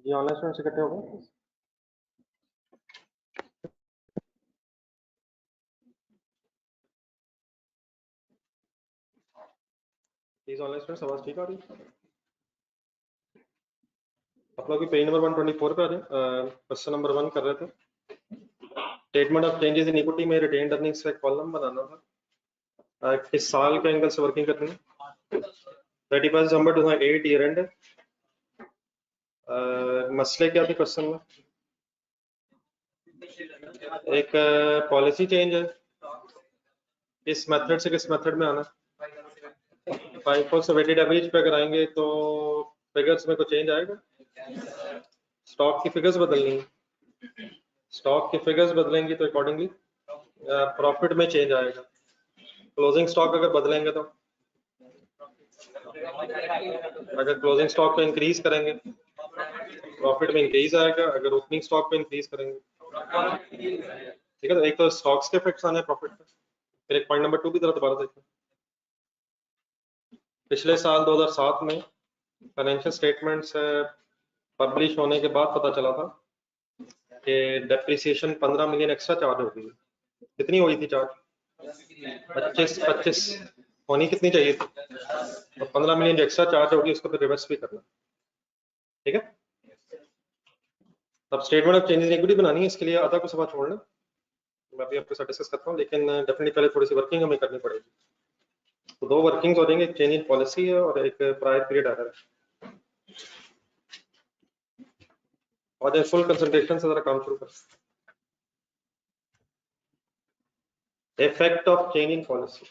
जी online students इकट्ठे हो गए। प्लीज ऑनलाइन स्टूडेंट्स आवाज ठीक आ रही है? आप लोग भी पेज नंबर 124 पे आ जाए। क्वेश्चन नंबर 1 कर रहे थे। Statement of changes in equity में रिटेन्ड अर्निंग्स का एक कॉलम बनाना था। किस साल के एंगल से वर्किंग करनी है? 31 दिसंबर 2008 ईयर एंड। मसले क्या थे क्वेश्चन में? एक पॉलिसी चेंज है, इस मेथड से किस मेथड में आना? FIFO से वेटेड एवरेज पे अगर आएंगे तो फिगर्स में कुछ चेंज आएगा? स्टॉक की फिगर्स बदलनी है, स्टॉक की फिगर्स बदलेंगी तो अकॉर्डिंगली प्रॉफिट में चेंज आएगा। क्लोजिंग स्टॉक अगर बदलेंगे तो अगर क्लोजिंग स्टॉक को इंक्रीज करेंगे प्रॉफिट में इंक्रीज आएगा, अगर ओपनिंग स्टॉक को इंक्रीज करेंगे ठीक है। तो एक तो स्टॉक्स के इफेक्ट्स आने प्रॉफिट पे। फिर एक पॉइंट नंबर 2 की तरफ दोबारा देखते हैं। पिछले साल 2007 में फाइनेंशियल स्टेटमेंट्स पब्लिश होने के बाद पता चला था कि डेप्रिसिएशन 15 मिलियन एक्स्ट्रा चार्ज हो गई। कितनी हुई थी चार्ज? 25 होनी कितनी चाहिए थी? तो 15 मिलियन जो एक्स्ट्रा चार्ज होगी उसको फिर रिवर्स भी करना, ठीक है। अब statement of changes in equity बनानी है, इसके लिए आधा कुछ सफा छोड़ना, मैं भी आपके साथ डिस्कस करता हूँ, लेकिन डेफिनेटली पहले थोड़ी सी वर्किंग हमें करनी पड़ेगी। तो 2 वर्किंग्स हो जाएंगे, एक चेंज इन पॉलिसी है और एक प्रायर पीरियड एरर है। और फुल कंसंट्रेशन से जरा काम शुरू कर। Effect of change in policy.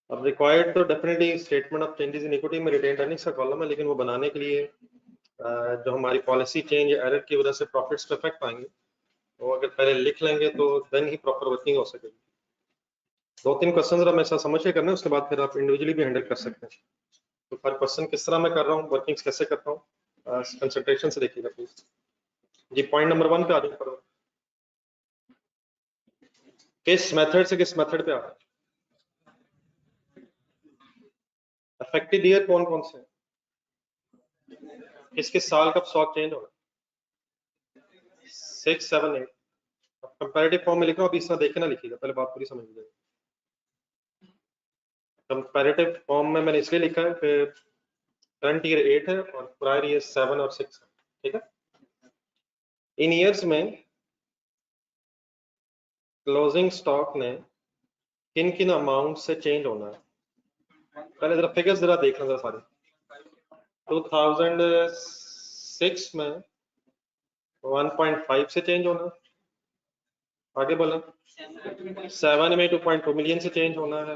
अब रिक्वायर्ड तो definitely statement of changes in equity में रिटेन्ड अर्निंग्स का कॉलम है, लेकिन वो बनाने के लिए जो हमारी पॉलिसी चेंज एरर की वजह से प्रॉफिट्स पे इफेक्ट आएंगे वो अगर पहले लिख लेंगे तो देन ही प्रॉपर वर्किंग हो सकेगी। 2-3 क्वेश्चन मेरे साथ समझ के करने, उसके बाद फिर आप इंडिविजुअली भी हैंडल कर सकते हैं। तो हर क्वेश्चन किस तरह मैं कर रहा हूँ, वर्किंग्स कैसे करता हूँ, कंसंट्रेशन से देखिएगा प्लीज। जी पॉइंट नंबर 1 पे आ जाओ। किस मेथड से किस मेथड पे आ रहा है? अफेक्टेड ईयर कौन कौन से? किस किस साल का स्टॉक चेंज होगा? 6, 7, 8। कंपैरेटिव फॉर्म में लिख रहा हूँ, अभी इस तरह देखे ना लिखिएगा, पहले बात पूरी समझ लीजिएगा। कंपैरेटिव फॉर्म में मैंने इसलिए लिखा है कि करंट ईयर 8 है और प्रायर ईयर 7 और 6 है, ठीक है। इन ईयर्स में क्लोजिंग स्टॉक ने किन किन अमाउंट से चेंज होना है? पहले जरा फिगर्स जरा देखना जरा सारे। 2006 में 1.5 से चेंज होना, आगे बोला 7 में 2.2 मिलियन से चेंज होना है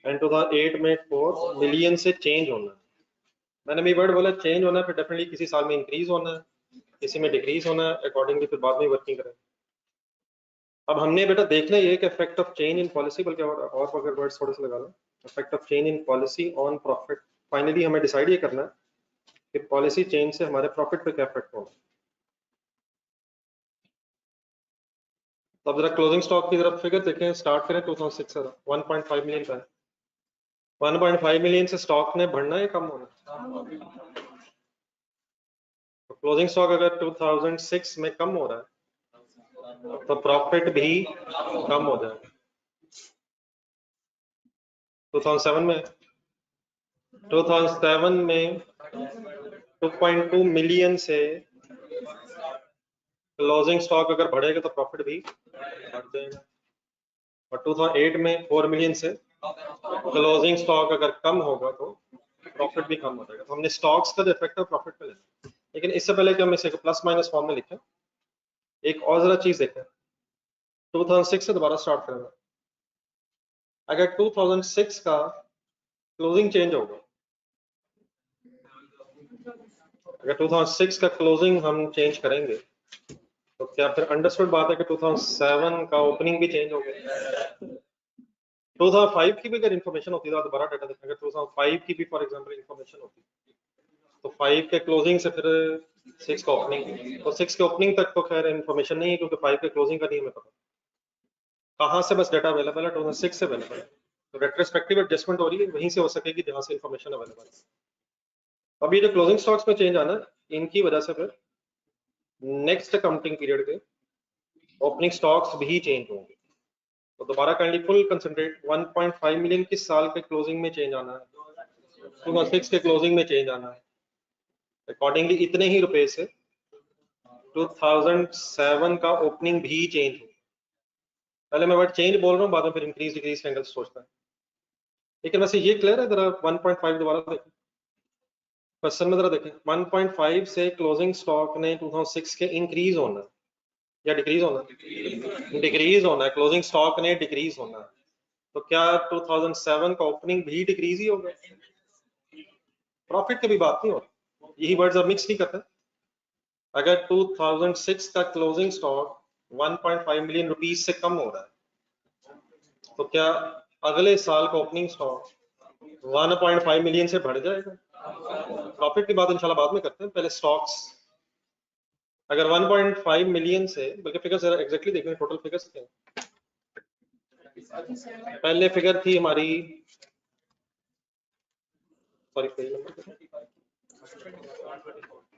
एंड 2008 में 4 मिलियन से चेंज होना है। मैंने भी वर्ड बोला चेंज होना है, फिर डेफिनेटली किसी साल में इंक्रीज होना है, किसी में डिक्रीज होना है, अकॉर्डिंगली फिर बाद में वर्किंग करें। अब हमने बेटा देखना ये कि effect of change in policy, बल्कि और अगर वर्ड्स थोड़े से लगा लो, effect of change in policy on profit. Finally हमें डिसाइड ये करना है कि पॉलिसी चेंज से हमारे प्रॉफिट पे क्या इफेक्ट होगा। तो अब जरा क्लोजिंग स्टॉक की तरफ फिगर देखें, स्टार्ट करें 2006 से 1.5 मिलियन का है। 1.5 मिलियन से स्टॉक ने बढ़ना है कम होना? तो क्लोजिंग स्टॉक अगर 2006 में कम हो रहा है तो प्रॉफिट भी कम हो जाएगा। 2007 में 2.2 मिलियन से क्लोजिंग स्टॉक अगर बढ़ेगा तो प्रॉफिट भी बढ़ जाएगा। और 2008 में 4 मिलियन से क्लोजिंग स्टॉक अगर कम होगा तो प्रॉफिट भी कम हो जाएगा। तो हमने स्टॉक्स का जो इफेक्ट है प्रॉफिट पे लेना, लेकिन इससे पहले कि हम इसे प्लस माइनस फॉर्म में लिखें, एक और जरा चीज देखें। 2006 से दोबारा स्टार्ट करेंगे। अगर 2006 का क्लोजिंग चेंज होगा, अगर 2006 का क्लोजिंग हम चेंज करेंगे तो क्या फिर अंडरस्टूड बात है कि 2007 का ओपनिंग भी चेंज हो गया? 2005 की भी अगर इन्फॉर्मेशन होती है, दोबारा डाटा देखेंगे, 2005 की भी फॉर एग्जांपल इन्फॉर्मेशन होती तो 5 के क्लोजिंग से फिर 6 का ओपनिंग, तो 6 के ओपनिंग तक तो खैर इन्फॉर्मेशन नहीं है, क्योंकि 5 के क्लोजिंग का नहीं हमें पता। कहाँ से बस डाटा अवेलेबल है? 2006 से अवेलेबल है। तो रेट्रोस्पेक्टिव एडजस्टमेंट हो रही है, वहीं से हो सकेगी जहाँ से इन्फॉर्मेशन अवेलेबल है। अब ये जो क्लोजिंग स्टॉक्स में चेंज आना, इनकी वजह से फिर नेक्स्ट अकाउंटिंग पीरियड के ओपनिंग स्टॉक्स भी चेंज होंगे। तो दोबारा काइंडली फुल कंसंट्रेट। 1.5 मिलियन किस साल के क्लोजिंग में चेंज आना है? 2006 के क्लोजिंग में चेंज आना है। अकॉर्डिंगली इतने ही रुपए से 2007 का ओपनिंग भी चेंज हो। पहले मैं वर्ड चेंज बोल रहा हूँ, बाद में फिर इंक्रीज डिक्रीज के एंगल सोचता है। लेकिन वैसे ये क्लियर है? जरा 1.5 दोबारा देखें, क्वेश्चन में जरा देखें। 1.5 से क्लोजिंग स्टॉक ने 2006 के इंक्रीज होना या डिक्रीज होना? डिक्रीज होना है। क्लोजिंग स्टॉक ने डिक्रीज होना है। तो क्या 2007 का ओपनिंग भी डिक्रीज ही होगा? प्रॉफिट की भी बात नहीं हो रही, यही वर्ड्स अब मिक्स नहीं करते। अगर 2006 का क्लोजिंग स्टॉक 1.5 मिलियन रुपीस से कम हो रहा है तो क्या अगले साल का ओपनिंग स्टॉक 1.5 मिलियन से बढ़ जाएगा? प्रॉफिट की बात इंशाल्लाह बाद में करते हैं, पहले स्टॉक्स। अगर 1.5 मिलियन से, बल्कि फिगर्स एग्जैक्टली देखें, टोटल फिगर्स क्या है। पहले फिगर थी हमारी, सॉरी पेज नंबर,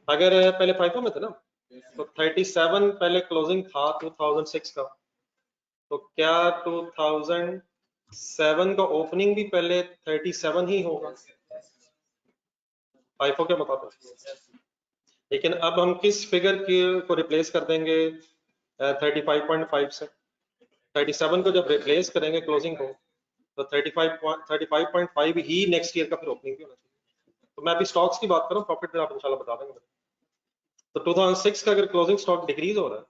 अगर पहले फाइफो में थे ना, तो 37 पहले क्लोजिंग था 2006 का, तो क्या 2007 का ओपनिंग भी पहले 37 ही होगा फाइफो के मुताबिक? लेकिन अब हम किस फिगर को रिप्लेस कर देंगे 35.5 से? 37 को जब रिप्लेस करेंगे क्लोजिंग को, तो 35.5 ही नेक्स्ट ईयर का फिर ओपनिंग भी होना चाहिए। तो मैं अभी स्टॉक्स की बात कर रहा हूँ, प्रॉफिट में आप इंशाल्लाह बता देंगे। तो 2006 का अगर क्लोजिंग स्टॉक डिक्रीज हो रहा है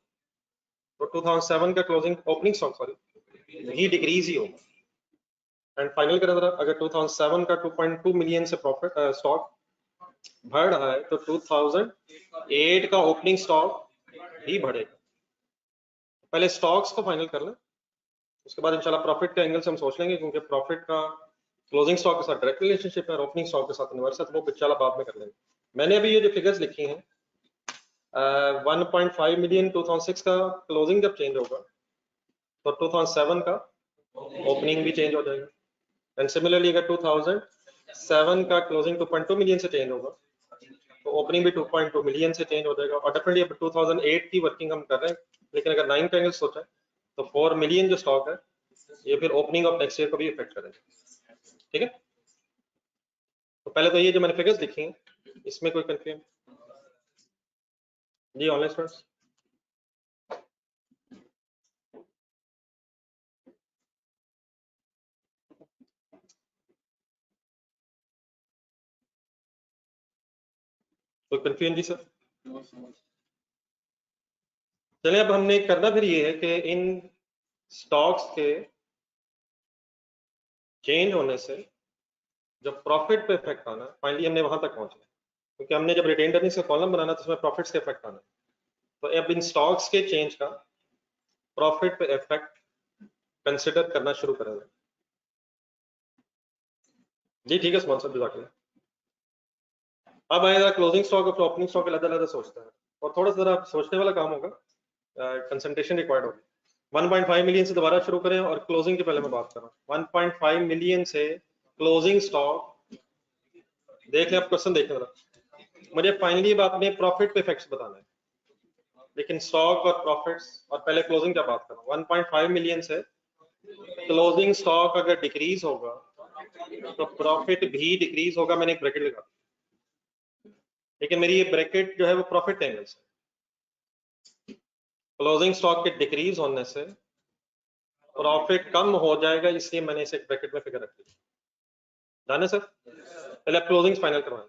तो 2007 का क्लोजिंग ओपनिंग स्टॉक सॉरी ही डिक्रीज ही होगा। एंड फाइनल करें जरा, अगर 2007 का 2.2 मिलियन से प्रॉफिट स्टॉक बढ़ रहा है तो 2008 का ओपनिंग स्टॉक भी बढ़ेगा। पहले स्टॉक्स को फाइनल कर लें, उसके बाद इंशाल्लाह प्रॉफिट के एंगल से हम सोच लेंगे, क्योंकि प्रॉफिट का क्लोजिंग स्टॉक के साथ डायरेक्ट रिलेशनशिप है और ओपनिंग स्टॉक के साथ इनवर्स है, तो वो इंशाल्लाह बाद में कर लेंगे। मैंने अभी ये जो फिगर्स लिखी हैं, 1.5 मिलियन 2006 का क्लोजिंग जब चेंज होगा तो 2007 का ओपनिंग भी चेंज हो जाएगा। एंड सिमिलरली अगर 2007 का क्लोजिंग 2.2 मिलियन से चेंज होगा तो ओपनिंग भी 2.2 मिलियन से चेंज हो जाएगा। और डेफिनेटली अब 2008 की वर्किंग हम कर रहे हैं, लेकिन अगर 9 का एंगल सोचा तो 4 मिलियन जो स्टॉक है ये फिर ओपनिंग ऑफ नेक्स्ट ईयर को भी इफेक्ट करेगा। ठीक है, तो पहले तो ये जो मैंने फिगर्स लिखी हैं इसमें कोई कंफ्यूजन? जी ऑनलाइन स्टूडेंट्स, कोई कंफ्यूजन? जी सर। चलिए अब हमने करना फिर ये है कि इन स्टॉक्स के चेंज होने से जब प्रॉफिट पे इफेक्ट आना, फाइनली हमने वहां तक पहुंचना है, क्योंकि हमने जब रिटेन अर्निंग्स का कॉलम बनाना तो उसमें प्रॉफिट्स के इफेक्ट आना है। तो अब इन स्टॉक्स के चेंज का प्रॉफिट पे इफेक्ट कंसिडर करना शुरू करेंगे। जी ठीक है स्पॉन्सर जाके। अब आएगा क्लोजिंग स्टॉक और ओपनिंग स्टॉक अलग अलग सोचते हैं, और थोड़ा सा सोचने वाला काम होगा, कंसंट्रेशन रिक्वायर्ड होगी। 1.5 मिलियन से दोबारा शुरू करें, और क्लोजिंग के पहले मैं बात कर रहा हूँ 1.5 मिलियन से क्लोजिंग स्टॉक। देख ले आप क्वेश्चन देखें जरा, मुझे फाइनली आपने प्रॉफिट पे इफेक्ट्स बताना है, लेकिन स्टॉक और प्रॉफिट्स और पहले क्लोजिंग का बात कर रहा हूँ। 1.5 मिलियन से क्लोजिंग स्टॉक अगर डिक्रीज होगा तो प्रॉफिट भी डिक्रीज होगा। मैंने एक ब्रैकेट लगा, लेकिन मेरी ये ब्रैकेट जो है वो प्रॉफिट एंगल से, क्लोजिंग स्टॉक के डिक्रीज होने से प्रॉफिट कम हो जाएगा, इसलिए मैंने इसे ब्रैकेट में फिगर रख दी। जाने सर पहले आप क्लोजिंग फाइनल करवाएं।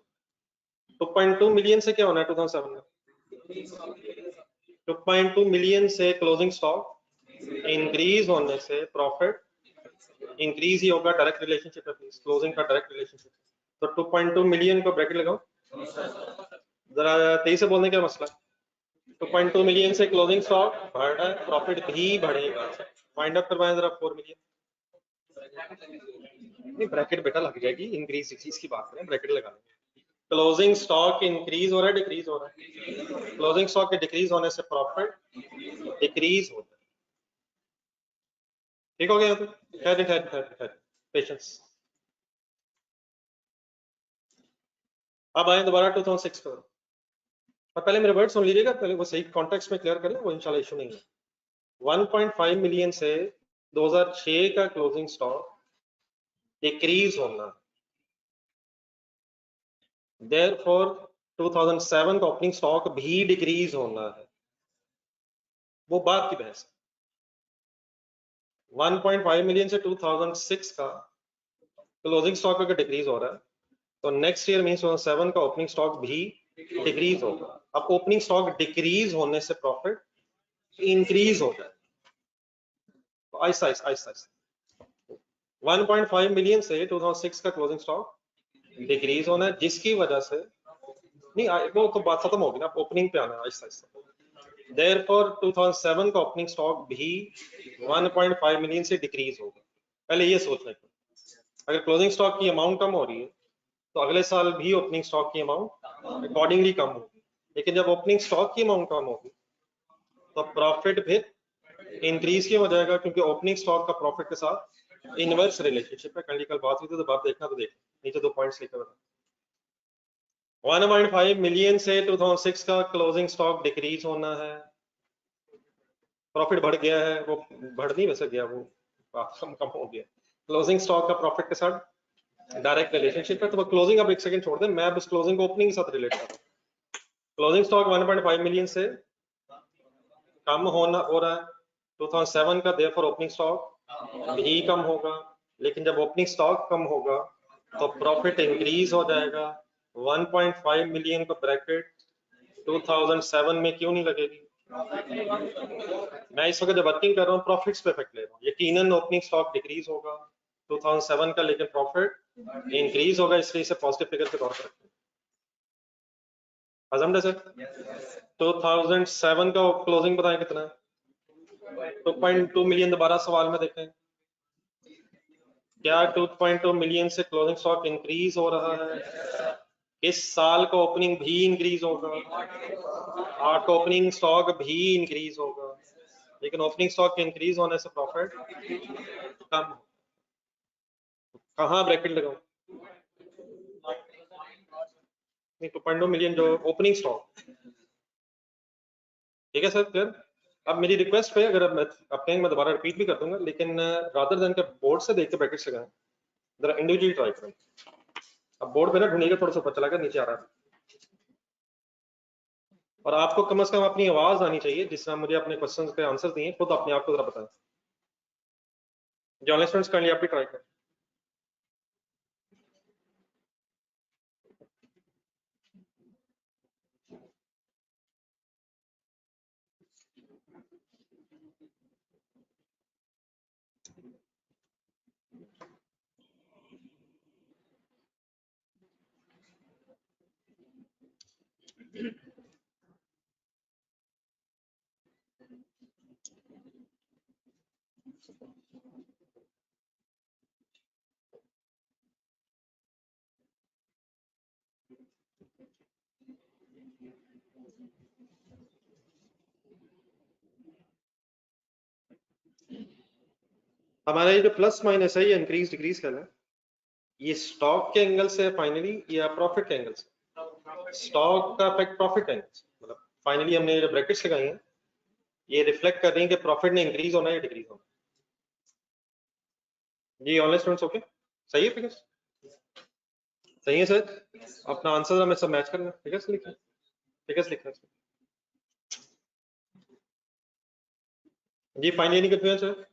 2.2 मिलियन से क्या होना है 2007 में? 2.2 मिलियन से क्लोजिंग स्टॉक इंक्रीज होने से प्रॉफिट इंक्रीज ही होगा। डायरेक्ट रिलेशनशिप है प्लीज, क्लोजिंग का डायरेक्ट रिलेशनशिप। तो 2.2 मिलियन को ब्रैकेट लगाओ, जरा तेजी से बोलने का मसला। 2.2 मिलियन से क्लोजिंग स्टॉक बढ़ रहा है, प्रॉफिट भी बढ़ेगा। फाइंड अप करवाएं जरा 4 मिलियन। नहीं ब्रैकेट बेटा लग जाएगी, इंक्रीज डिक्रीज की बात करें, ब्रैकेट लगा लेंगे। क्लोजिंग स्टॉक इंक्रीज हो रहा है डिक्रीज हो रहा है? क्लोजिंग स्टॉक के डिक्रीज होने से प्रॉफिट डिक्रीज होता है। ठीक हो गया? तो खैर पेशेंस। अब आए दोबारा 2006 पर, और पहले मेरे वर्ड सुन लीजिएगा, पहले वो सही कॉन्टेक्स्ट में क्लियर कर लें, वो इंशाल्लाह इशू नहीं है। 1.5 मिलियन से 2006 का क्लोजिंग स्टॉक डिक्रीज होना, देयरफॉर 2007 का ओपनिंग स्टॉक भी डिक्रीज होना है। वो बात की बहस है। 1.5 मिलियन से 2006 का क्लोजिंग स्टॉक अगर डिक्रीज हो रहा है तो नेक्स्ट ईयर मींस 2007 का ओपनिंग स्टॉक भी डिक्रीज होगा। अब ओपनिंग स्टॉक डिक्रीज होने से प्रॉफिट इंक्रीज हो जाए, तो आहिस्ता आहिस्ता 1.5 मिलियन से 2006 का क्लोजिंग स्टॉक डिक्रीज होना है, जिसकी वजह से नहीं वो तो बात खत्म होगी ना, ओपनिंग पे आना है आहिस्ता आहिस्ता। देयरफॉर 2007 का ओपनिंग स्टॉक भी 1.5 मिलियन से डिक्रीज होगा। पहले ये सोचना है, अगर क्लोजिंग स्टॉक की अमाउंट कम हो रही है तो अगले साल भी ओपनिंग स्टॉक की अमाउंट अकॉर्डिंगली कम होगी, लेकिन जब ओपनिंग स्टॉक की अमाउंट कम होगी तो प्रॉफिट फिर इंक्रीज क्यों हो जाएगा? क्योंकि ओपनिंग स्टॉक का प्रॉफिट के साथ इनवर्स रिलेशनशिप है। कल बात हुई थी तो बात देखना, तो देख नीचे 2 पॉइंट्स लिखे हुए। 1.5 मिलियन से 2006 का क्लोजिंग स्टॉक डिक्रीज होना है, प्रॉफिट बढ़ गया है, वो बढ़ नहीं वैसे गया, वो कम हो गया। क्लोजिंग स्टॉक का प्रॉफिट के साथ डायरेक्ट रिलेशनशिप है, तो वो क्लोजिंग अब एक सेकंड छोड़ दें, मैं अब उस क्लोजिंग को ओपनिंग के साथ रिलेट कर रहा हूँ। क्लोजिंग स्टॉक 1.5 मिलियन से कम होना हो रहा है 2007 का, देयरफॉर ओपनिंग स्टॉक भी कम होगा, लेकिन जब ओपनिंग स्टॉक कम होगा तो प्रॉफिट इंक्रीज हो जाएगा। 1.5 मिलियन का ब्रैकेट 2007 में क्यों नहीं लगेगी? मैं इस वक्त जब वर्किंग कर रहा हूँ प्रॉफिट्स पे इफेक्ट ले रहा हूँ, यकीनन ओपनिंग स्टॉक डिक्रीज होगा 2007 का, लेकिन प्रॉफिट इंक्रीज होगा, इसलिए इसे पॉजिटिव फिगर के तौर पर रखते हैं। हजम सर 2007 का क्लोजिंग बताएं कितना? 2.2 मिलियन। दोबारा सवाल में देखें, क्या 2.2 मिलियन से क्लोजिंग स्टॉक इंक्रीज हो रहा है? इस साल का ओपनिंग भी इंक्रीज होगा, आपका ओपनिंग स्टॉक भी इंक्रीज होगा, लेकिन ओपनिंग स्टॉक के इंक्रीज होने से प्रॉफिट कम। कहाँ ब्रैकेट लगाऊं? 2.2 मिलियन जो ओपनिंग स्टॉक। ठीक है सर क्लियर? अब मेरी रिक्वेस्ट पे, अगर आप कहेंगे मैं दोबारा रिपीट भी कर दूंगा, लेकिन रादर देन के बोर्ड से देख के ब्रैकेट्स लगाएं, जरा इंडिविजुअली ट्राई करें। अब बोर्ड पे ना ढूंढिएगा, थोड़ा सा ऊपर चला गया, नीचे आ रहा है। और आपको कम से कम अपनी आवाज आनी चाहिए, जिस तरह मुझे अपने क्वेश्चन के आंसर दिए, खुद अपने आप को जरा बताएं। जर्नलिस्ट फ्रेंड्स काइंडली आप भी ट्राई करें। हमारा ये जो प्लस माइनस है ये इंक्रीज डिक्रीज करना है, ये स्टॉक के एंगल से फाइनली या प्रॉफिट के एंगल से? स्टॉक का इफेक्ट प्रॉफिट का एंगल से, मतलब फाइनली हमने जो ब्रैकेट्स लगाई हैं ये रिफ्लेक्ट कर रही है कि प्रॉफिट ने इंक्रीज होना है या डिक्रीज होना है। ये ऑनलाइन स्टूडेंट्स ओके सही है? फिगर्स सही है सर? अपना आंसर हमें सब मैच करना है, फिगर्स लिखना, फिगर्स लिखना है जी। फाइनली नहीं कंफ्यूजन सर?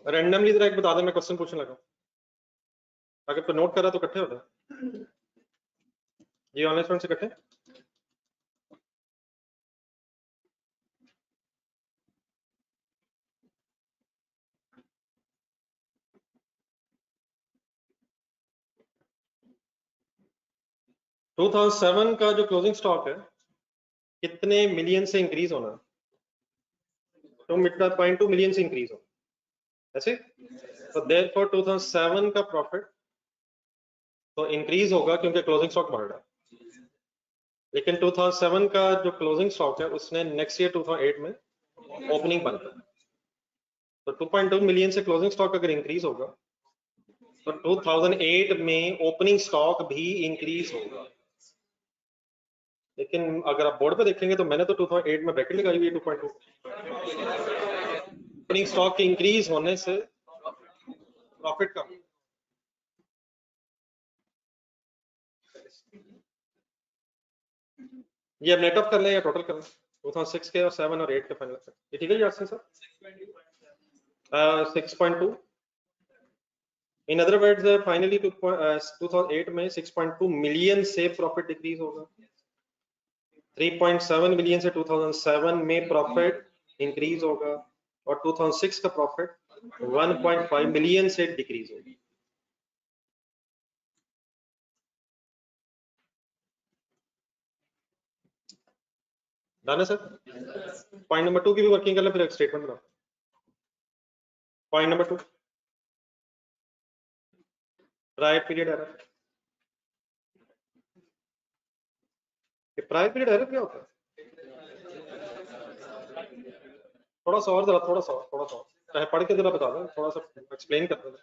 रैंडमली जरा एक बता दें, मैं क्वेश्चन पूछने लगा, अगर कोई नोट कर रहा तो इकट्ठे होता है जी। ऑनलाइन स्टूडेंट से इकट्ठे 2007 का जो क्लोजिंग स्टॉक है कितने मिलियन से इंक्रीज होना? तो 0.2 मिलियन से इंक्रीज हो ऐसे, तो देयरफॉर 2007 का प्रॉफिट तो इंक्रीज होगा क्योंकि क्लोजिंग स्टॉक बढ़ रहा है। लेकिन 2007 का जो क्लोजिंग स्टॉक है उसने नेक्स्ट ईयर 2008 में ओपनिंग बंद कर, तो 2.2 मिलियन से क्लोजिंग स्टॉक अगर इंक्रीज होगा तो 2008 में ओपनिंग स्टॉक भी इंक्रीज होगा। लेकिन अगर आप बोर्ड पे देखेंगे तो मैंने तो 2008 में ब्रैकेट लगाई हुई है 2.2। ओपनिंग स्टॉक के इंक्रीज होने से प्रॉफिट कम। ये अब नेट ऑफ कर लें या टोटल कर लें? 2006 के और 7 और 8 के फाइनल कर, ये ठीक है जी यार sir? 6.2 in other words finally 2008 में 6.2 मिलियन से प्रॉफिट डिक्रीज होगा, 3.7 मिलियन से 2007 में प्रॉफिट इंक्रीज होगा और 2006 का प्रॉफिट 1.5 मिलियन से डिक्रीज होगा। डन है सर? पॉइंट नंबर 2 की भी वर्किंग कर लें, फिर एक स्टेटमेंट बनाओ। Point number 2 prior period error. Prior period error क्या होता है? थोड़ा सा और जरा, थोड़ा सा चाहे पढ़ के जरा बता दो, थोड़ा सा एक्सप्लेन कर दो।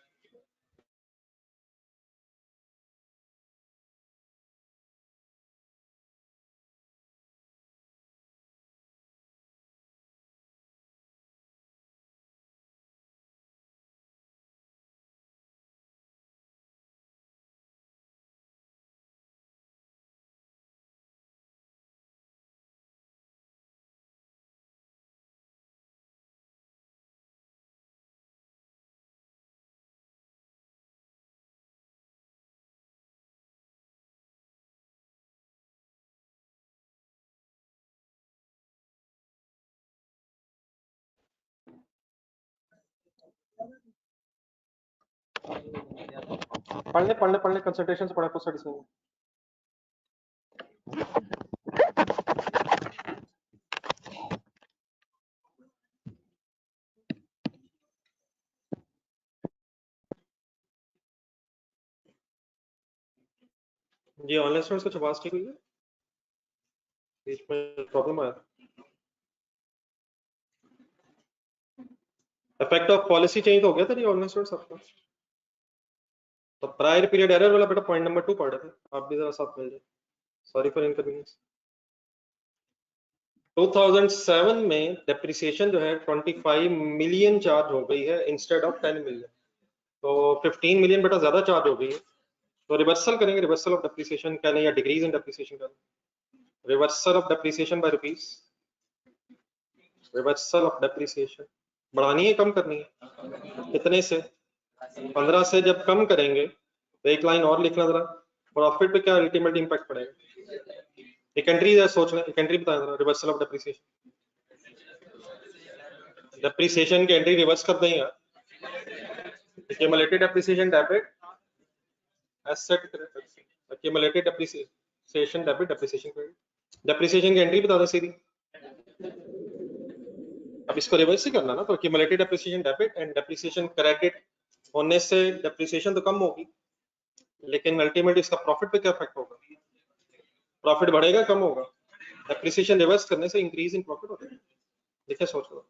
पढ़ने कंसंट्रेशन से पढ़ा कुछ स्टडीज नहीं। जी ऑनलाइन स्टूडेंट्स कुछ आवाज ठीक हुई है? बीच में प्रॉब्लम आया? इफेक्ट ऑफ पॉलिसी चेंज हो गया था जी ऑनलाइन स्टूडेंट्स आपका? तो प्रायर पीरियड एरर वाला बेटा पॉइंट नंबर 2 पढ़ रहे थे, आप भी जरा साथ मिल जाए। Sorry for inconvenience. 2007 में डेप्रिसिएशन जो है 25 मिलियन चार्ज हो गई है इंस्टेड ऑफ 10 मिलियन, तो 15 मिलियन बेटा ज्यादा चार्ज हो गई है। तो रिवर्सल करेंगे, रिवर्सल ऑफ डेप्रिसिएशन करें या डिक्रीज इन डेप्रिसिएशन करें? Reversal of depreciation by rupees, reversal of depreciation बढ़ानी है कम करनी है? कितने से? 15 से जब कम करेंगे तो एक लाइन और लिखना जरा, प्रॉफिट पे क्या अल्टीमेट इंपैक्ट पड़ेगा? एक एंट्री सोच लें, एक एंट्री बताएं जरा, रिवर्सल ऑफ डेप्रिसिएशन डेप्रिसिएशन की एंट्री रिवर्स कर दें यार, accumulated depreciation debit asset accumulated depreciation debit depreciation credit, depreciation की एंट्री बता दो सीधी। अब इसको रिवर्स ही करना ना, तो accumulated depreciation debit and depreciation credit होने से depreciation तो कम होगी, लेकिन अल्टीमेटली इसका प्रॉफिट पे क्या इफेक्ट होगा? प्रॉफिट बढ़ेगा कम होगा? डेप्रिसिएशन रिवर्स करने से इंक्रीज इन प्रॉफिट होता है। देखिए सोच लो,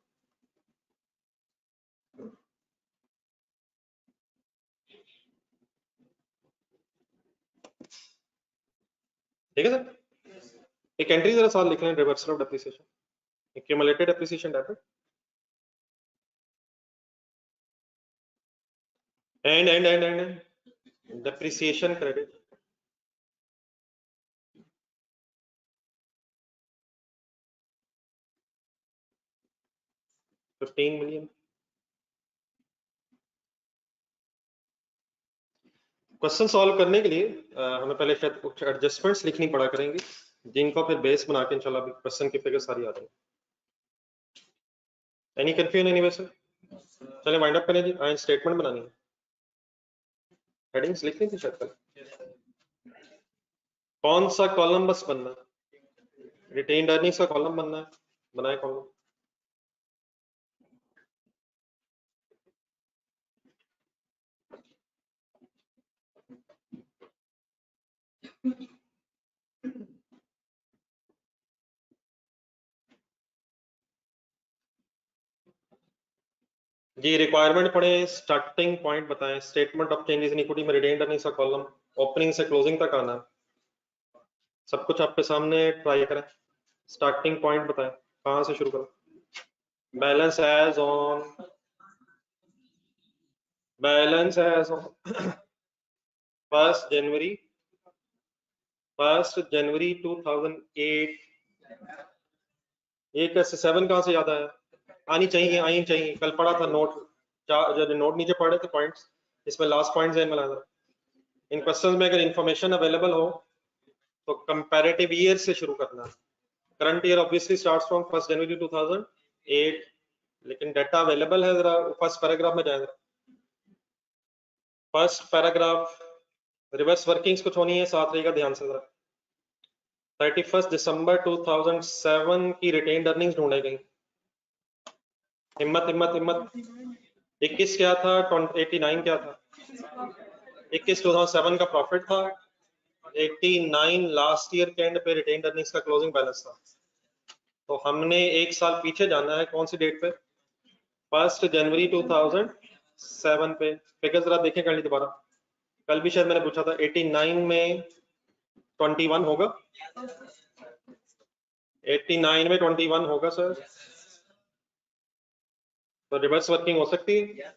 ठीक है सर। एक एंट्री जरा साथ लिख लें, reversal of depreciation, accumulated depreciation debit and depreciation credit. $15 million। Question solve करने के लिए हमें पहले शायद कुछ एडजस्टमेंट्स लिखनी पड़ा करेंगी, जिनको फिर बेस बना के इंशाल्लाह क्वेश्चन की फिगर सारी आ जाएगी। Any confusion anyway sir? चलिए वाइंड अप करें जी। स्टेटमेंट बनानी है, हेडिंग्स लिखनी थी शायद कल। कौन सा कॉलम बस बनना है? रिटेन्ड अर्निंग्स का कॉलम बनना है, बनाए कॉलम। जी रिक्वायरमेंट पढ़े, स्टार्टिंग पॉइंट बताएं, statement of changes in equity में रिटेन्ड अर्निंग्स का कॉलम ओपनिंग से क्लोजिंग तक आना, सब कुछ आपके सामने ट्राई करें। स्टार्टिंग पॉइंट बताएं, कहां से शुरू करें? बैलेंस एज ऑन 1 जनवरी 2008। एक से 7 कहां से याद आया? आनी चाहिए, कल पढ़ा था नोट, जो नोट नीचे पढ़े थे पॉइंट्स, इसमें लास्ट पॉइंट ज़हन में लाना। इन क्वेश्चंस में अगर इंफॉर्मेशन अवेलेबल हो तो कंपैरेटिव ईयर से शुरू करना। Current year obviously starts from 1 जनवरी 2008, लेकिन डाटा अवेलेबल है, जरा फर्स्ट पैराग्राफ में जाए। फर्स्ट पैराग्राफ रिवर्स वर्किंग्स कुछ होनी है, साथ रहेगा ध्यान से जरा। 31 दिसंबर 2007 की रिटेन्ड अर्निंग्स ढूंढे गई। हिम्मत 21 क्या था, 89 क्या था? 21 2007 का प्रॉफिट था, 89 लास्ट ईयर के एंड पे रिटेन्ड अर्निंग्स का क्लोजिंग बैलेंस था। तो हमने एक साल पीछे जाना है, कौन सी डेट पे? 1 जनवरी 2007 पे। फिगर जरा देखें कर ली दोबारा, कल भी शायद मैंने पूछा था। 89 में 21 होगा, 89 में 21 होगा सर, तो रिवर्स वर्किंग हो सकती है।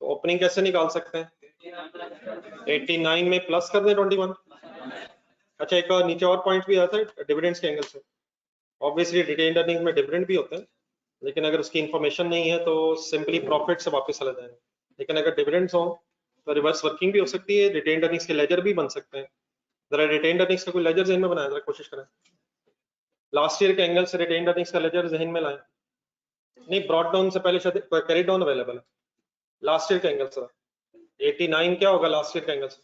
तो ओपनिंग कैसे निकाल सकते हैं? 89 में प्लस कर दें 21। अच्छा एक और नीचे और पॉइंट भी आता है डिविडेंड्स के एंगल से। ऑब्वियसली रिटेन्ड अर्निंग में डिविडेंड भी होते हैं, लेकिन अगर उसकी इंफॉर्मेशन नहीं है तो सिंपली प्रॉफिट से वापस चले जाएंगे। लेकिन अगर डिविडेंड्स हो तो रिवर्स वर्किंग भी हो सकती है, रिटेन्ड अर्निंग्स के लेजर भी बन सकते हैं। जरा रिटेन्ड अर्निंग्स का कोई लेजर जहन में बनाया, जरा कोशिश करें। लास्ट ईयर के एंगल से रिटेन्ड अर्निंग्स का लेजर जहन में लाएं। नहीं, ब्रॉड डाउन से पहले शायद कैरी डाउन अवेलेबल है लास्ट ईयर के एंगल से। 89 क्या होगा लास्ट ईयर के एंगल से?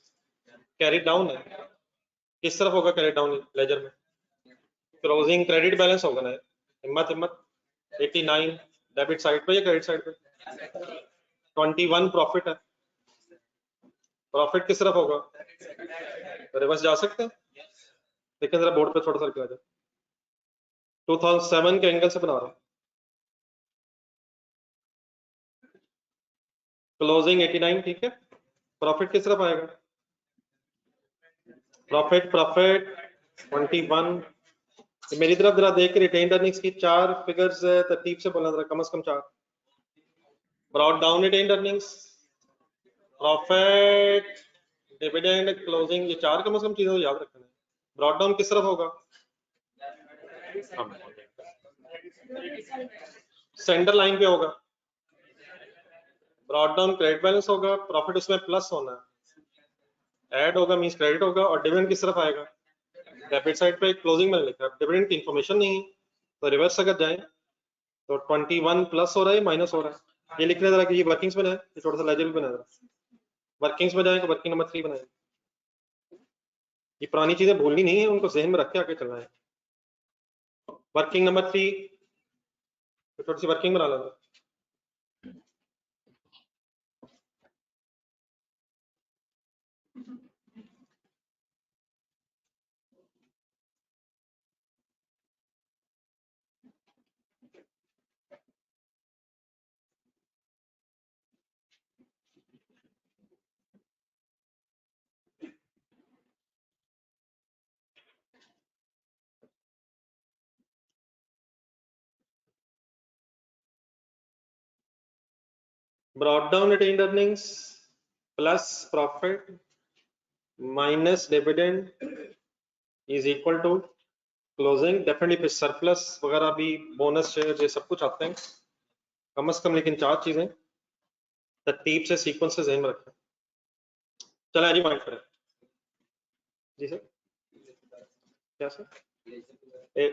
कैरी डाउन है। किस तरफ होगा कैरी डाउन लेजर में? क्लोजिंग क्रेडिट बैलेंस होगा ना। हिम्मत 89 डेबिट साइड पे या क्रेडिट साइड पे? 21 प्रॉफिट है, प्रॉफिट किस तरफ होगा? रिवर्स जा सकते हैं, लेकिन जरा बोर्ड पे छोटा सा लिखा जाए। 2007 के एंगल से बना रहा हूं। क्लोजिंग 89, ठीक है। प्रॉफिट किस तरफ आएगा? प्रॉफिट 21। मेरी तरफ जरा देख के रिटेन्ड अर्निंग्स की 4 फिगर्स तरतीब से बोलना, जरा कम से कम 4। Brought down retained earnings, profit, dividend, closing, ये 4 कम से कम चीजें तो याद रखना है। ब्रॉड डाउन किस तरफ होगा? सेंटर लाइन पे होगा। ब्रॉड डाउन क्रेडिट बैलेंस होगा, प्रॉफिट उसमें प्लस होना है, ऐड होगा मींस क्रेडिट होगा, और डिविडेंड किस तरफ आएगा? डेबिट साइड पे। क्लोजिंग में लिखा है, डिविडेंड की इंफॉर्मेशन नहीं है तो रिवर्स अगर जाए तो 21 प्लस हो रहा है माइनस हो रहा है, ये लिखने जरा कि ये वर्किंग्स में है, ये थोड़ा सा लेजर बना जरा, वर्किंग्स में जाएगा, वर्किंग नंबर 3 बनाएंगे। ये पुरानी चीजें भूलनी नहीं है, उनको जहन में रख के आगे चलना है। वर्किंग नंबर 3 तो थोड़ी सी वर्किंग बना लेंगे। Brought down retained earnings plus profit minus dividend is equal to closing, definitely फिर सरप्लस वगैरह भी, बोनस शेयर, ये सब कुछ आते हैं कम से कम, लेकिन 4 चीजें तरतीब से सीक्वेंस से ज़हन में रखें। चला जी माइंड करें जी सर, क्या सर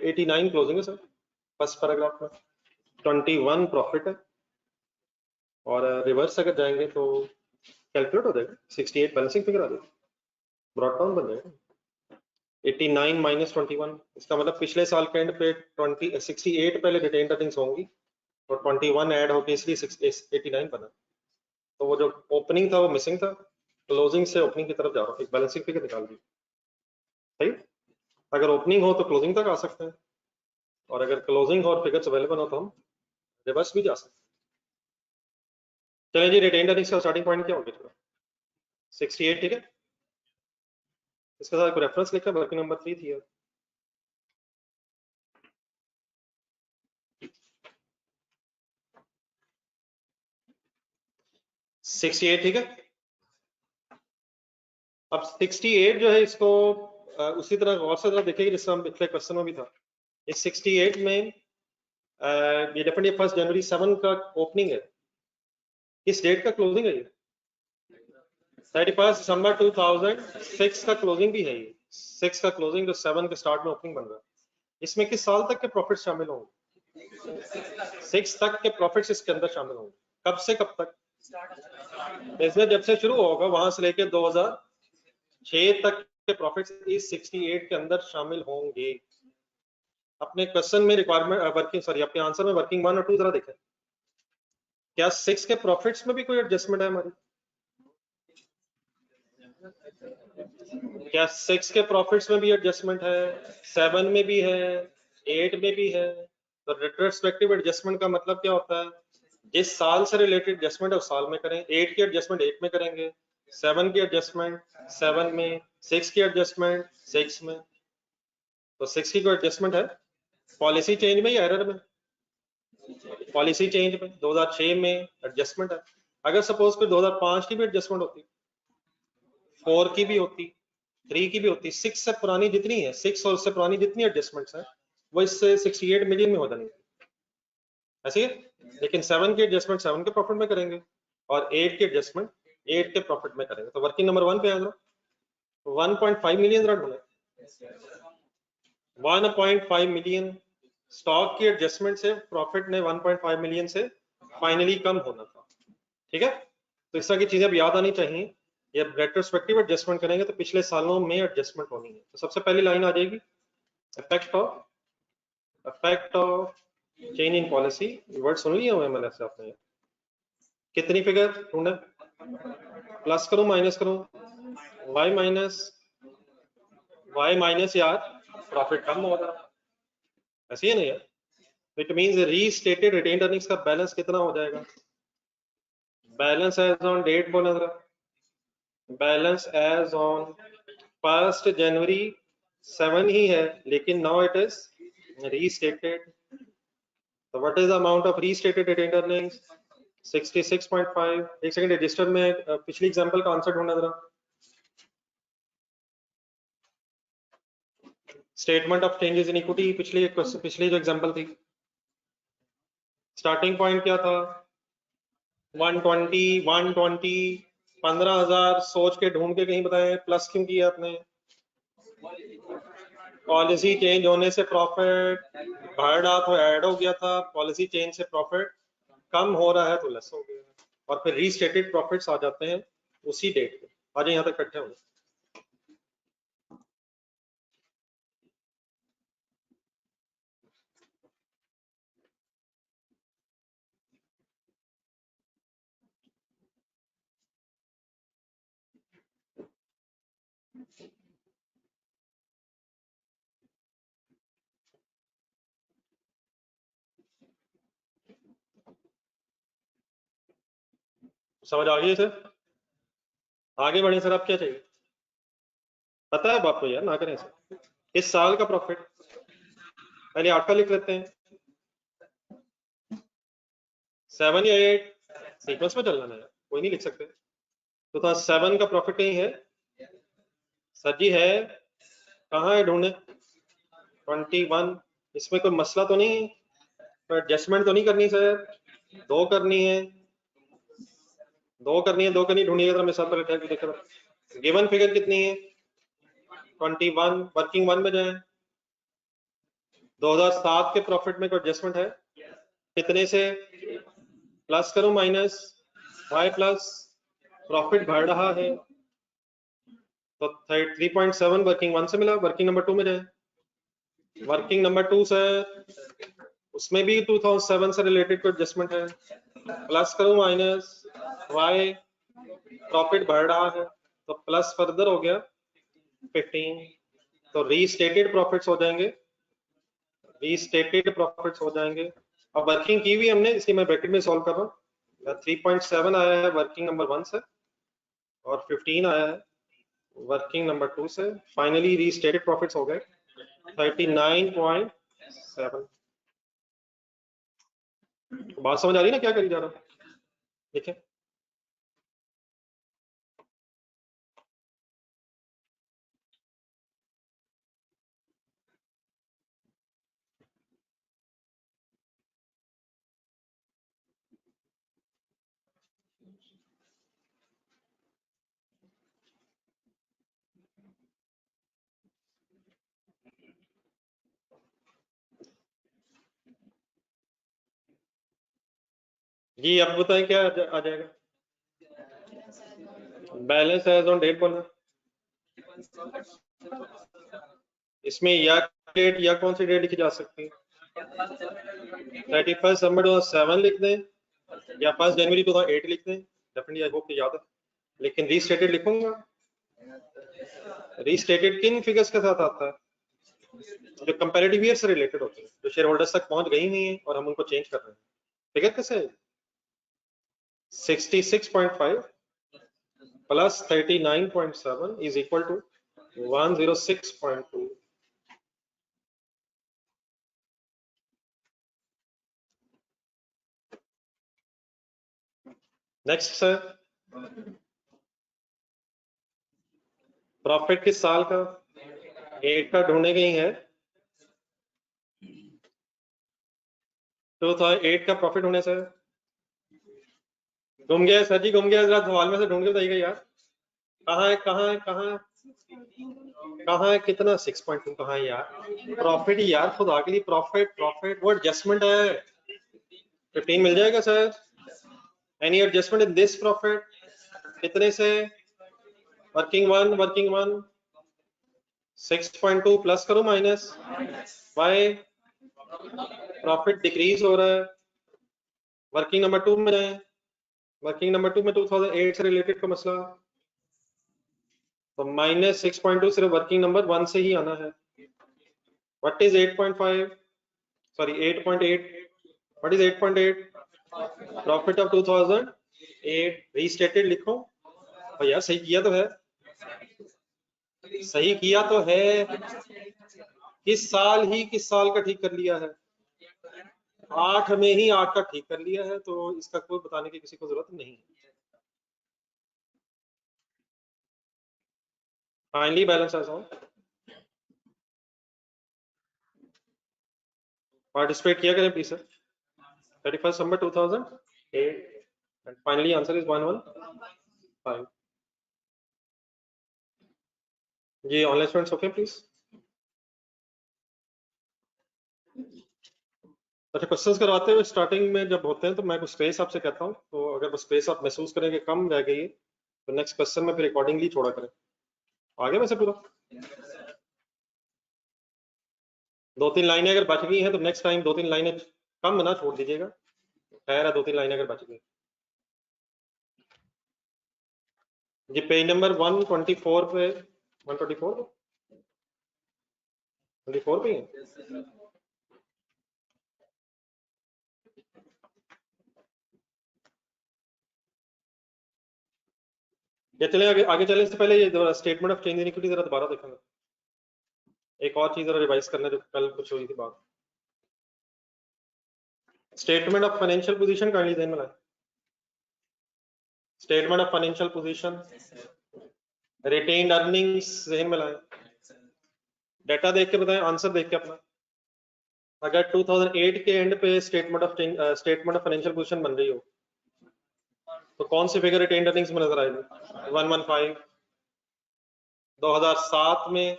89 क्लोजिंग है सर, फर्स्ट पैराग्राफ में 21 प्रॉफिट है, और रिवर्स अगर जाएंगे तो कैलकुलेट हो जाएगा 68 बैलेंसिंग फिगर आ जाएगा, ब्रॉट डाउन बन जाएगा 89 माइनस 21, इसका मतलब पिछले साल के एंड पे 68 पहले रिटेन्ड अर्निंग्स होंगी और 21 ऐड होके इसलिए 89 बना। तो वो जो ओपनिंग था वो मिसिंग था, क्लोजिंग से ओपनिंग की तरफ जा रहा हूँ, एक बैलेंसिंग फिगर निकाल दी। सही, अगर ओपनिंग हो तो क्लोजिंग तक आ सकते हैं, और अगर क्लोजिंग हो और फिगर्स अवेलेबल हो तो हम रिवर्स भी जा सकते हैं। चलें जी, रिटेन्ड अर्निंग्स का स्टार्टिंग पॉइंट क्या होगा? 68, ठीक है, इसके साथ रेफरेंस लिखा, वर्किंग नंबर 3 थी। 68, ठीक है। अब 68 जो है, इसको उसी तरह गौर से देखेंगे जिस तरह पिछले क्वेश्चन में भी था। इस 68 में ये डेफिनेटली 1 जनवरी 7 का ओपनिंग है, किस डेट का क्लोजिंग है? ये 31 दिसंबर 2006 का क्लोजिंग भी है, ये 6 का क्लोजिंग जो 7 के स्टार्ट में ओपनिंग बन रहा है। इसमें किस साल तक के प्रॉफिट शामिल होंगे? 6 तक के प्रॉफिट्स इसके अंदर शामिल होंगे। कब से कब तक? बिजनेस जब से शुरू होगा वहां से लेकर 2006 तक के प्रॉफिट्स इस 68 के अंदर शामिल होंगे। अपने क्वेश्चन में रिक्वायरमेंट वर्किंग, सॉरी अपने आंसर में वर्किंग 1 और 2 जरा देखें, क्या 6 के प्रॉफिट्स में भी कोई एडजस्टमेंट है हमारी? क्या 6 के प्रॉफिट्स में भी एडजस्टमेंट है? 7 में भी है, 8 में भी है। तो रेट्रोस्पेक्टिव एडजस्टमेंट का मतलब क्या होता है? जिस साल से रिलेटेड एडजस्टमेंट है उस साल में करें। 8 की एडजस्टमेंट 8 में करेंगे, 7 की एडजस्टमेंट 7 में, 6 की एडजस्टमेंट 6 में। तो 6 की कोई एडजस्टमेंट है पॉलिसी चेंज में या एरर में? पॉलिसी चेंज में 2006 में एडजस्टमेंट है। अगर सपोज कोई 2005 की भी एडजस्टमेंट होती, 4 की भी होती, 3 की भी होती, 6 से पुरानी जितनी है, 6 और उससे पुरानी जितनी एडजस्टमेंट्स हैं वो इससे 68 मिलियन में हो जानी ऐसे ही। लेकिन 7 की एडजस्टमेंट 7 के प्रॉफिट में करेंगे और 8 की एडजस्टमेंट 8 के प्रॉफिट में करेंगे। तो वर्किंग नंबर 1 पे आ जाओ, 1.5 मिलियन रन होना, 1.5 मिलियन स्टॉक की एडजस्टमेंट से प्रॉफिट ने 1.5 मिलियन से फाइनली कम होना था। ठीक है, तो इस तरह की चीजें अब याद आनी चाहिए। ये रेट्रोस्पेक्टिव एडजस्टमेंट करेंगे तो पिछले सालों में एडजस्टमेंट होनी है। तो सबसे पहली लाइन आ जाएगी, effect of change in policy. Word सुन लिया हुआ है मैंने से आपने, कितनी फिगर ढूंढे, प्लस करूं माइनस करूं? y माइनस यार प्रॉफिट कम होगा, ऐसे ही नहीं है। It means restated retained earnings का बैलेंस कितना हो जाएगा? बैलेंस एज ऑन डेट बोला जरा, बैलेंस एज ऑन 1 जनवरी 7 ही है, लेकिन नाउ इट इज रीस्टेटेड। तो what is the amount of restated retained earnings? 66.5। एक सेकंड, रजिस्टर में पिछली एग्जांपल का आंसर ढूंढना जरा। Statement of changes in equity, पिछली जो एग्जांपल थी, स्टार्टिंग पॉइंट क्या था? 120 15,000 सोच के ढूंढ के कहीं बताएं, प्लस क्यों किया आपने? पॉलिसी चेंज होने से प्रॉफिट बढ़ रहा तो ऐड हो गया था, पॉलिसी चेंज से प्रॉफिट कम हो रहा है तो लेस हो गया, और फिर रीस्टेटेड प्रॉफिट्स आ जाते हैं उसी डेट पे। आज यहाँ तक इकट्ठे होंगे। समझ आ गई सर? आगे बढ़े सर, आप क्या चाहिए? पता है अब आपको यार, ना करें सर। इस साल का प्रॉफिट पहले 8 का लिख लेते हैं, 7 या 8 सीक्वेंस में चलना है यार, कोई नहीं लिख सकते। तो था 7 का प्रॉफिट कहीं है सर जी? है कहाँ है, ढूंढे। 21, इसमें कोई मसला तो नहीं, कोई एडजस्टमेंट तो नहीं करनी सर? दो करनी है, दो करनी है, दो करनी ढूंढिएगा तो मैं साथ पर देखा। गिवन फिगर कितनी है? 21, वर्किंग वन में जाए। 2007 के प्रॉफिट में कोई एडजस्टमेंट है? कितने से प्लस करो माइनस वाई प्लस, प्रॉफिट बढ़ रहा है तो 3.7 वर्किंग वन से मिला। वर्किंग नंबर टू में जाए, वर्किंग नंबर टू से उसमें भी 2007 से रिलेटेड कोई एडजस्टमेंट है? प्लस करो माइनस वाई, प्रॉफिट बढ़ रहा है तो प्लस फर्दर हो गया 15, तो रीस्टेटेड प्रॉफिट्स हो जाएंगे, रीस्टेटेड प्रॉफिट्स हो जाएंगे। अब वर्किंग की हुई हमने, इसलिए मैं ब्रैकेट में सॉल्व कर रहा हूँ। 3.7 आया है वर्किंग नंबर वन से, और 15 आया है वर्किंग नंबर टू से। फाइनली रीस्टेटेड प्रॉफिट्स हो गए 39.7। बात समझ आ रही है ना क्या करी जा रहा है? देखिए जी, अब बताएं क्या आ जाएगा? बैलेंस एज ऑन डेट बोलना, इसमें या डेट या कौन सी डेट लिखी जा सकती है? 31 दिसंबर 2007 लिख दें, या 1 जनवरी 2008 लिख दें। डेफिनेटली आई होप कि याद है, लेकिन रीस्टेटेड लिखूंगा। रीस्टेटेड किन फिगर्स के साथ आता है? जो कंपैरेटिव ईयर से रिलेटेड होते हैं, जो शेयर होल्डर्स तक पहुंच गई नहीं है और हम उनको चेंज कर रहे हैं। फिगर कैसे है? 66.5 plus 39.7 is equal to 106.2। Next sir, profit किस साल का? 8 का ढूंढने गई है, 2008 का प्रॉफिट होने से घूम गया सर जी, घूम गया। जरा सवाल में से ढूंढ के बताइएगा यार, कहाँ है कहाँ है कहाँ है कहाँ है? कितना 6.2 कहाँ है यार? प्रॉफिट ही यार, खुदा के लिए प्रॉफिट, प्रॉफिट वो एडजस्टमेंट है। 15 मिल जाएगा sir? Any adjustment in this profit? कितने से? वर्किंग वन 6.2 प्लस करो माइनस वाई, प्रॉफिट डिक्रीज हो रहा है। वर्किंग नंबर टू में जाए, वर्किंग नंबर टू में 2008 से रिलेटेड का मसला, तो माइनस 6.2 सिर्फ वर्किंग नंबर वन से ही आना है। What is 8.5, sorry 8.8, what is 8.8? Profit of 2008 restated लिखो। और यार सही किया तो है, सही किया तो है। किस साल का ठीक कर लिया है? 8 में ही 8 का ठीक कर लिया है, तो इसका कोई बताने की किसी को जरूरत नहीं है। फाइनली बैलेंस ऐसा हो, पार्टिसिपेट किया करें please sir. 31 December 2008 and finally answer is 115। जी ऑनलाइन स्टूडेंट्स ओके प्लीज। अच्छा, क्वेश्चंस करवाते हुए स्टार्टिंग में जब होते हैं तो मैं कुछ स्पेस आपसे कहता हूँ, तो अगर वो स्पेस आप महसूस करें कि कम रह गई है तो नेक्स्ट क्वेश्चन में फिर अकॉर्डिंगली छोड़ा करें। आगे वैसे पूरा 2-3 लाइनें अगर बच गई हैं तो नेक्स्ट टाइम 2-3 लाइनें कम ना छोड़ दीजिएगा, खैर है 2-3 लाइनें अगर बच गई। जी पेज नंबर 124 पे 124 24 पे है। या चले आगे, आगे चलने से पहले ये statement of change in equity जरा दोबारा देखेंगे। एक और चीज जरा रिवाइज करना जो कल कुछ हुई थी बात। Statement of financial position kindly ध्यान में लाएं। Statement of financial position, retained earnings ध्यान में लाएं। डाटा देख के बताएं, आंसर देख के अपना। अगर 2008 के एंड पे स्टेटमेंट ऑफ फाइनेंशियल पोजीशन बन रही हो तो कौन सी फिगर रिटेन्ड अर्निंग्स में नजर आएगी? 115। 2007 में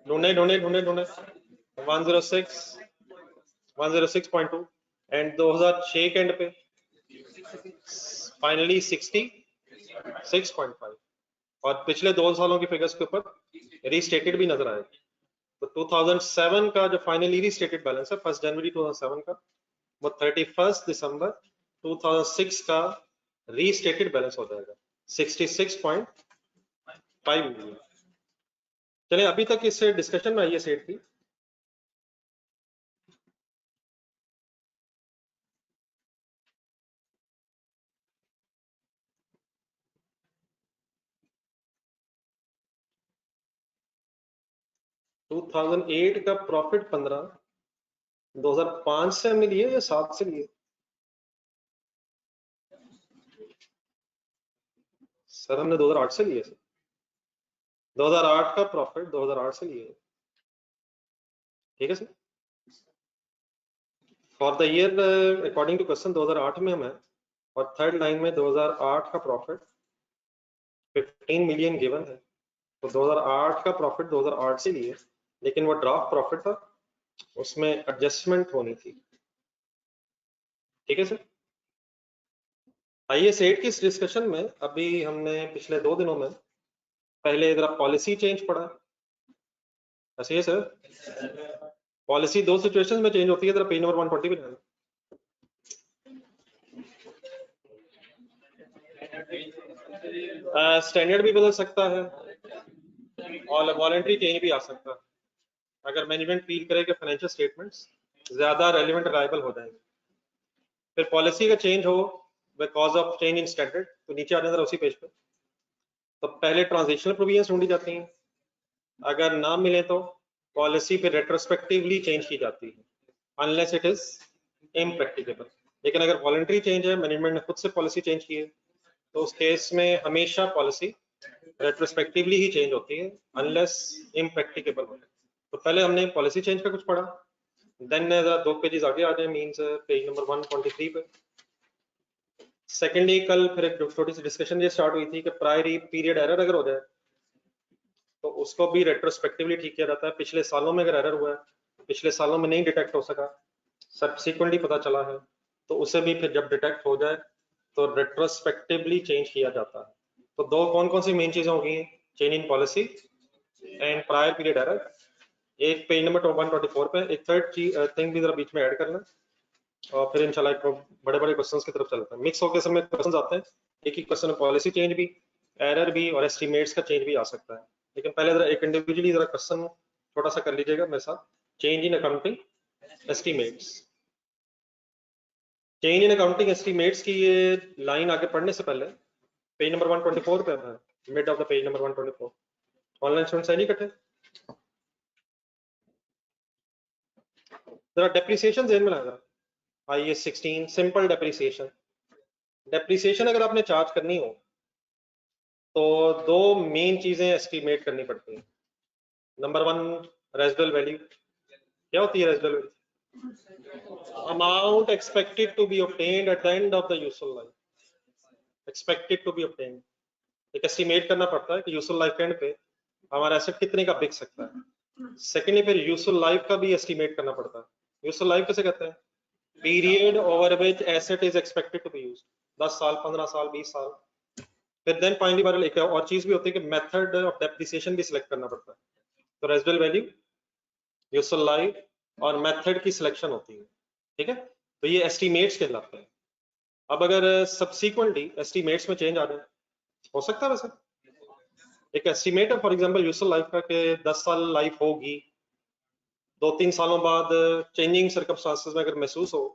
ढूंढे 106 106.2 एंड 2006 के एंड पे फाइनली 66.5 और पिछले 2 सालों की फिगर्स के ऊपर रीस्टेटेड भी नजर आएगी। तो 2007 का जो फाइनली रीस्टेटेड बैलेंस है 1 जनवरी 2007 का, वो 31 दिसंबर 2006 का रीस्टेटेड बैलेंस हो जाएगा 66.5 मिलियन। चलिए अभी तक इस डिस्कशन में आइए सेट की। टू 2008 का प्रॉफिट 15, 2005 से हमने लिए या 7 से लिए? सर हमने 2008 से लिए। 2008 का प्रॉफिट 2008 से लिए, ठीक है sir. For the year according to question 2008 में हम है और थर्ड लाइन में 2008 का प्रॉफिट 15 मिलियन गिवन है, तो 2008 का प्रॉफिट 2008 से लिए, लेकिन वो ड्राफ्ट प्रॉफिट था, उसमें एडजस्टमेंट होनी थी, ठीक है सर। आइए सेट की इस डिस्कशन में अभी हमने पिछले 2 दिनों में पहले जरा पॉलिसी चेंज पढ़ा, ऐसे ही सर। पॉलिसी 2 सिचुएशंस में चेंज होती है, जरा पेज नंबर 140 पे जाना। स्टैंडर्ड भी बदल सकता है और वॉलंटरी चेंज भी आ सकता है अगर मैनेजमेंट फील करे कि फाइनेंशियल स्टेटमेंट्स ज्यादा रेलिवेंट रिलायबल हो जाएंगे। फिर पॉलिसी का चेंज हो because of change in standard, तो नीचे आ जाता उसी पेज पे। तो पहले ट्रांजिशनल प्रोविजंस ढूंढी जाती हैं, अगर ना मिले तो पॉलिसी फिर रेट्रोस्पेक्टिवली चेंज की जाती है अनलेस इट इज इम्प्रैक्टिकेबल। लेकिन अगर वॉलंटरी चेंज है, मैनेजमेंट ने खुद से पॉलिसी चेंज की है, तो उस केस में हमेशा पॉलिसी रेट्रोस्पेक्टिवली ही चेंज होती है अनलेस इम्प्रैक्टिकेबल हो। तो पहले हमने पॉलिसी चेंज का कुछ पढ़ा, देन 2 पेजेस आगे आ जाए, मींस पेज नंबर 123 पे। सेकेंडली कल फिर एक छोटी सी डिस्कशन ये स्टार्ट हुई थी कि प्रायर पीरियड एरर अगर हो जाए तो उसको भी रेट्रोस्पेक्टिवली ठीक किया जाता है। पिछले सालों में अगर एरर हुआ है, पिछले सालों में नहीं डिटेक्ट हो सका, सब्सिक्वेंटली पता चला है, तो उसे भी फिर जब डिटेक्ट हो जाए तो रेट्रोस्पेक्टिवली चेंज किया जाता है। तो 2 कौन कौन सी मेन चीजें होगी? Change in policy and prior period error. एक पेज नंबर 124 पे एक थर्ड थिंग भी जरा बीच में ऐड करना, और फिर इंशाल्लाह एक बड़े बड़े क्वेश्चंस की तरफ चलते हैं। मिक्स होकर समय क्वेश्चंस आते हैं, एक ही क्वेश्चन में पॉलिसी चेंज भी, एरर भी और एस्टिमेट्स का चेंज भी आ सकता है। लेकिन पहले जरा एक इंडिविजुअली जरा क्वेश्चन छोटा सा कर लीजिएगा मेरे साथ। Change in accounting estimates. Change in accounting estimates की ये लाइन आगे पढ़ने से पहले पेज नंबर 124 पे है, mid of the page number 124। Online students है नहीं इकट्ठे? जरा डेप्रिसिएशन ध्यान में लाएगा। IAS 16 simple depreciation. डेप्रिसिएशन अगर आपने चार्ज करनी हो तो 2 मेन चीजें एस्टिमेट करनी पड़ती हैं। Number 1 residual value. क्या होती है residual value? Amount expected to be obtained at the end of the useful life. Expected to be obtained, एक एस्टिमेट करना पड़ता है कि यूजफुल लाइफ के एंड पे हमारा एसेट कितने का बिक सकता है। सेकेंडली फिर यूजफुल लाइफ का भी एस्टिमेट करना पड़ता है यूजफुल लाइफ किसे कहते हैं? Period over which asset is expected to be used, 10 साल, 15 साल, 20 साल। फिर देन फाइनली बार एक और चीज भी होती है कि मेथड ऑफ डेप्रिसिएशन भी सिलेक्ट करना पड़ता है। तो रेजिडुअल वैल्यू, यूजफुल लाइफ और मेथड की सिलेक्शन होती है, ठीक है। तो ये एस्टिमेट्स कहलाते हैं। अब अगर सब्सिक्वेंटली एस्टिमेट्स में चेंज आ जाए, हो सकता है वैसे एक एस्टिमेट है फॉर एग्जांपल यूजफुल लाइफ का कि 10 साल लाइफ होगी, 2-3 सालों बाद चेंजिंग सर्कमस्टांसेस में अगर महसूस हो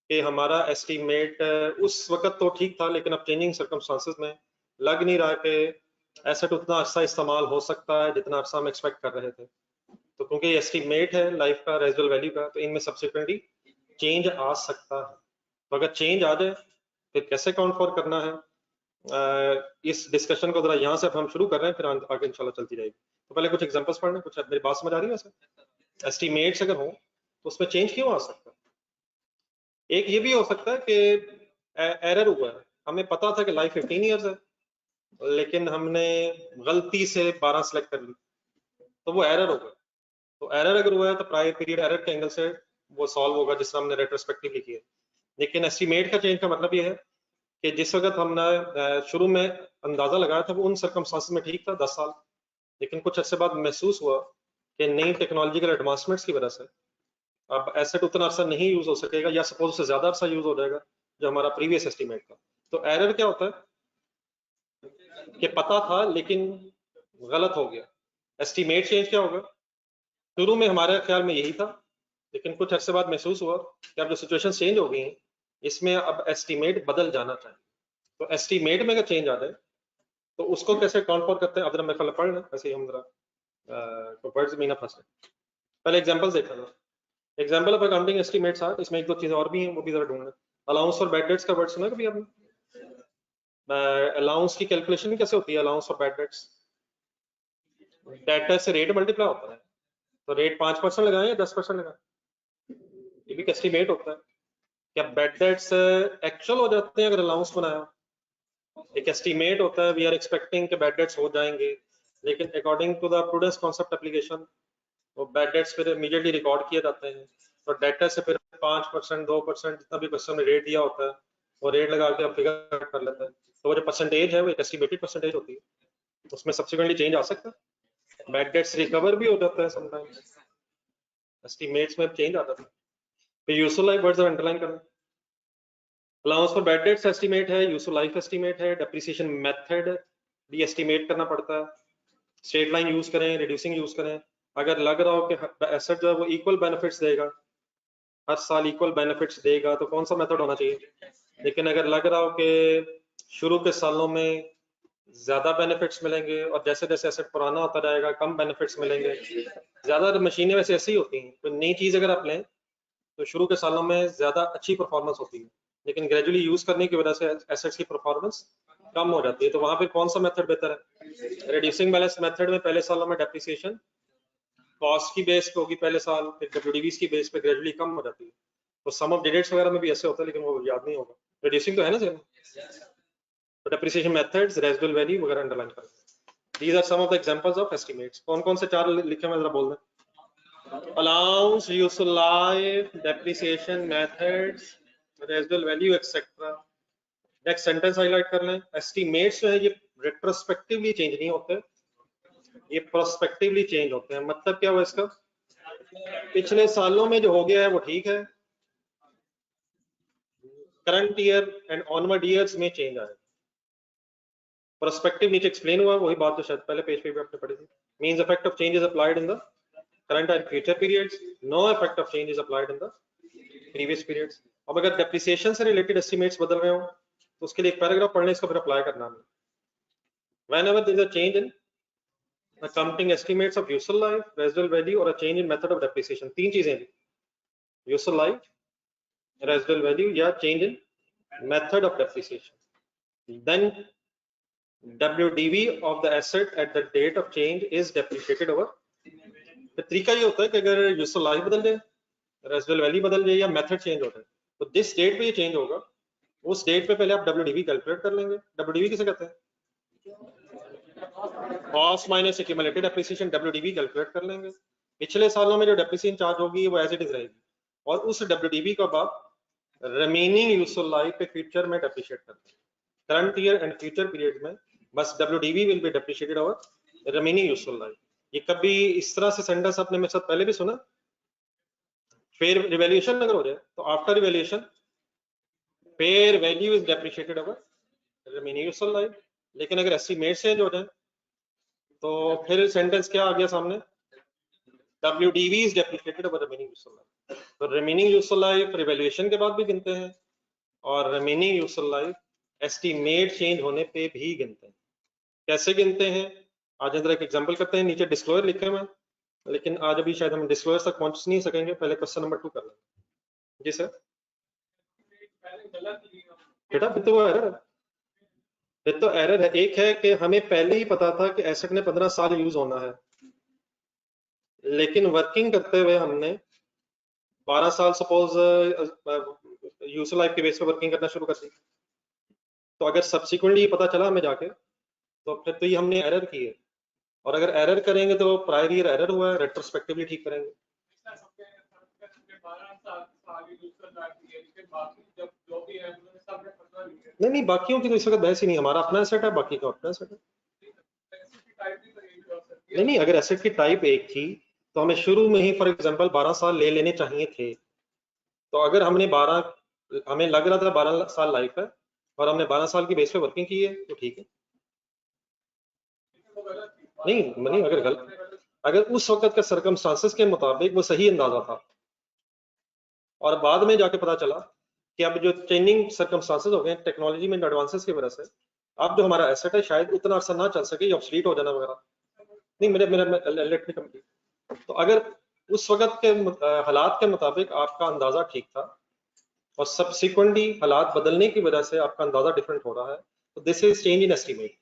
कि हमारा एस्टिमेट उस वक्त तो ठीक था लेकिन अब चेंजिंग सर्कमस्टांसेस में लग नहीं रहा कि एसेट उतना अच्छा इस्तेमाल हो सकता है जितना अच्छा हम एक्सपेक्ट कर रहे थे। तो क्योंकि एस्टिमेट है लाइफ का, रेजिडुअल वैल्यू का, तो इनमें सब्सिक्वेंटली चेंज आ सकता है। तो अगर चेंज आ जाए फिर कैसे अकाउंट फॉर करना है, इस डिस्कशन को जरा यहाँ से अब हम शुरू कर रहे हैं, फिर आगे इंशाल्लाह चलती जाएगी। तो पहले कुछ एग्जांपल्स पढ़ना, कुछ मेरी बात समझ आ रही है वैसे? एस्टिमेट्स अगर हो तो उसमें चेंज क्यों आ सकता है? एक ये भी हो सकता है कि एरर हुआ है, हमें पता था कि लाइफ 15 ईयर्स है लेकिन हमने गलती से 12 सेलेक्ट कर ली, तो वो एरर होगा। तो एरर अगर हुआ है तो प्रायर पीरियड एरर के एंगल से वो सॉल्व होगा जिस तरह हमने रेट्रोस्पेक्टिवली किया। लेकिन एस्टिमेट का चेंज का मतलब ये है कि जिस वक्त हमने शुरू में अंदाजा लगाया था वो उन सर्कमस्टांसेस में ठीक था 10 साल, लेकिन कुछ अर्से बाद महसूस हुआ कि नई टेक्नोलॉजिकल एडवांसमेंट्स की वजह से अब एसेट उतना अर्सा नहीं यूज हो सकेगा या सपोज उससे ज्यादा अर्सा यूज हो जाएगा जो हमारा प्रीवियस एस्टिमेट था। तो एरर क्या होता है कि पता था लेकिन गलत हो गया। एस्टिमेट चेंज क्या होगा, शुरू में हमारे ख्याल में यही था लेकिन कुछ अर्से बाद महसूस हुआ कि अब जो सिचुएशन चेंज हो गई है इसमें अब एस्टिमेट बदल जाना चाहिए। तो एस्टिमेट में अगर चेंज आ जाए तो उसको कैसे अकाउंट फॉर करते हैं, अब जरा मैं पहले पढ़ लें ऐसे ही हम जरा वर्ड्स में ना फंसे। पहले एग्जांपल्स देखा था। Example of accounting estimates are, इसमें एक दो चीजें और भी हैं वो भी जरा ढूंढना। अलाउंस फॉर बैड डेट्स का वर्ड सुना कभी आपने? अलाउंस की कैलकुलेशन कैसे होती है? Allowance for bad debts, debtor से रेट मल्टीप्लाई होता है, तो रेट 5% लगाएं या 10% लगाएं, ये भी एस्टिमेट होता है। क्या बैड डेट्स एक्चुअल हो जाते हैं अगर अलाउंस बनाया? एक एस्टिमेट होता है, वी आर एक्सपेक्टिंग कि बैड डेट्स हो जाएंगे, लेकिन according to the prudence concept application वो बैड डेट्स फिर इमीडिएटली रिकॉर्ड किए जाते हैं। तो डेटर से फिर 5%, 2% जितना भी क्वेश्चन में रेट दिया होता है वो रेट लगा के आप फिगर कर लेते हैं। तो वो जो परसेंटेज है वो एक एस्टिमेटेड परसेंटेज होती है, उसमें सब्सिक्वेंटली चेंज आ सकता है। बैड डेट्स रिकवर भी हो जाता है समटाइम्स, एस्टिमेट्स में चेंज आता है। फिर यूजफुल लाइफ वर्ड्स अंडरलाइन करना। Allowance for bad debts estimate है, यूजफुल लाइफ एस्टिमेट है, डेप्रिसिएशन मेथड भी एस्टिमेट करना पड़ता है। स्ट्रेट लाइन यूज करें, रिड्यूसिंग यूज करें। अगर लग रहा हो कि एसेट जो है वो इक्वल बेनिफिट्स देगा, हर साल इक्वल बेनिफिट्स देगा, तो कौन सा मेथड होना चाहिए? लेकिन अगर लग रहा हो कि शुरू के सालों में ज्यादा बेनिफिट्स मिलेंगे और जैसे जैसे एसेट पुराना होता जाएगा कम बेनिफिट्स मिलेंगे। ज्यादा मशीनें वैसे ऐसी होती हैं, तो नई चीज अगर आप लें तो शुरू के सालों में ज्यादा अच्छी परफॉर्मेंस होती है, लेकिन ग्रेजुअली यूज करने की वजह से एसेट्स की परफॉर्मेंस कम हो जाती है। तो वहां पे कौन सा मेथड बेहतर है? रिड्यूसिंग बैलेंस मेथड में पहले सालों में डेप्रिसिएशन कॉस्ट की बेस पे होगी पहले साल, फिर डब्ल्यूडीवीज की बेस पे ग्रेजुअली कम हो जाती है। तो सम ऑफ डिडेट्स वगैरह में भी ऐसे होता है लेकिन वो याद नहीं होगा। रिड्यूसिंग तो है ना सर? तो डेप्रिसिएशन मेथड्स, रेजिडुअल वैल्यू वगैरह अंडरलाइन करें। These are some of the examples of estimates. कौन कौन से चार लिखे मैं जरा बोल दें? Allowance, useful life, depreciation methods, residual value etcetera. Next sentence highlight कर लें। एस्टिमेट्स जो है ये रेट्रोस्पेक्टिवली चेंज नहीं होते, ये प्रोस्पेक्टिवली चेंज होते हैं। मतलब क्या हुआ इसका? पिछले सालों में जो हो गया है वो ठीक है, current year and onward years में चेंज आएगा। प्रोस्पेक्टिव नीचे एक्सप्लेन हुआ, वही बात तो शायद पहले पेज पे भी आपने पढ़ी थी। Means effect of change is applied in the current and future periods, no effect of change is applied in the previous periods. अब अगर डेप्रिसिएशन से रिलेटेड एस्टिमेट्स बदल रहे हो तो उसके लिए एक पैराग्राफ पढ़ने, इसको फिर अप्लाई करना है। Whenever there is a change in accounting estimates of useful life, residual value or a change in method of depreciation, तीन चीजें हैं, useful life, residual value या change in method of depreciation, then WDV of the asset at the date of change is depreciated over। तो तरीका ये होता है कि अगर useful life बदल जाए, residual value बदल जाए या method change हो जाए, तो जिस डेट पे ये चेंज होगा उस डेट पे पहले आप WDV कैलकुलेट कर लेंगे। WDV किसे कहते हैं? Cost minus accumulated depreciation, WDV calculate कर लेंगे। पिछले सालों में जो डेप्रिसिएशन चार्ज होगी वो एज इट इज रहेगी, और उस WDV को अब आप रिमेनिंग यूजफुल लाइफ पे फ्यूचर में डेप्रिशिएट करते हैं। Current year and future period में बस WDV will be depreciated over remaining useful life. ये कभी इस तरह से सेंटेंस आपने मेरे साथ पहले भी सुना? फेयर रिवैल्यूएशन अगर हो जाए तो after revaluation fair value is depreciated over remaining useful life. लेकिन अगर एस्टीमेट चेंज हो जाए तो फिर सेंटेंस क्या आ गया सामने? WDV is depreciated over remaining useful life। तो remaining useful life रिवैल्यूएशन के बाद भी गिनते हैं और remaining useful life estimate change होने पे भी गिनते हैं। कैसे गिनते हैं? आज अंदर एक एग्जांपल करते हैं। नीचे डिस्क्लोजर लिखे हुए हैं, लेकिन आज अभी शायद हम डिस्क्लोजर तक पहुंच नहीं सकेंगे। पहले क्वेश्चन नंबर 2 कर लेंगे। जी सर। बेटा फिर तो वो एरर है, फिर तो एरर है। एक है कि हमें पहले ही पता था कि एसेट ने 15 साल यूज होना है, लेकिन वर्किंग करते हुए हमने 12 साल सपोज यूजफुल लाइफ के बेस पे वर्किंग करना शुरू कर दी। तो अगर सब्सिक्वेंटली पता चला हमें जाके, तो फिर तो ये हमने एरर की है। और अगर एरर करेंगे तो प्रायर ईयर एरर हुआ है, रेट्रोस्पेक्टिवली ठीक करेंगे। नहीं, बाकियों की तो इस वक्त बहस ही नहीं। हमारा अपना एसेट है, बाकी का अपना एसेट है। नहीं, अगर एसेट की टाइप एक थी तो हमें शुरू में ही फॉर एग्जांपल 12 साल ले लेने चाहिए थे। तो अगर हमें हमें लग रहा था 12 साल लाइफ है और हमने 12 साल की बेस पे वर्किंग की है तो ठीक है। नहीं, अगर उस वक्त का सर्कमस्टांसेस के मुताबिक वो सही अंदाजा था और बाद में जाके पता चला कि अब जो चेंजिंग सर्कमस्टांसेस हो गए टेक्नोलॉजी में एडवांसेस की वजह से, अब जो हमारा एसेट है शायद उतना अरसा ना चल सके या ऑब्सोलीट हो जाना वगैरह। नहीं, मेरे लेट मी कंप्लीट। तो अगर उस वक्त के हालात के मुताबिक आपका अंदाजा ठीक था और सब्सिक्वेंटली हालात बदलने की वजह से आपका अंदाजा डिफरेंट हो रहा है, तो this is change in estimate.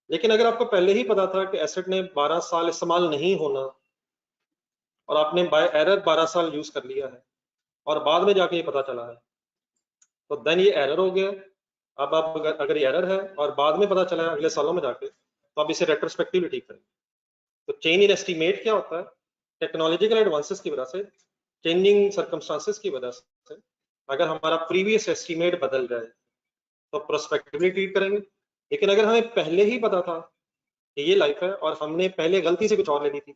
लेकिन अगर आपको पहले ही पता था कि एसेट ने 12 साल इस्तेमाल नहीं होना और आपने बाय एरर 12 साल यूज कर लिया है और बाद में जाके ये पता चला है, तो देन ये एरर हो गया। अब आप अगर ये एरर है और बाद में पता चला है अगले सालों में जाके, तो आप इसे रेट्रोस्पेक्टिवली ठीक करेंगे। तो चेंज इन एस्टीमेट क्या होता है? टेक्नोलॉजिकल एडवांसेस की वजह से, चेंजिंग सर्कमस्टांसेस की वजह से अगर हमारा प्रीवियस एस्टीमेट बदल जाए तो प्रोस्पेक्टिवली ट्रीट करेंगे। लेकिन अगर हमें पहले ही पता था कि ये लाइफ है और हमने पहले गलती से कुछ और ले ली थी,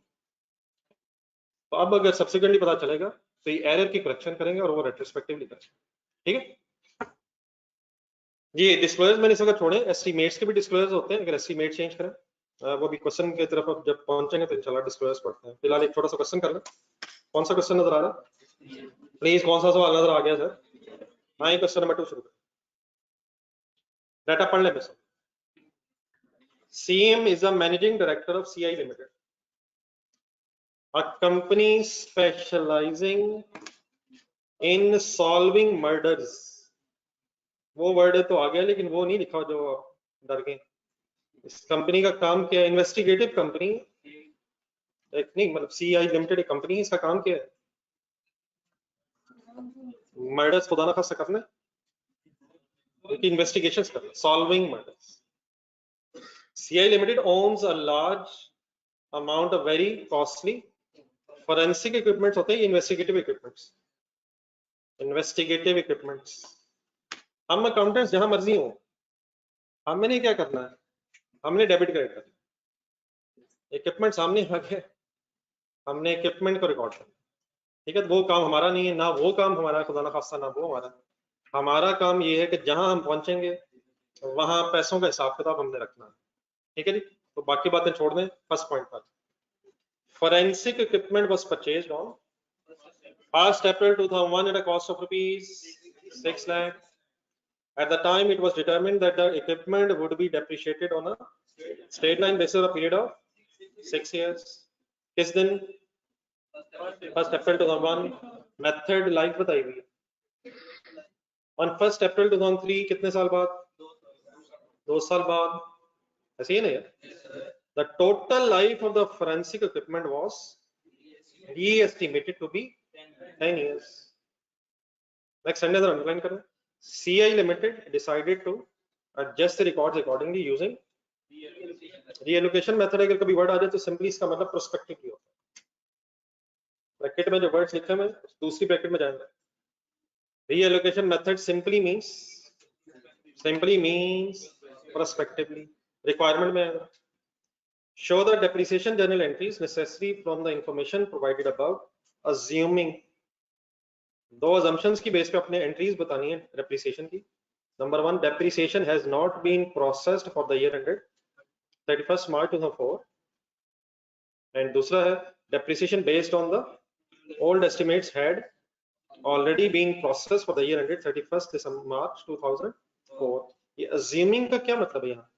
तो अब अगर सब्सिक्वेंटली पता चलेगा तो ये एरर की करेक्शन करेंगे और वो रेट्रोस्पेक्टिवली करेंगे। ठीक है जी। डिस्क्लोजर्स मैंने इस वक्त छोड़े, एस्टीमेट्स के भी डिस्क्लोजर्स होते हैं। अगर एस्टीमेट चेंज करें वो भी क्वेश्चन की तरफ अब जब पहुंचेंगे तो इंशाल्लाह डिस्क्लोजर्स पढ़ते हैं। फिलहाल एक छोटा सा क्वेश्चन कर लें। कौन सा क्वेश्चन नजर आ रहा है? प्लीज, कौन सा सवाल नजर आ गया सर? हाँ, ये क्वेश्चन नंबर 2 शुरू करें। डाटा पढ़ ले बस। CM is a managing director of CI Limited, a company specializing in solving murders। वो वर्ड तो आ गया लेकिन वो नहीं लिखा जो आप डर गए। इस कंपनी का काम क्या है? Investigative company. एक नहीं, मतलब CI लिमिटेड एक कंपनी है, इसका काम क्या है? मर्डर्स खुदा ना खास्ता करना, इन्वेस्टिगेशंस करना, solving murders. CI Limited owns a large amount of very costly forensic equipments होते हैं, इन्वेस्टिगेटिव इक्विपमेंट्स। इन्वेस्टिगेटिव इक्विपमेंट्स हम अकाउंटेंट्स जहां मर्जी हो, हमने नहीं क्या करना है, हमने डेबिट क्रेडिट करना। इक्विपमेंट सामने आ गए, हमने इक्विपमेंट को रिकॉर्ड करना। ठीक है, वो काम हमारा नहीं है, ना वो काम हमारा, खुदा ना खास्ता ना वो हमारा। हमारा काम ये है कि जहां हम पहुंचेंगे वहां पैसों का हिसाब किताब हमने रखना है। ठीक है जी, तो बाकी बातें छोड़ दें। फर्स्ट पॉइंट पर, forensic equipment was purchased on 1st April 2001 at a cost of ₹6 lakh. At the time, it was determined that the equipment would be depreciated on a straight line basis of a period of 6 years. किस दिन? 1st April 2001। Method life बताई हुई है। On 1st April 2003 कितने साल बाद? 2 साल बाद। ऐसे ही नहीं है? The total life of the forensic equipment was re-estimated to be 10 years. Next sentence underline करें। CI Limited decided to adjust the records accordingly using reallocation method। अगर कभी वर्ड आ जाए तो सिंपली इसका मतलब प्रोस्पेक्टिवली होता है। ब्रैकेट में जो वर्ड्स लिखे हैं दूसरी ब्रैकेट में जाएंगे। Reallocation method simply means prospectively। Requirement में आएगा show the depreciation journal entries necessary from the information provided above assuming। दो assumptions की बेस पे अपने एंट्रीज बतानी है डेप्रिसिएशन की। Number 1, depreciation has not been processed for the year ended 31st March 2004 and दूसरा है depreciation based on the old estimates had already been processed for the year ended 31st March 2004। ये assuming का क्या मतलब है यहाँ?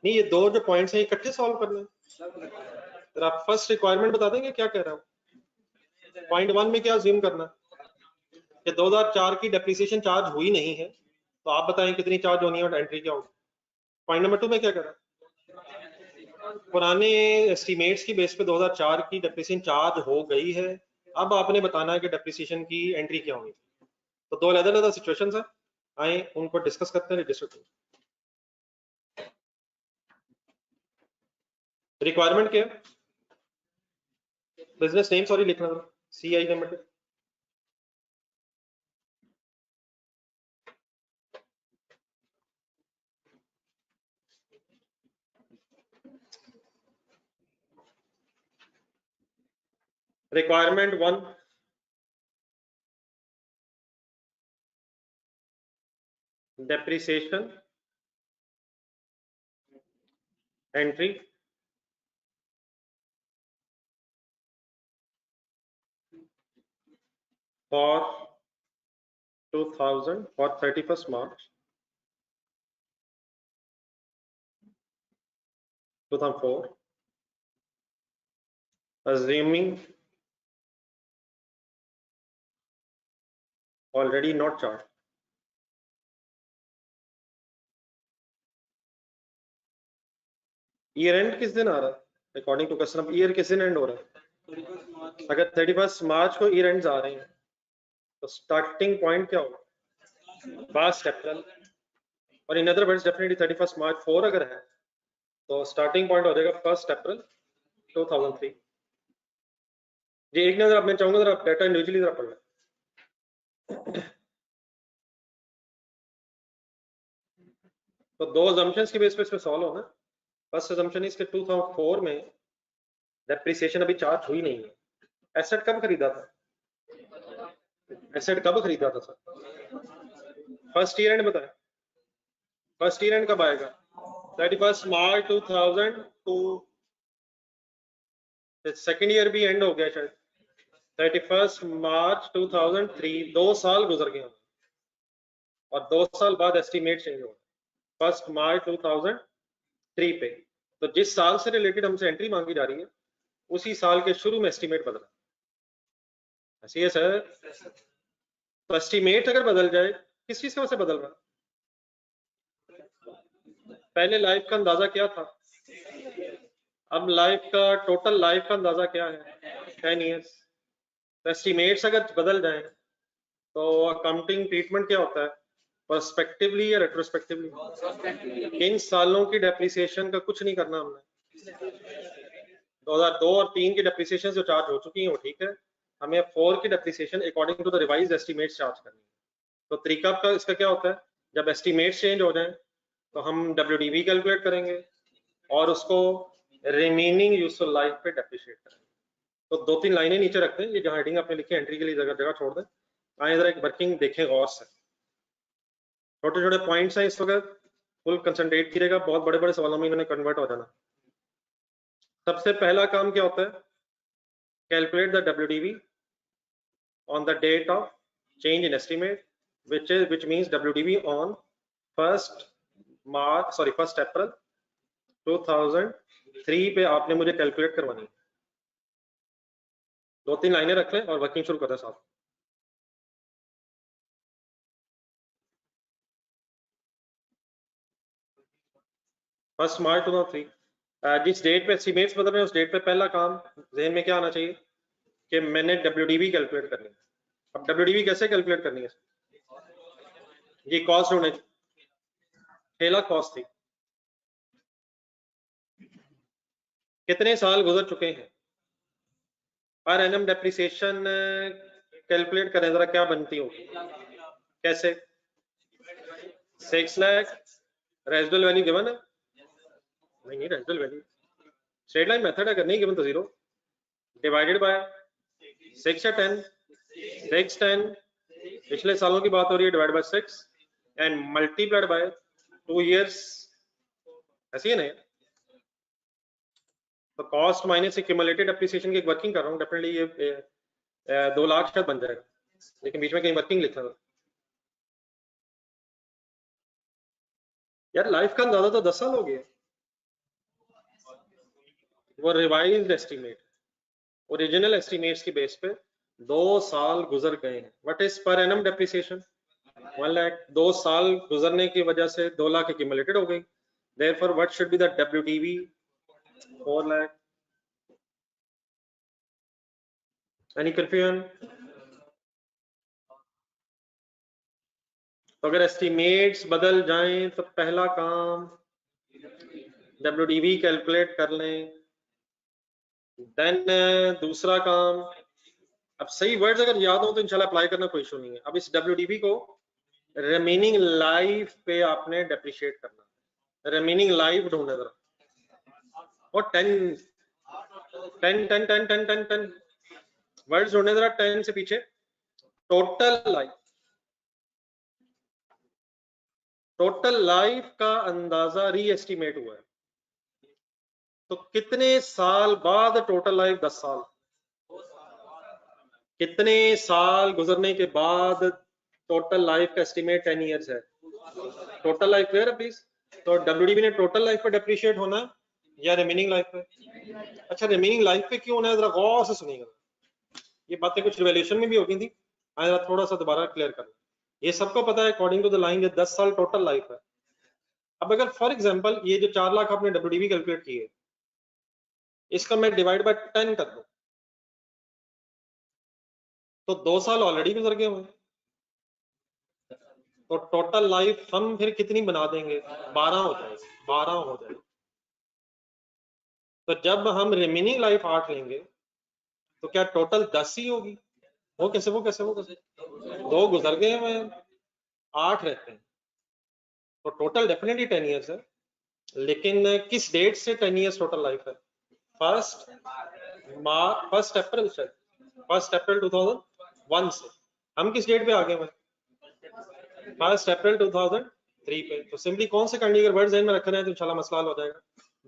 नहीं, ये दो जो पॉइंट्स हैं इकट्ठे सॉल्व करने हैं। तो आप फर्स्ट रिक्वायरमेंट बता देंगे क्या कह रहा हूँ? पॉइंट 1 में क्या अज्यूम करना कि 2004 की डेप्रिसिएशन चार्ज हुई नहीं है, तो आप बताएं कितनी चार्ज होनी है और एंट्री क्या होगी। पॉइंट नंबर 2 में क्या कर रहा है? पुराने एस्टिमेट्स की बेस पे 2004 की डेप्रिसिएशन चार्ज हो गई है, अब आपने बताना है कि डेप्रिसिएशन की एंट्री क्या होगी। तो दो अलग-अलग सिचुएशंस है, आए उनको डिस्कस करते हैं। रिक्वायरमेंट क्या है? बिजनेस नेम सॉरी लिखना था, CI limited. Requirement 1, depreciation entry for 2000 for 31st March 2004 assuming already not charged। Year and किस दिन आ रहा है अकॉर्डिंग टू क्वेश्चन? ईयर किस दिन एंड हो रहा है? अगर 31 मार्च को ईयर एंड्स आ रहे हैं तो स्टार्टिंग पॉइंट क्या होगा? 1 अप्रैल। और इन अदर वर्ड्स डेफिनेटली 31 मार्च 4 अगर है तो स्टार्टिंग पॉइंट हो जाएगा 1 अप्रैल 2003। जी एक नजर आप मैं चाहूंगा जरा डाटा इंडिविजुअली जरा पढ़ लें। तो दो assumptions के बेस पे इसमें सॉल्व होना। फर्स्ट assumption इज कि 2004 में डेप्रिसिएशन अभी चार्ज हुई नहीं है। एसेट कब खरीदा था? एसेट कब खरीदा था सर? फर्स्ट ईयर एंड बताएं। फर्स्ट ईयर एंड कब आएगा? 31 मार्च 2002। सेकेंड ईयर भी एंड हो गया शायद 31 मार्च 2003। 2 साल गुजर गए और 2 साल बाद एस्टिमेट चेंज हो 1 मार्च 2003 पे। तो जिस साल से रिलेटेड हमसे एंट्री मांगी जा रही है उसी साल के शुरू में एस्टिमेट बदला। ऐसी है सर। तो एस्टिमेट अगर बदल जाए किस चीज की वजह से बदल रहा? पहले लाइफ का अंदाजा क्या था, अब लाइफ का टोटल लाइफ का अंदाजा क्या है? 10 ईयर्स। तो एस्टिमेट्स अगर बदल जाए तो अकाउंटिंग ट्रीटमेंट क्या होता है? पर्सपेक्टिवली या रेट्रोस्पेक्टिवली? इन सालों की डेप्रिसिएशन का कुछ नहीं करना हमने। 2002 और 3 की डेप्रिसिएशन जो चार्ज हो चुकी है वो ठीक है, हमें 4 की depreciation according to the revised estimates charge करनी है। तो तरीका का इसका क्या होता है? जब एस्टिमेट्स चेंज हो जाए तो हम WDV कैलकुलेट करेंगे और उसको रिमेनिंग यूजफुल लाइफ पे डेप्रिशिएट करेंगे। तो 2-3 लाइनें नीचे रखते हैं, ये जहां हेडिंग आपने लिखी है एंट्री के लिए जगह जगह छोड़ दें। आए जरा एक वर्किंग देखें गौर से। छोटे छोटे पॉइंट्स हैं इस वक्त, फुल कंसंट्रेट कीजिएगा, बहुत बड़े बड़े सवालों में इन्होंने कन्वर्ट हो जाना। सबसे पहला काम क्या होता है? Calculate the WDV on the date of change in estimate, which means WDV on 1st April 2003 पे आपने मुझे कैलकुलेट करवानी है। 2-3 लाइनें रख लें और वर्किंग शुरू करते हैं साहब। फर्स्ट मार्च 2003 जिस डेट पे एस्टिमेट्स बदल रहे हैं उस डेट पे पहला काम जहन में क्या आना चाहिए कि मैंने WDV कैलकुलेट करनी है। अब WDV कैसे कैलकुलेट करनी है? ये कॉस्ट होने 6 लाख कॉस्ट थी। कितने साल गुजर चुके हैं? पर एनम डेप्रिसिएशन कैलकुलेट करें जरा, क्या बनती होगी, कैसे? 6 लाख रेजिडुअल वैल्यू गिवन है? नहीं, residual value straight line method है, अगर नहीं गिवन तो 0 डिवाइडेड बाय 6 या 10, 6 10 पिछले सालों की बात हो रही है, divide by 6 and multiplied by 2 years, ऐसी है ना? तो कॉस्ट माइनस एक्यूमुलेटेड एप्रिसिएशन की एक वर्किंग कर रहा हूँ, डेफिनेटली ये 2 लाख शायद बन जाएगा, लेकिन बीच में कहीं वर्किंग लिखा था यार। लाइफ का अंदाजा तो 10 साल हो गया, वो रिवाइज्ड एस्टीमेट ओरिजिनल एस्टीमेट्स की बेस पे 2 साल गुजर गए हैं। What is per annum depreciation? 1 lakh. 2 साल गुजरने की वजह से 2 लाख एक्यूमुलेटेड हो गई, therefore what should be the WDV? 4 lakh. Any confusion? तो अगर एस्टीमेट्स बदल जाएं तो पहला काम डब्ल्यूडीवी कैलकुलेट कर लें, देन दूसरा काम, अब सही वर्ड्स अगर याद हो तो इंशाल्लाह अप्लाई करना कोई इशू नहीं है। अब इस डब्ल्यूडीवी को रिमेनिंग लाइफ पे आपने डेप्रिशिएट करना है, रिमेनिंग लाइफ ढूंढना जरा, और 10 10 10 10 10 10 10 वर्ड्स ढूंढने जरा 10 से पीछे। टोटल लाइफ, टोटल लाइफ का अंदाजा रीएस्टिमेट हुआ है, तो कितने साल बाद टोटल लाइफ? 10 साल। कितने साल गुजरने के बाद टोटल लाइफ का एस्टिमेट 10 इयर्स है? टोटल लाइफ क्लियर है प्लीज? तो डब्ल्यूडीबी ने टोटल लाइफ पे डेप्रिशिएट होना है या रिमेनिंग लाइफ पे? अच्छा, रिमेनिंग लाइफ पे क्यों होना है, जरा गौर से सुनिएगा, ये बातें कुछ रिवैल्यूएशन में भी हो गई थी, जरा थोड़ा सा दोबारा क्लियर कर। ये सबको पता है अकॉर्डिंग टू द लाइन, ये 10 साल टोटल लाइफ है। अब अगर फॉर एग्जांपल ये जो 4 लाख आपने डब्ल्यूडीबी कैलकुलेट की है, इसका मैं डिवाइड बाय 10 कर दूं, तो 2 साल ऑलरेडी गुजर गए हुए, तो टोटल लाइफ हम फिर कितनी बना देंगे? 12 हो जाएगी, 12 हो जाएगी। तो जब हम रिमेनिंग लाइफ 8 लेंगे तो क्या टोटल 10 ही होगी? वो कैसे, वो कैसे, वो कैसे? 2 गुजर गए हैं, 8 रहते हैं, तो टोटल डेफिनेटली 10 इयर्स है, लेकिन किस डेट से 10 इयर्स टोटल लाइफ है? 1 अप्रैल से, 1 अप्रैल 2001 से। हम किस डेट पे आ गए हैं? 1 अप्रैल 2003 पे। तो सिंपली कौन से कंडी अगर वर्ड ध्यान में रखना है तो इंशाल्लाह मसला हल हो जाएगा।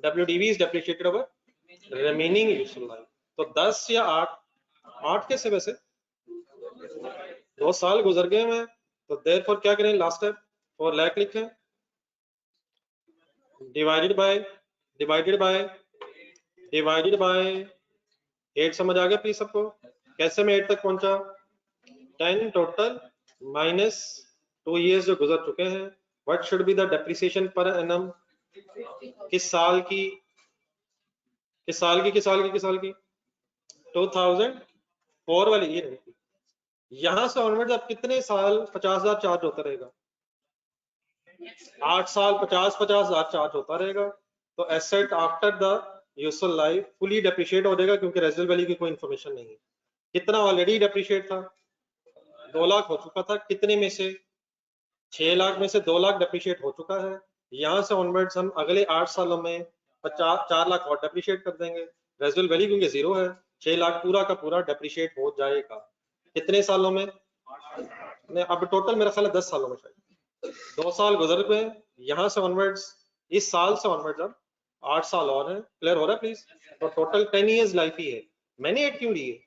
WDV is depreciated over remaining useful life. तो 10 या 8 कैसे? वैसे 2 साल गुजर गए हैं, तो देयरफॉर क्या करें, लास्ट स्टेप 4 लाख लिखें, divided by divided by divided by 8। समझ आ गया प्लीज सबको? कैसे मैं 8 तक पहुंचा? 10 टोटल माइनस 2 इयर्स जो गुजर चुके हैं, what should be the depreciation per annum? किस साल की, किस साल की, किस साल की, किस साल की? 2004 वाली ये नहीं। यहां से ऑनवर्ड्स अब कितने साल 50,000 चार्ज होता रहेगा? 8 साल 50,000 चार्ज होता रहेगा। तो asset after the useful life fully depreciate हो जाएगा, क्योंकि रेजिडुअल वैल्यू की कोई इंफॉर्मेशन नहीं है। कितना ऑलरेडी डेप्रिशिएट था? 2 लाख हो चुका था, कितने में से? 6 लाख में से 2 लाख डेप्रिशिएट हो चुका है। यहाँ से ऑनवर्ड्स हम अगले 8 सालों में 4 लाख और डेप्रिशिएट कर देंगे। रेजिडुअल वैल्यू क्योंकि 0 है, 6 लाख पूरा का पूरा डेप्रिशिएट हो जाएगा। कितने सालों में? अब टोटल मेरा ख्याल है 10 सालों में, शायद 2 साल गुजर गए। यहाँ से ऑनवर्ड्स, इस साल से ऑनवर्ड्स अब 8 साल और है। क्लियर हो रहा है प्लीज? तो टोटल 10 इयर्स लाइफ ही है। मैंने 8 क्यों लिए?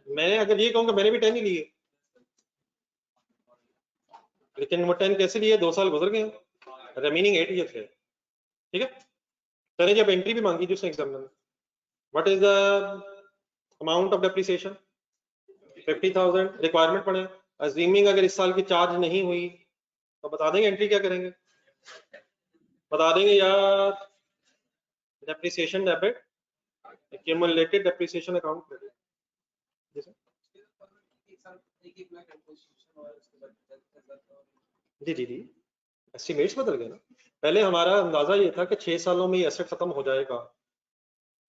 मैंने अगर ये कहूँगा मैंने भी 10 ही लिए, लेकिन वो 10 कैसे लिए? 2 साल गुजर गए, रिमेनिंग 8 ईयर थे। ठीक है, चलिए जब एंट्री भी मांगी थी उसने एग्जाम में, what is the amount of depreciation? 50,000 requirement पड़े। अज्यूमिंग अगर इस साल की चार्ज नहीं हुई तो बता देंगे एंट्री क्या करेंगे? बता देंगे यार, depreciation debit, accumulated depreciation account credit. जी जी जी, एस्टिमेट्स बदल गए ना। पहले हमारा अंदाजा ये था कि 6 सालों में ये एसेट खत्म हो जाएगा,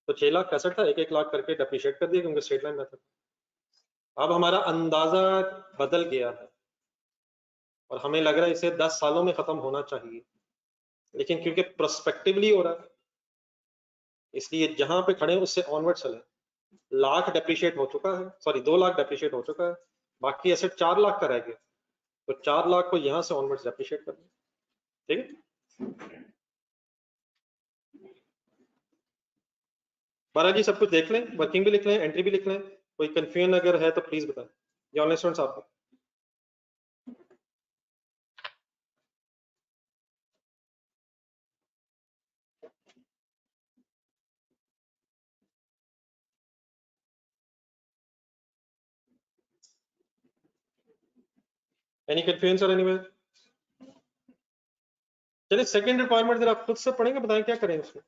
तो 6,65,000 था, 1-1 लाख करके डेप्रिशिएट कर दिया क्योंकि स्ट्रेट लाइन मेथड। अब हमारा अंदाजा बदल गया है और हमें लग रहा है इसे 10 सालों में खत्म होना चाहिए, लेकिन क्योंकि प्रोस्पेक्टिवली हो रहा है इसलिए जहां पे खड़े हैं उससे ऑनवर्ड चले। लाख डेप्रिशिएट हो चुका है, सॉरी 2 लाख डेप्रिशिएट हो चुका है, बाकी एसेट 4 लाख का रह गया, तो 4 लाख को यहां से ऑनवर्ड डेप्रिशिएट करना। ठीक है, बारा जी सब कुछ देख लें, वर्किंग भी लिख लें, एंट्री भी लिख लें, कोई कंफ्यूजन अगर है तो प्लीज बताएं। ये ऑनलाइन स्टूडेंट्स आपको एनी कंफ्यूजन और एनीवेयर? चलिए सेकंड रिक्वायरमेंट जरा खुद से पढ़ेंगे, बताएं क्या करें उसमें।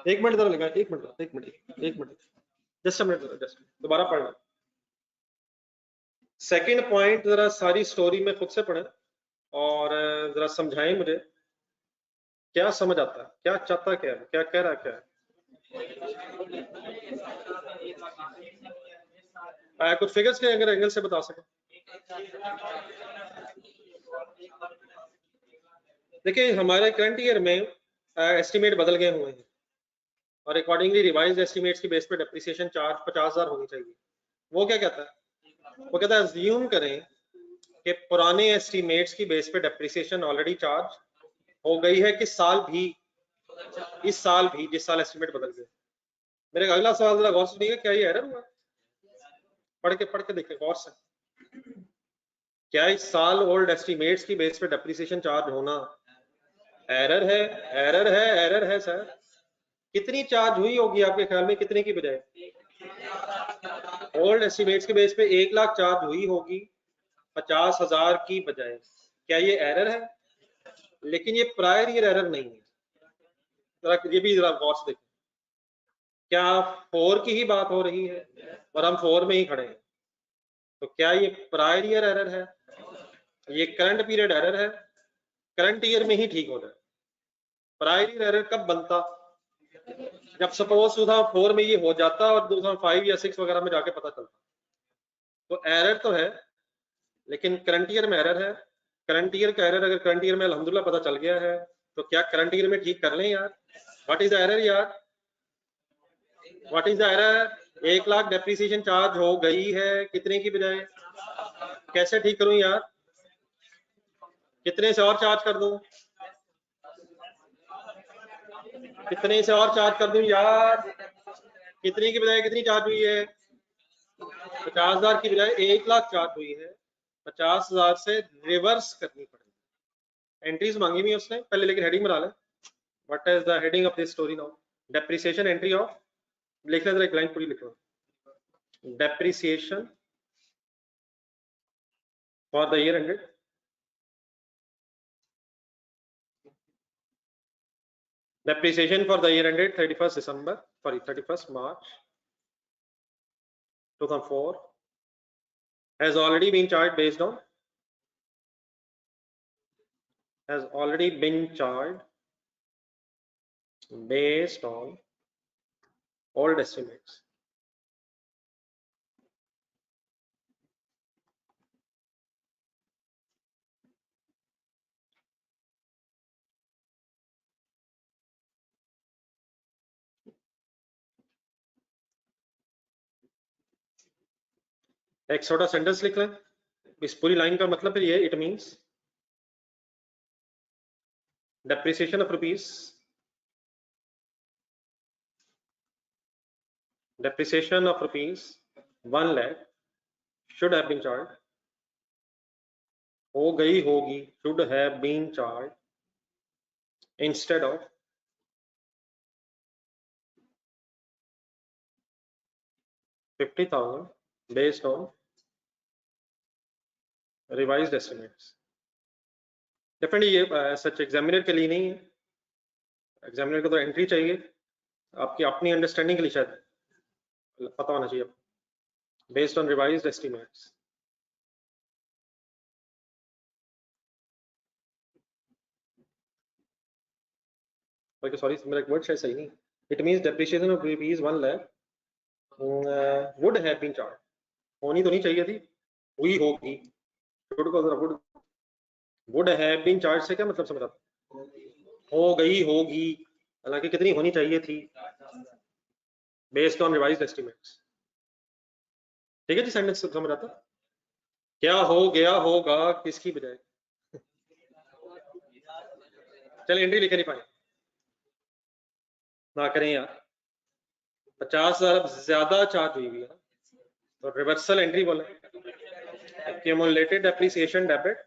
1 मिनट जरा लगा, 1 minute 1 minute just a minute, just दोबारा पढ़ना। सेकंड पॉइंट जरा सारी स्टोरी में खुद से पढ़ें और जरा समझाएं मुझे क्या समझ आता है, क्या चाहता, क्या है, क्या कह रहा, क्या है। कुछ फिगर्स के अगर एंगल से बता सकें। देखिए हमारे करंट ईयर में एस्टिमेट बदल गए हुए हैं और अकॉर्डिंगली रिवाइज्ड एस्टिमेट्स की बेस पे डेप्रिसिएशन चार्ज 50,000 होनी चाहिए। वो क्या कहता है, वो कहता है अज्यूम करें कि पुराने एस्टिमेट्स की बेस पे डेप्रिसिएशन ऑलरेडी चार्ज हो गई है कि साल भी, इस साल भी जिस साल एस्टिमेट बदल गए। मेरे अगला सवाल जरा गौर से सुनिएगा, क्या ये एरर हुआ? पढ़ के देखिए गौर से, क्या इस साल ओल्ड एस्टिमेट्स की बेस पे डेप्रिसिएशन चार्ज होना एरर है? एरर है, एरर है सर। कितनी चार्ज हुई होगी आपके ख्याल में, कितने की बजाय? ओल्ड एस्टिमेट्स के बेस पे 1 लाख चार्ज हुई होगी 50,000 की बजाय। क्या ये एरर है? लेकिन ये प्रायर ईयर एरर नहीं है, जरा ये भी जरा गौर से देखें। क्या 4 की ही बात हो रही है और हम 4 में ही खड़े हैं, तो क्या ये प्रायर ईयर एरर है? ये करंट पीरियड एरर है, करंट ईयर में ही ठीक हो जाए। प्रायर ईयर एरर कब बनता? जब सपोज 2004 में ये हो जाता और 2005 या 6 वगैरह में जाके पता चलता। तो एरर तो है लेकिन करंट ईयर में एरर है। करंट ईयर का एरर अगर करंट ईयर में अल्हम्दुलिल्लाह पता चल गया है तो क्या करंट ईयर में ठीक कर लें यार? व्हाट इज द एरर यार? What is the error? 1 lakh depreciation charge हो गई है, कितने की बजाय? कैसे ठीक करूं यार? कितने से और चार्ज कर दूं? कितने से और चार्ज कर दूं यार? कितने की बजाय कितनी चार्ज हुई है? 50,000 की बजाय 1 लाख चार्ज हुई है, 50,000 से रिवर्स करनी पड़ेगी। एंट्रीज मांगी हुई है उसने पहले, लेकिन हेडिंग बना ले। What is the heading of this story now? Depreciation entry of, लिख ले जरा, एक लाइन पूरी लिखो। Depreciation for the year ended, depreciation for the year ended 31st December, sorry 31st March 2004 has already been charged based on, has already been charged based on old estimates. एक छोटा sentence लिख लें, इस पूरी line का मतलब फिर ये, it means depreciation of rupees, depreciation of rupees 1 lakh should have been charged, हो गई होगी, should have been charged instead of 50,000 based on revised estimates. Definitely ये सच एग्जामिनर के लिए नहीं है, एग्जामिनर को तो एंट्री चाहिए, आपकी अपनी अंडरस्टैंडिंग के लिए शायद पता होना चाहिए, बेस्ड ऑन रिवाइज्ड एस्टिमेट्स। बल्कि सॉरी मेरा एक वर्ड शायद सही नहीं, it means depreciation of rupees 1 lakh would have been charge, होनी तो नहीं चाहिए थी, हुई होगी, वुड हैव बीन चार्ज से क्या मतलब समझा, हो गई होगी, हालांकि कितनी होनी चाहिए थी, बेस्ड ऑन रिवाइज्ड एस्टिमेट्स। ठीक है जी, सेंटेंस समझ आता, क्या हो गया होगा किसकी बजाय। चल एंट्री लिखे नहीं पाए ना करें यार, 50,000 ज्यादा चार्ज हुई है, तो रिवर्सल एंट्री बोले, accumulated depreciation debit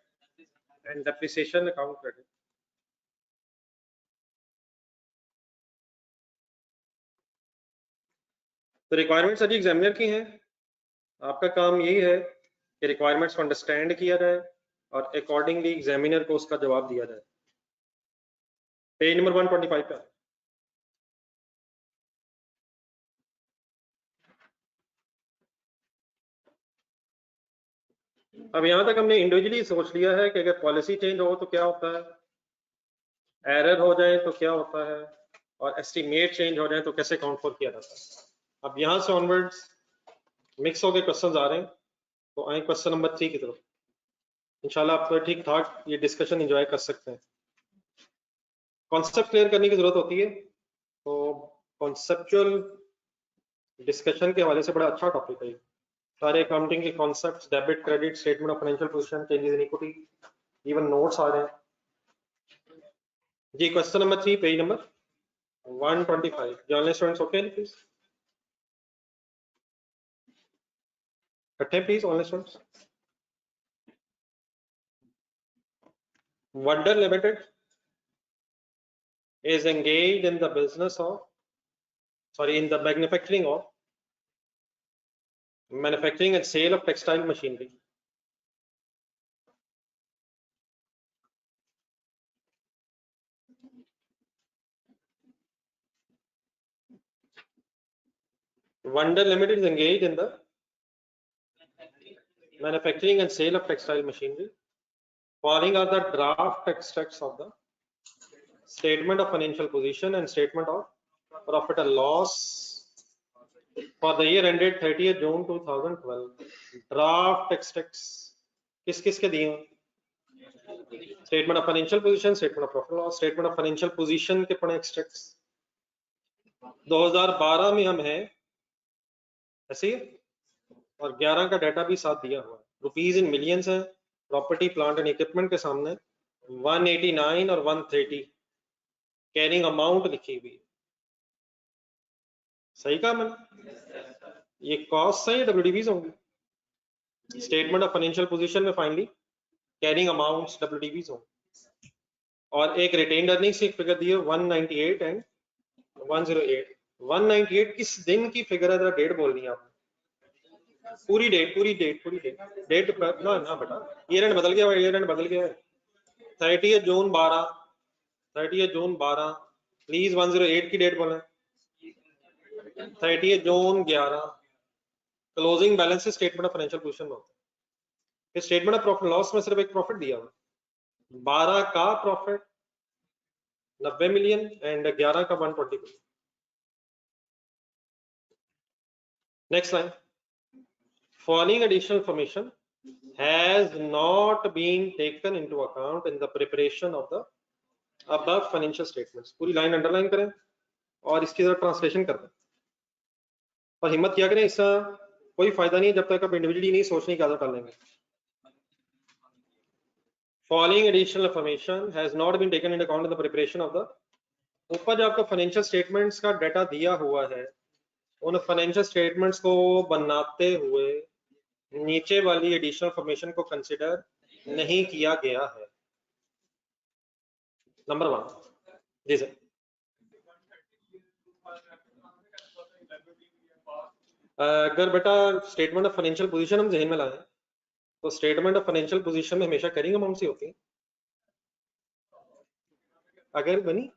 and depreciation account credit। तो रिक्वायरमेंट्स अभी एग्जामिनर की हैं, आपका काम यही है कि रिक्वायरमेंट्स को अंडरस्टैंड किया जाए और अकॉर्डिंगली एग्जामिनर को उसका जवाब दिया जाए। पेज नंबर 125 पे अब यहां तक हमने इंडिविजुअली सोच लिया है कि अगर पॉलिसी चेंज हो तो क्या होता है, एरर हो जाए तो क्या होता है, और एस्टिमेट चेंज हो जाए तो कैसे काउंट फॉर किया जाता है। अब यहां से ऑनवर्ड्स मिक्स हो गए क्वेश्चंस आ रहे हैं, तो आए क्वेश्चन नंबर 3 की तरफ। इंशाल्लाह आप तो ठीक ठाक ये डिस्कशन एंजॉय कर सकते हैं। कॉन्सेप्ट क्लियर करने की जरूरत होती है, तो कॉन्सेप्चुअल डिस्कशन के हवाले से बड़ा अच्छा टॉपिक है। सारे अकाउंटिंग के concepts, debit credit, statement of financial position, changes in equity, even notes आ रहे हैं जी। Question number 3 page number 125। Journal students okay please, इकट्ठे please online students. Wonder Limited is engaged in the business of, in the manufacturing and sale of textile machinery. Wonder Limited is engaged in the manufacturing and sale of textile machinery. Following are the draft extracts of the statement of financial position and statement of profit and loss for the year ended 30th June 2012. Draft extracts किस किस के दिए? Statement of financial position, statement of profit loss, statement of financial position के पढ़े extracts 2012 में हम हैं ऐसे, और 11 का डाटा भी साथ दिया हुआ है। रुपीज इन मिलियंस है, प्रॉपर्टी प्लांट एंड इक्विपमेंट के सामने 189 और 130 कैरिंग अमाउंट लिखी हुई है। सही कहा मैंने? ये कॉस्ट है या डब्ल्यूडीबीज होंगी? स्टेटमेंट ऑफ फाइनेंशियल पोजीशन में फाइनली कैरिंग अमाउंट्स डब्ल्यूडीबीज होंगे, और एक रिटेन्ड अर्निंग्स की फिगर दी है 198 एंड 108। 198 किस दिन की फिगर है, जरा डेट बोलनी है आपने, पूरी डेट डेट ना ना बेटा, ईयर एंड बदल गया, ईयर एंड बदल गया है। 30 जून 12 प्लीज 108 की डेट बोले, 30 जून 11। Closing balance statement of financial position में होता है। फिर स्टेटमेंट ऑफ प्रॉफिट लॉस में सिर्फ एक प्रॉफिट दिया हुआ, 12 का प्रॉफिट 90 मिलियन एंड 11 का 120 million. Next line, following additional information has not been taken into account in the preparation of the above financial statements। पूरी लाइन अंडरलाइन करें और इसकी जरा ट्रांसलेशन कर दें, और हिम्मत किया करें, इसका कोई फायदा नहीं जब तक आप इंडिविजुअली नहीं सोचने की आदत डालेंगे। Following additional information has not been taken into account in the preparation of the, ऊपर जो आपका फाइनेंशियल स्टेटमेंट्स का डाटा दिया हुआ है, उन फाइनेंशियल स्टेटमेंट्स को बनाते हुए नीचे वाली एडिशनल इंफॉर्मेशन को कंसिडर नहीं किया गया है। नंबर 1 जी सर, अगर बेटा स्टेटमेंट ऑफ फाइनेंशियल पोजीशन हम जहन में लाएं तो स्टेटमेंट ऑफ फाइनेंशियल पोजीशन में हमेशा कैरिंग अमाउंट्स ही होती है। अगर बनी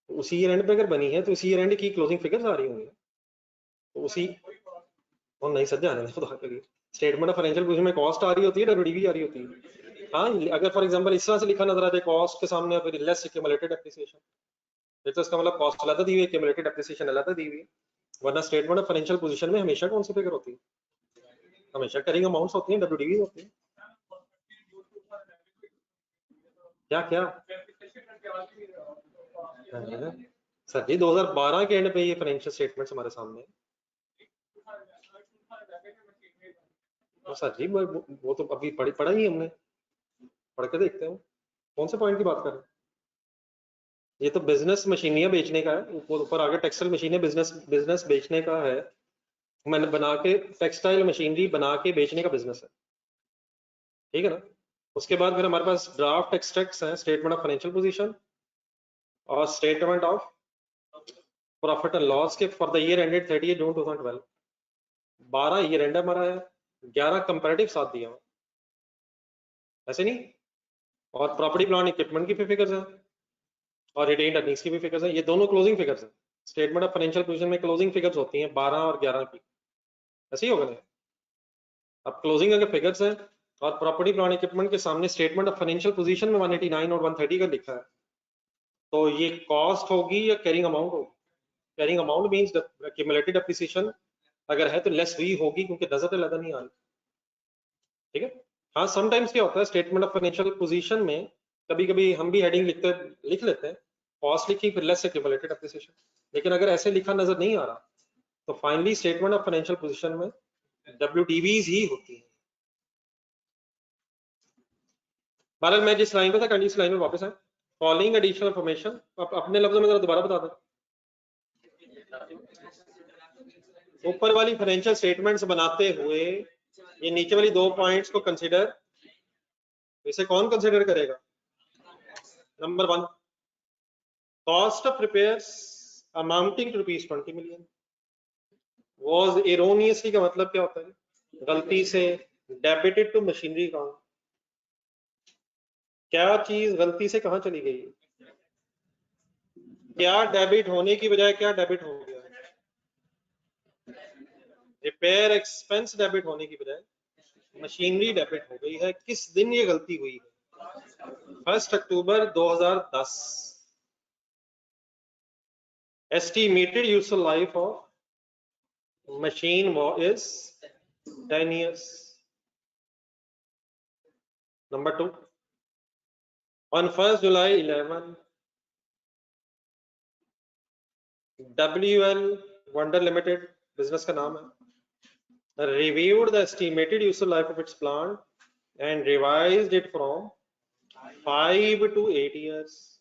उसी ईयर एंड पे अगर बनी है तो उसी ईयर एंड की क्लोजिंग फिगर्स आ रही होंगी, तो उसी और नहीं सर जाने खुदा के लिए, स्टेटमेंट ऑफ फाइनेंशियल पोजीशन में कॉस्ट आ रही होती है, डब्ल्यूडीबी आ रही होती है। हाँ, अगर फॉर एग्जांपल इस तरह से लिखा नजर आ जाए कॉस्ट के सामने फिर लेस एक्यूमुलेटेड डेप्रिसिएशन, तो इसका मतलब कॉस्ट अलग दी हुई है, एक्यूमुलेटेड डेप्रिसिएशन अलग दी हुई है। वरना स्टेटमेंट ऑफ फाइनेंशियल पोजीशन में हमेशा कौन सी फिगर होती है? हमेशा कैरिंग अमाउंट्स होती हैं, डब्ल्यूडीवी होती है। क्या क्या सर जी 2012 के एंड पे ये फाइनेंशियल स्टेटमेंट्स हमारे सामने है। तो सर जी वो तो अभी पढ़ा ही हमने, पढ़ के देखते हैं कौन से पॉइंट की बात कर रहे हैं। ये तो बिजनेस मशीनियां बेचने का है, ऊपर आगे टेक्सटाइल मशीनें बिजनेस बेचने का है, मैंने बना के टेक्सटाइल मशीनरी बना के बेचने का बिजनेस है, ठीक है ना। उसके बाद फिर हमारे पास ड्राफ्ट एक्सट्रैक्ट्स हैं, स्टेटमेंट ऑफ फाइनेंशियल पोजीशन और statement of profit and loss के for the year ended 30 June 2012। 12 year end हमारा है, 11 कंपैरेटिव साथ दिया हुआ, ऐसे नहीं। और प्रॉपर्टी प्लांट इक्विपमेंट की भी फिगर्स हैं और रिटेन्ड अर्निंग्स की भी फिगर्स हैं, ये दोनों क्लोजिंग फिगर्स हैं। स्टेटमेंट ऑफ फाइनेंशियल पोजीशन में क्लोजिंग फिगर्स होती हैं 12 और 11 की, ऐसे ही होगा ना। अब क्लोजिंग अगर फिगर्स हैं और प्रॉपर्टी प्लांट इक्विपमेंट के सामने स्टेटमेंट ऑफ फाइनेंशियल पोजीशन में 189 और 130 का लिखा है, तो ये कॉस्ट होगी या कैरिंग अमाउंट होगी? Carrying amount means accumulated depreciation अगर है तो लेस हुई होगी, क्योंकि नजर तो लगा नहीं आ रही, ठीक है। हाँ, समटाइम्स क्या होता है स्टेटमेंट ऑफ फाइनेंशियल पोजीशन में कभी कभी हम भी हेडिंग लिख लेते हैं, कॉस्ट लिखी फिर लेस एक्यूमुलेटेड डेप्रिसिएशन, लेकिन अगर ऐसे लिखा नजर नहीं आ रहा तो finally statement of financial position में डब्ल्यूडीवीज ही होती है। बालक मैं जिस लाइन पे था कंडीशन लाइन में वापस आए, फॉलोइंग एडिशनल इंफॉर्मेशन, अपने लफ्जों में जरा दोबारा बता दें। ऊपर वाली फाइनेंशियल स्टेटमेंट्स बनाते हुए ये नीचे वाली 2 पॉइंट्स को कंसीडर, इसे कौन कंसीडर करेगा? Number 1, cost of repairs amounting to ₹20 million was erroneously का मतलब क्या होता है? गलती से डेबिटेड टू मशीनरी अकाउंट। क्या चीज गलती से कहां चली गई? क्या डेबिट होने की बजाय क्या डेबिट हो गया? रिपेयर एक्सपेंस डेबिट होने की बजाय मशीनरी डेबिट हो गई है। किस दिन ये गलती हुई है? 1 अक्टूबर 2010। Estimated useful life of machine is 10 years. Number 2, on 1st July 11, WL Wonder Limited business का नाम है, reviewed the estimated useful life of its plant and revised it from 5 to 8 years.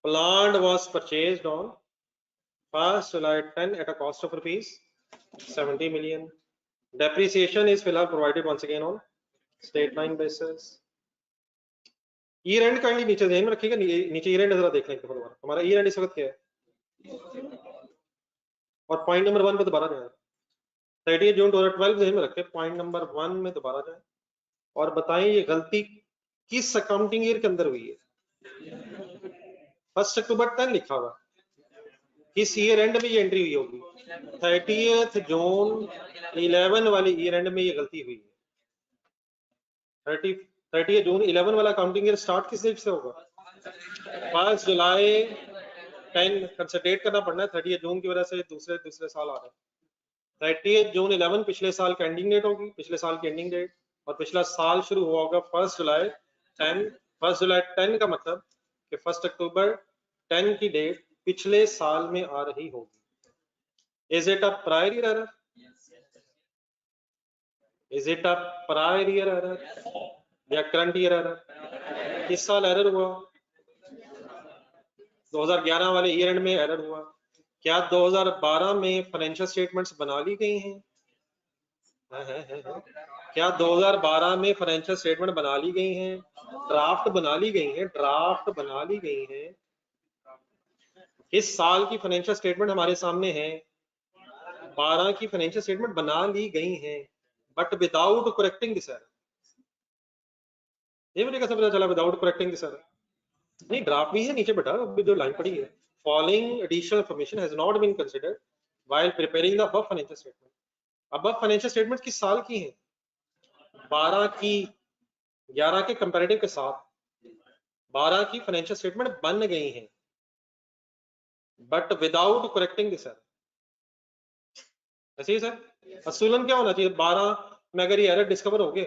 Plant was purchased on 1st July 10 at a cost of ₹70 million. Depreciation is फिलहाल provided once again on straight line basis. Year and kindly नीचे ध्यान में रखिएगा, नीचे year and जरा देख लेंगे दोबारा, हमारा ईयर एंड इस वक्त क्या है, और पॉइंट नंबर 1 पे दोबारा जाए, 30 जून 2012 ध्यान में रखें, पॉइंट नंबर 1 में दोबारा जाए और बताएं ये गलती किस अकाउंटिंग ईयर के अंदर हुई है। 1 अक्टूबर 10 लिखा हुआ, किस ईयर एंड में ये एंट्री हुई होगी? 30 जून 11 वाली ईयर एंड में ये गलती हुई है। 30 जून 11 वाला अकाउंटिंग ईयर स्टार्ट किस डेट से होगा? 1 जुलाई 10 कंसिडरेट करना पड़ना है, 30 जून की वजह से दूसरे साल आ रहा है। 30 जून 11 पिछले साल की एंडिंग डेट होगी, पिछले साल की एंडिंग डेट, और पिछला साल शुरू हुआ होगा 1 जुलाई 10। 1 जुलाई 10 का मतलब कि 1 अक्टूबर 10 की डेट पिछले साल में आ रही होगी। Is it a prior year error? Is it a prior year error या करंट ईयर एरर? किस साल एरर हुआ? 2011 वाले ईयर एंड में एरर हुआ। क्या 2012 में फाइनेंशियल स्टेटमेंट्स बना ली गई हैं? क्या 2012 में फाइनेंशियल स्टेटमेंट बना ली गई हैं? ड्राफ्ट बना ली गई हैं, ड्राफ्ट बना ली गई हैं। किस साल की फाइनेंशियल स्टेटमेंट हमारे सामने है? 12 की फाइनेंशियल स्टेटमेंट बना ली गई हैं, but without correcting this error. ये मुझे कैसे पता चला विदाउट करेक्टिंग दिस एरर? नहीं, ड्राफ्ट भी है नीचे बेटा, अभी जो लाइन पड़ी है, following additional information has not been considered while preparing the above financial statement. Above financial statement किस साल की हैं? 12 की 11 के कंपैरेटिव के साथ 12 की फाइनेंशियल स्टेटमेंट बन गई हैं, but without correcting this error. ऐसे ही सर असूलन क्या होना चाहिए, 12 में अगर ये एरर डिस्कवर हो गए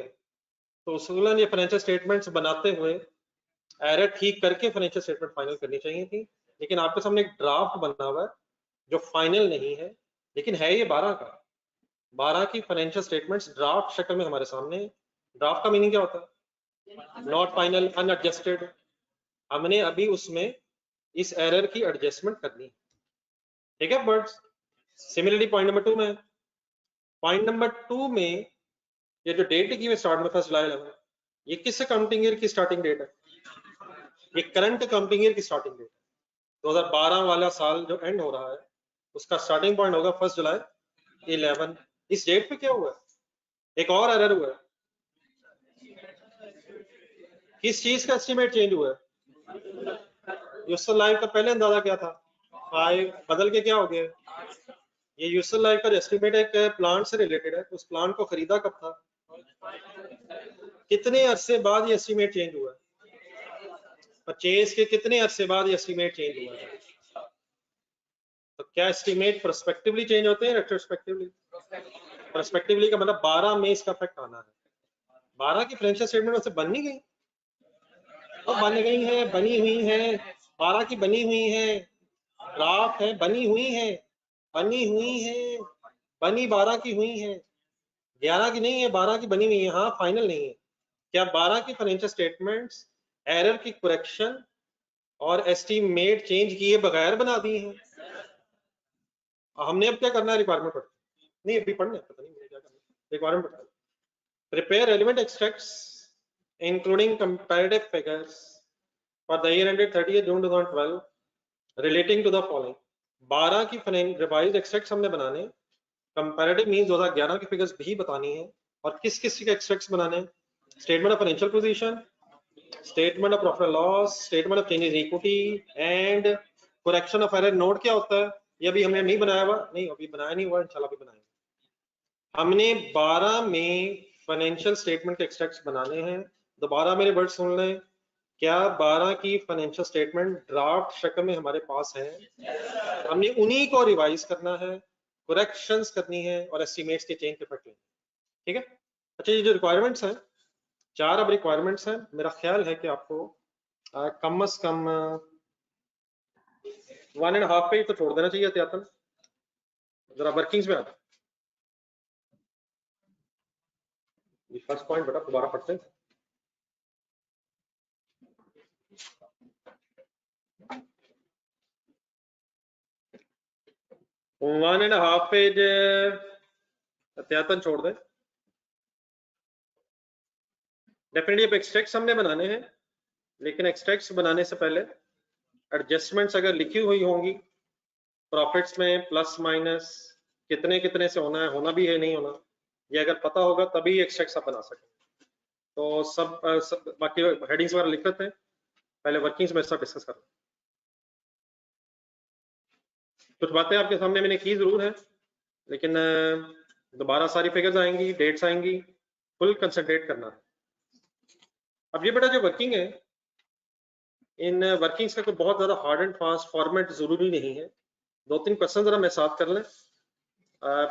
तो असूलन ये फाइनेंशियल स्टेटमेंट्स बनाते हुए एरर ठीक करके फाइनेंशियल स्टेटमेंट फाइनल करनी चाहिए थी, लेकिन आपके सामने एक ड्राफ्ट बना हुआ है जो फाइनल नहीं है, लेकिन है ये 12 का। 12 की फाइनेंशियल स्टेटमेंट्स ड्राफ्ट शक्ल में हमारे सामने। ड्राफ्ट का मीनिंग क्या होता है? Not final, unadjusted. हमने अभी उसमें इस एरर की एडजस्टमेंट करनी है, ठीक है बर्ड्स। सिमिलरली पॉइंट नंबर 2 में, पॉइंट नंबर 2 में ये जो डेट की स्टार्ट में 1 जुलाई 11, ये किस अकाउंटिंग ईयर की स्टार्टिंग डेट है? ये करंट अकाउंटिंग ईयर की स्टार्टिंग डेट है। 2012 वाला साल जो एंड हो रहा है उसका स्टार्टिंग पॉइंट होगा 1 जुलाई 11। इस डेट पे क्या हुआ है? एक और एरर हुआ है। किस चीज का एस्टिमेट चेंज हुआ है? यूसुफ लाइफ का पहले अंदाजा क्या था? 5 बदल के क्या हो गया? ये यूसुफ लाइफ का एस्टिमेट एक प्लांट से रिलेटेड है, उस प्लांट को खरीदा कब था? कितने अरसे बाद ये एस्टिमेट चेंज हुआ? परचेज के कितने अरसे बाद ये एस्टिमेट चेंज हुआ है? तो क्या एस्टिमेट प्रोस्पेक्टिवली चेंज होते हैं रेट्रोस्पेक्टिवली? प्रोस्पेक्टिवली का मतलब 12 में इसका इफेक्ट आना है। 12 की फाइनेंशियल स्टेटमेंट वैसे बन नहीं गई, तो बन गई है, बनी हुई है, 12 की बनी हुई है, ड्राफ्ट है, बनी हुई है, बनी हुई है, बनी 12 की हुई है, 11 की नहीं है, 12 की बनी हुई है। हाँ फाइनल नहीं है। क्या 12 की फाइनेंशियल स्टेटमेंट्स एरर की करेक्शन और एस्टीमेट चेंज किए बगैर बना दिए हैं? हमने अब क्या करना है? रिक्वायरमेंट पढ़ नहीं, अभी पढ़ना है, पता नहीं मुझे क्या करना है। रिक्वायरमेंट पढ़, prepare relevant extracts including comparative figures for the year ended 30 June 2012 relating to the following. 12 की रिवाइज्ड एक्सट्रैक्ट्स हमने बनाने, कंपैरेटिव मींस 2011 की फिगर्स भी बतानी है, और किस किस के एक्सट्रैक्ट्स बनाने हैं? Statement of financial position, statement of profit and loss, statement of change in equity and correction of error note. क्या होता है ये? अभी हमने नहीं बनाया हुआ, नहीं अभी बनाया नहीं हुआ, इंशाल्लाह भी बनाएंगे। हमने 12 में फाइनेंशियल स्टेटमेंट के एक्सट्रैक्ट्स बनाने हैं। दोबारा मेरे वर्ड सुन लें, क्या 12 की फाइनेंशियल स्टेटमेंट ड्राफ्ट शक्ल में हमारे पास है? हमने उन्हीं को रिवाइज करना है, करेक्शंस करनी है और एस्टिमेट्स के चेंज इफेक्ट लेने, ठीक है। अच्छा, ये जो रिक्वायरमेंट्स हैं, 4 अब रिक्वायरमेंट्स हैं। मेरा ख्याल है कि आपको कम से कम 1.5 पेज तो छोड़ देना चाहिए एहतियातन। जरा वर्किंग्स में आता, फर्स्ट पॉइंट बेटा दोबारा पढ़ते हैं। वन एंड हाफ पेज एहतियातन छोड़ दें। डेफिनेटली अब एक्सट्रैक्ट्स हमने बनाने हैं, लेकिन एक्सट्रैक्ट्स बनाने से पहले एडजस्टमेंट्स अगर लिखी हुई होंगी प्रॉफिट्स में प्लस माइनस कितने कितने से होना है, होना भी है नहीं होना, ये अगर पता होगा तभी एक्सट्रैक्ट्स आप बना सकेंगे। तो सब बाकी हेडिंग्स वगैरह लिख लेते हैं, पहले वर्किंग्स में सब डिस्कस कर। कुछ बातें आपके सामने मैंने की जरूर है, लेकिन दोबारा सारी फिगर्स आएंगी, डेट्स आएंगी, फुल कंसंट्रेट करना है। अब ये बेटा जो वर्किंग है, इन वर्किंग्स का कोई बहुत ज्यादा हार्ड एंड फास्ट फॉर्मेट जरूरी नहीं है। 2-3 क्वेश्चन जरा मैं साथ कर लें,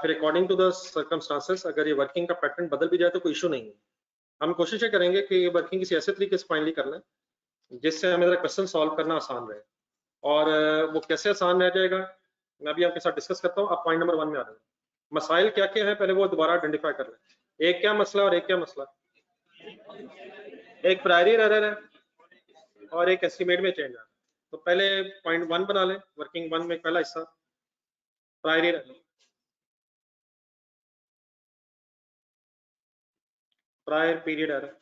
फिर अकॉर्डिंग टू द सर्कमस्टांसेस अगर ये वर्किंग का पैटर्न बदल भी जाए तो कोई इशू नहीं है। हम कोशिश करेंगे कि वर्किंग किसी ऐसे तरीके से फाइनली कर लें जिससे हमें जरा क्वेश्चन सॉल्व करना आसान रहे। और वो कैसे आसान रह जाएगा मैं भी आपके साथ डिस्कस करता हूँ। आप पॉइंट नंबर 1 में आ रहे हैं, मसाइल क्या क्या है पहले वो दोबारा आइडेंटिफाई कर लें। एक क्या मसला और एक क्या मसला? एक प्रायरी एरर है और एक एस्टिमेट में चेंज है। तो पहले पॉइंट 1 बना लें, वर्किंग 1 में पहला हिस्सा priori error. Prior period error,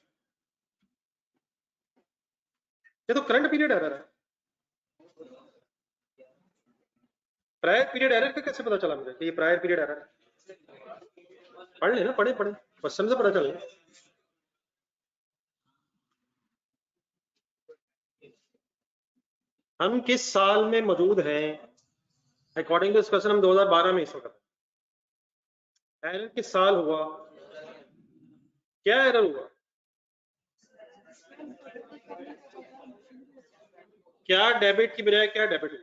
ये तो करंट पीरियड एरर है। प्रायर पीरियड एरर का कैसे पता चला मुझे कि ये प्रायर पीरियड एरर है? पढ़ लेना, पढ़े क्वेश्चन से पता चले। हम किस साल में मौजूद हैं? अकॉर्डिंग टू दिस क्वेश्चन हम 2012 में इस वक्त। एरर किस साल हुआ? क्या एरर हुआ? क्या डेबिट की बजाय क्या डेबिट हुआ?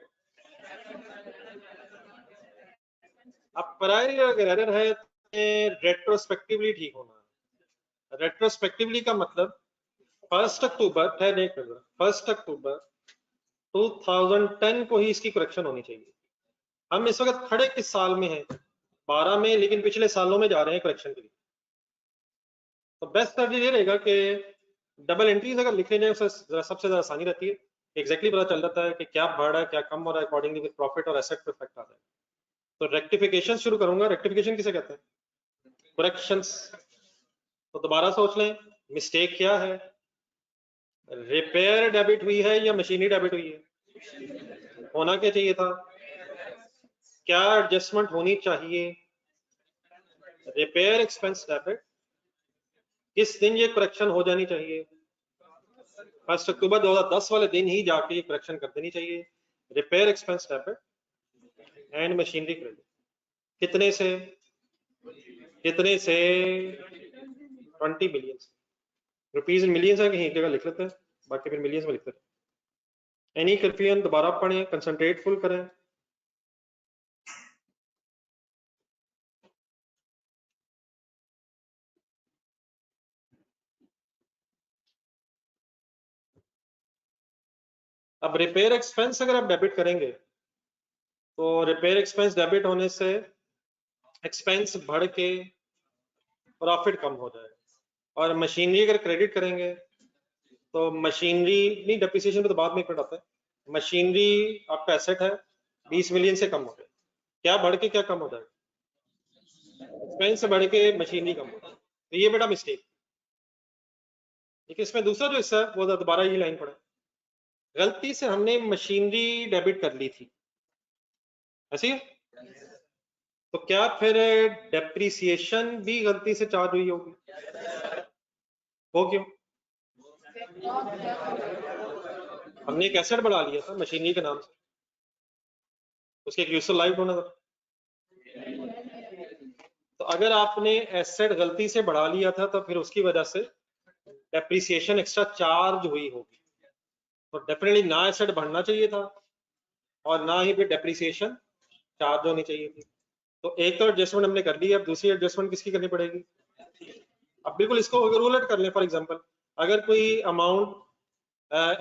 अब प्रायर अगर एरर है रेट्रोस्पेक्टिवली ठीक होना है। रेट्रोस्पेक्टिवली का मतलब 1 अक्टूबर 1 अक्टूबर 2010 को ही इसकी करेक्शन होनी चाहिए। हम इस वक्त खड़े किस साल में हैं? 12 में, लेकिन पिछले सालों में जा रहे हैं करेक्शन के लिए। तो बेस्ट स्ट्रेटजी ये रहेगा कि डबल एंट्रीज अगर लिख लेने उससे सबसे ज्यादा आसानी रहती है। एग्जैक्टली पता चल जाता है कि क्या बढ़ रहा है क्या कम हो रहा है, अकॉर्डिंगली विद प्रॉफिट और एसेट पे इफेक्ट आता है। तो रेक्टिफिकेशन शुरू करूंगा। रेक्टिफिकेशन किसे कहते हैं? करेक्शंस। तो दोबारा सोच लें, मिस्टेक क्या है? रिपेयर डेबिट हुई है या मशीनरी डेबिट हुई है? होना क्या चाहिए था? क्या एडजस्टमेंट होनी चाहिए? Repair expense debit. किस दिन ये करेक्शन हो जानी चाहिए? 1 अक्टूबर 2010 वाले दिन ही जाके ये करेक्शन कर देनी चाहिए। Repair expense debit and machinery credit. कितने से? 20 बिलियन रुपीज इन मिलियंस है, कहीं एक जगह लिख लेते हैं, बाकी फिर मिलियंस में लिखते हैं। एनी कंफ्यूजन दोबारा पढ़ें, कंसंट्रेट फुल करें। अब रिपेयर एक्सपेंस अगर आप डेबिट करेंगे तो रिपेयर एक्सपेंस डेबिट होने से एक्सपेंस बढ़ के प्रॉफिट कम हो जाएगा। और मशीनरी अगर क्रेडिट करेंगे तो मशीनरी नहीं, डेप्रिसिएशन पे तो बाद में एक मिनट आता है। मशीनरी आपका एसेट है, 20 मिलियन से कम हो गया, क्या बढ़ के क्या कम हो जाएगा? एक्सपेंस बढ़ के मशीनरी कम हो जाएगा। तो ये बेटा मिस्टेक। लेकिन इसमें दूसरा जो हिस्सा है वो दोबारा ये लाइन पढ़े। गलती से हमने मशीनरी डेबिट कर ली थी, ऐसी है? तो क्या फिर डेप्रिसिएशन भी गलती से चार्ज हुई होगी? वो क्यों? हमने एक एसेट बढ़ा लिया था मशीनरी के नाम से, उसके एक यूजफुल लाइफ होना था। तो अगर आपने एसेट गलती से बढ़ा लिया था तो फिर उसकी वजह से डेप्रिसिएशन एक्स्ट्रा चार्ज हुई होगी। तो डेफिनेटली ना एसेट बढ़ना चाहिए था और ना ही फिर डेप्रिसिएशन चार्ज होनी चाहिए थी। तो एक तो एडजस्टमेंट हमने कर ली, अब दूसरी एडजस्टमेंट किसकी करनी पड़ेगी? अब बिल्कुल इसको अगर उलट कर लें, फॉर एग्जांपल अगर कोई अमाउंट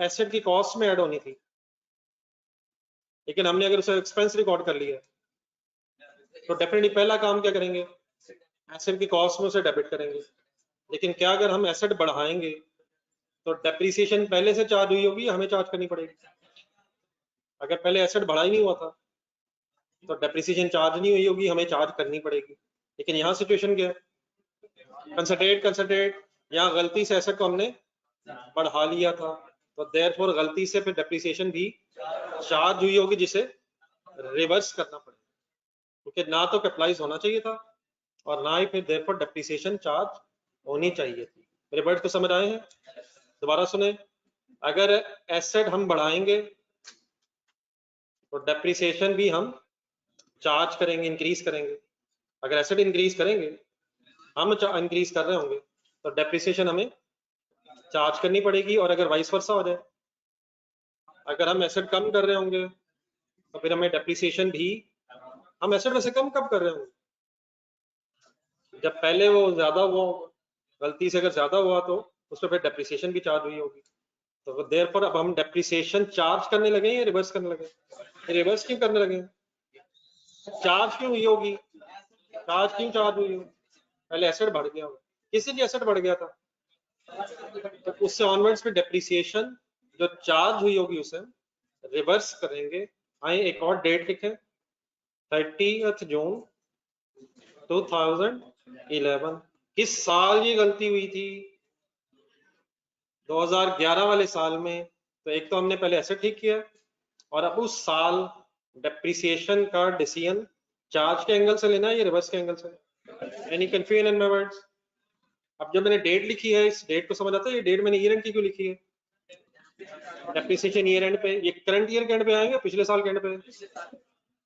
एसेट की कॉस्ट में ऐड होनी थी, लेकिन हमने अगर उसे एक्सपेंस रिकॉर्ड कर लिया, तो डेफिनेटली पहला काम क्या करेंगे? एसेट की कॉस्ट में उसे डेबिट करेंगे। लेकिन क्या अगर हम एसेट बढ़ाएंगे तो डेप्रिसिएशन पहले से चार्ज हुई होगी या हमें चार्ज करनी पड़ेगी? अगर पहले एसेट बढ़ा ही नहीं हुआ था तो डेप्रिसिएशन चार्ज नहीं हुई होगी, हमें चार्ज करनी पड़ेगी। लेकिन यहाँ सिचुएशन क्या है? कंसंट्रेट, यहाँ गलती से एसेट को हमने बढ़ा लिया था, तो देयरफॉर गलती से फिर डेप्रिसिएशन भी चार्ज हुई होगी, जिसे रिवर्स करना पड़ेगा, क्योंकि ना तो कैपिटलाइज होना चाहिए था और ना ही फिर देयरफॉर डेप्रिसिएशन चार्ज होनी चाहिए थी। मेरे वर्ड को समझ आए हैं? दोबारा सुने, अगर एसेट हम बढ़ाएंगे तो डेप्रिसिएशन भी हम चार्ज करेंगे, इंक्रीज करेंगे। अगर एसेट इंक्रीज करेंगे, हम इंक्रीज कर रहे होंगे, तो डेप्रिसिएशन हमें चार्ज करनी पड़ेगी। और अगर वाइस वर्सा हो जाए, अगर हम एसेट कम कर रहे होंगे तो फिर हमें डेप्रिसिएशन भी, हम एसेट वैसे कम कब कर रहे होंगे? जब पहले वो ज्यादा हुआ होगा, गलती से अगर ज्यादा हुआ तो उस पर फिर डेप्रिसिएशन भी चार्ज हुई होगी। तो देयरफॉर अब हम डेप्रिसिएशन चार्ज करने लगे या रिवर्स करने लगे? रिवर्स क्यों करने लगे? चार्ज क्यों हुई होगी? चार्ज हुई होगी? पहले एसेट बढ़ गया होगा, किसी भी एसेट बढ़ गया था, तो उससे ऑनवर्ड्स पे डेप्रिसिएशन जो चार्ज हुई होगी उसे रिवर्स करेंगे। आए एक और डेट लिखें, 30 जून 2011। किस साल ये गलती हुई थी? 2011 वाले साल में। तो एक तो हमने पहले एसेट ठीक किया और अब उस साल डेप्रिसिएशन का डिसीजन चार्ज के एंगल से लेना है या रिवर्स के एंगल से? Any confusion in my words? अब जब मैंने डेट लिखी है, इस डेट को समझ आता है ये डेट मैंने ईयर एंड की क्यों लिखी है? डेप्रिसिएशन ईयर एंड पे, ये करंट ईयर के एंड पे आएंगे, पिछले साल के एंड पे।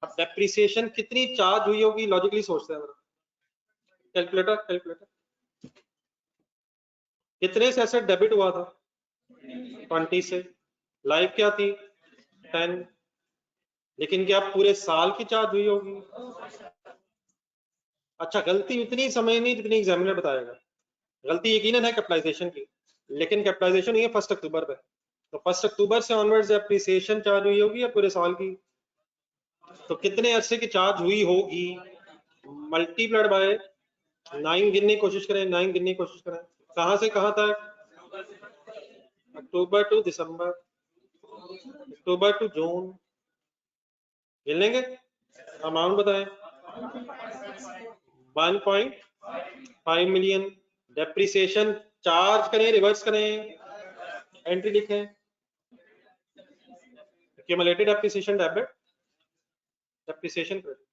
अब डेप्रिसिएशन कितनी चार्ज हुई होगी, लॉजिकली सोचते हैं। कैलकुलेटर कितने से एसेट डेबिट हुआ था? 20 से। लाइफ क्या थी? 10। लेकिन क्या पूरे साल की चार्ज हुई होगी? अच्छा, गलती उतनी समय नहीं जितनी एग्जामिनर बताएगा। गलती यकीनन है कैपिटलाइजेशन की, लेकिन कैपिटलाइजेशन हुई है 1 अक्टूबर पे, तो 1 अक्टूबर से ऑनवर्ड्स एप्रिसिएशन चार्ज हुई होगी या पूरे साल की? तो कितने अरसे की चार्ज हुई होगी मल्टीप्लाइड बाय 9 गिनने की कोशिश करें, 9 गिनने की कोशिश करें। कहां से कहां तक? October to December, October to June. गिन लेंगे? अमाउंट बताएं। 1.5 मिलियन। डेप्रिसिएशन चार्ज करें, रिवर्स करें, एंट्री लिखें। Accumulated depreciation debit, depreciation credit.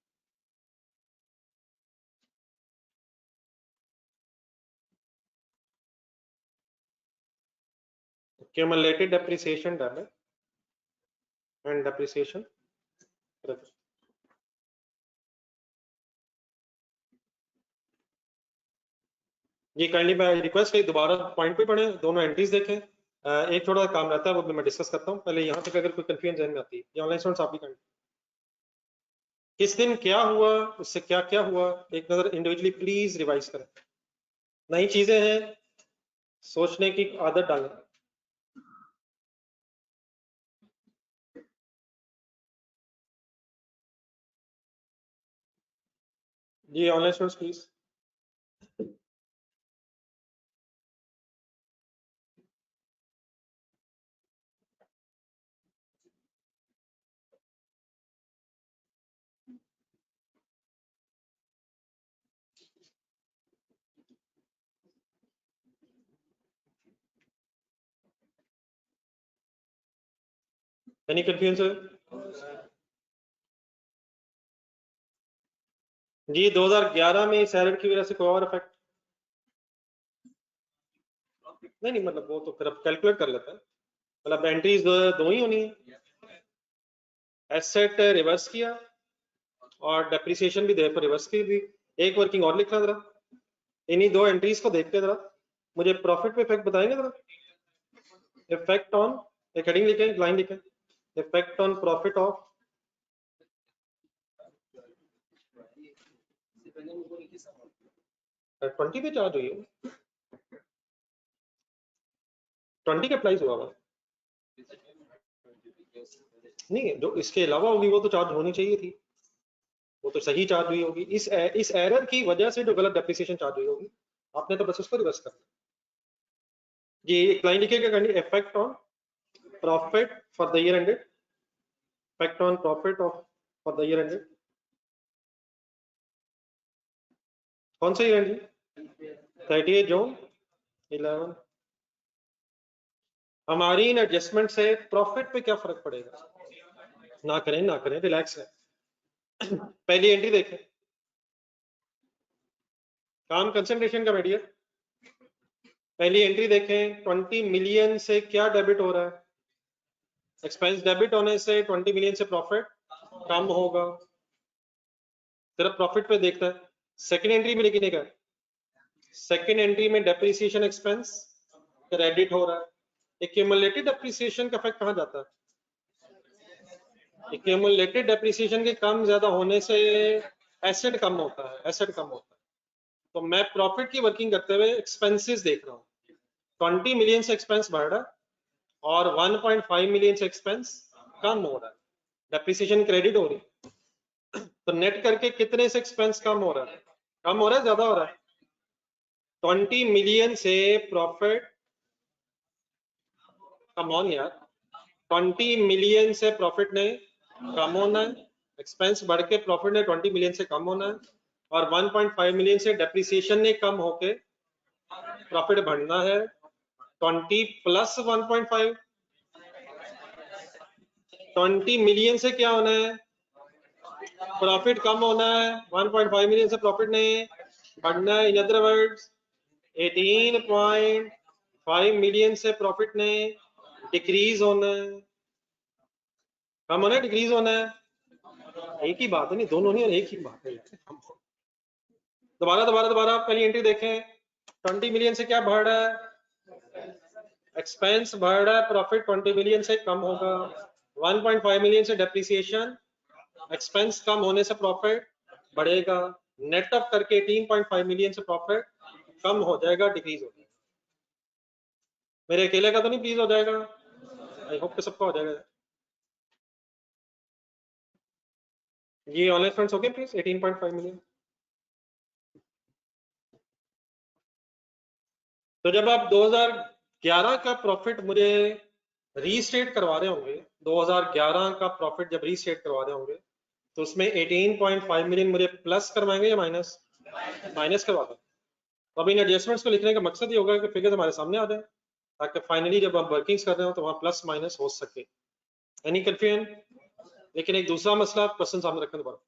Accumulated depreciation debit and depreciation credit. जी काइंडली मैं रिक्वेस्ट है दोबारा पॉइंट पे पढ़ें, दोनों एंट्रीज देखें। एक थोड़ा काम रहता है वो मैं डिस्कस करता हूँ, पहले यहाँ तक अगर कोई कंफ्यूजन जहन में आती है, ये ऑनलाइन स्टूडेंट्स आप भी करें। किस दिन क्या हुआ, उससे क्या क्या हुआ, एक नजर इंडिविजुअली प्लीज रिवाइज करें। नई चीजें हैं, सोचने की आदत डालें। जी online students please. Any confusion? जी 2011 में इस एरर की वजह से कोई और इफेक्ट नहीं, मतलब वो तो फिर अब कैलकुलेट कर लेते हैं, मतलब एंट्रीज दो ही होनी है, एसेट रिवर्स किया और डेप्रिसिएशन भी देखो रिवर्स की थी। एक वर्किंग और लिखना जरा, इन्हीं दो एंट्रीज को देख के जरा मुझे प्रॉफिट पे इफेक्ट बताएंगे जरा। इफेक्ट ऑन, एक हेडिंग लिखें, एक लाइन लिखें, इफेक्ट ऑन प्रॉफिट ऑफ 20 पे चार्ज हुई है, 20 का प्राइस हुआ हुआ नहीं, जो इसके अलावा होगी वो तो चार्ज होनी चाहिए थी, वो तो सही चार्ज हुई होगी। इस एरर की वजह से जो गलत डेप्रिसिएशन चार्ज हुई होगी, आपने तो बस उसको रिवर्स करना। ये एक लाइन लिखेगा करनी, effect on profit for the year ended, effect on profit of for the year ended. कौन सा ईयर एंडेड? 30 जून 11। हमारी इन एडजस्टमेंट से प्रॉफिट पे क्या फर्क पड़ेगा? ना करें ना करें, रिलैक्स है। पहली एंट्री देखें, काम कंसंट्रेशन का मीडियर। पहली एंट्री देखें, 20 मिलियन से क्या डेबिट हो रहा है? एक्सपेंस डेबिट होने से 20 मिलियन से प्रॉफिट कम होगा, सिर्फ प्रॉफिट पे देखता है। सेकंड एंट्री में लेकिन क्या, सेकंड एंट्री में डेप्रिसिएशन एक्सपेंस क्रेडिट हो रहा है। एक्यूमुलेटेड डेप्रिसिएशन का इफेक्ट कहां जाता है? एक्यूमुलेटेड डेप्रिसिएशन के कम ज्यादा होने से एसेट कम होता है, एसेट कम होता है। तो मैं प्रॉफिट की वर्किंग करते हुए एक्सपेंसेस देख रहा हूँ, 20 मिलियन से एक्सपेंस बढ़ रहा है और 1.5 मिलियन से एक्सपेंस कम हो रहा है, डेप्रिसिएशन क्रेडिट हो रही है। तो नेट करके कितने से एक्सपेंस कम हो रहा है? कम हो रहा है, ज्यादा हो रहा है? 20 मिलियन से प्रॉफिट, कम ऑन यार, 20 मिलियन से प्रॉफिट ने कम होना है, एक्सपेंस बढ़ के प्रॉफिट ने 20 मिलियन से कम होना है, और 1.5 मिलियन से डेप्रिसिएशन ने कम होके प्रॉफिट बढ़ना है। 20 प्लस 1.5, 20 मिलियन से क्या होना है? प्रॉफिट कम होना है, 1.5 मिलियन से प्रॉफिट नहीं बढ़ना है। इन अदर वर्ड्स 18.5 मिलियन से प्रॉफिट ने डिक्रीज होना है, कम होना है, डिक्रीज होना है। एक ही बात है, नहीं दोनों नहीं, एक ही बात है। दोबारा दोबारा दोबारा पहली एंट्री देखें, 20 मिलियन से क्या बढ़ रहा है? एक्सपेंस बढ़ रहा है, प्रॉफिट 20 मिलियन से कम होगा, 1.5 मिलियन से डेप्रिसिएशन, एक्सपेंस कम होने से प्रॉफिट बढ़ेगा, नेट ऑफ करके 18.5 मिलियन से प्रॉफिट कम हो जाएगा, डिक्रीज हो जाएगा। मेरे अकेले का तो नहीं प्लीज हो जाएगा, आई होप कि सबका हो जाएगा। ये ऑनलाइन फंड्स हो गए प्लीज 18.5 मिलियन। तो जब आप 2011 का प्रॉफिट मुझे रीस्टेट करवा रहे होंगे, 2011 का प्रॉफिट जब रीस्टेट करवा रहे होंगे तो उसमें 18.5 मिलियन मुझे प्लस करवाएंगे या माइनस? माइनस करवा दें। तो अब इन एडजस्टमेंट्स को लिखने का मकसद ये होगा कि फिगर हमारे सामने आ जाए, ताकि फाइनली जब हम वर्किंग्स कर रहे हो तो वहाँ प्लस माइनस हो सके। Any confusion? लेकिन एक दूसरा मसला क्वेश्चन सामने रखने दोबारा,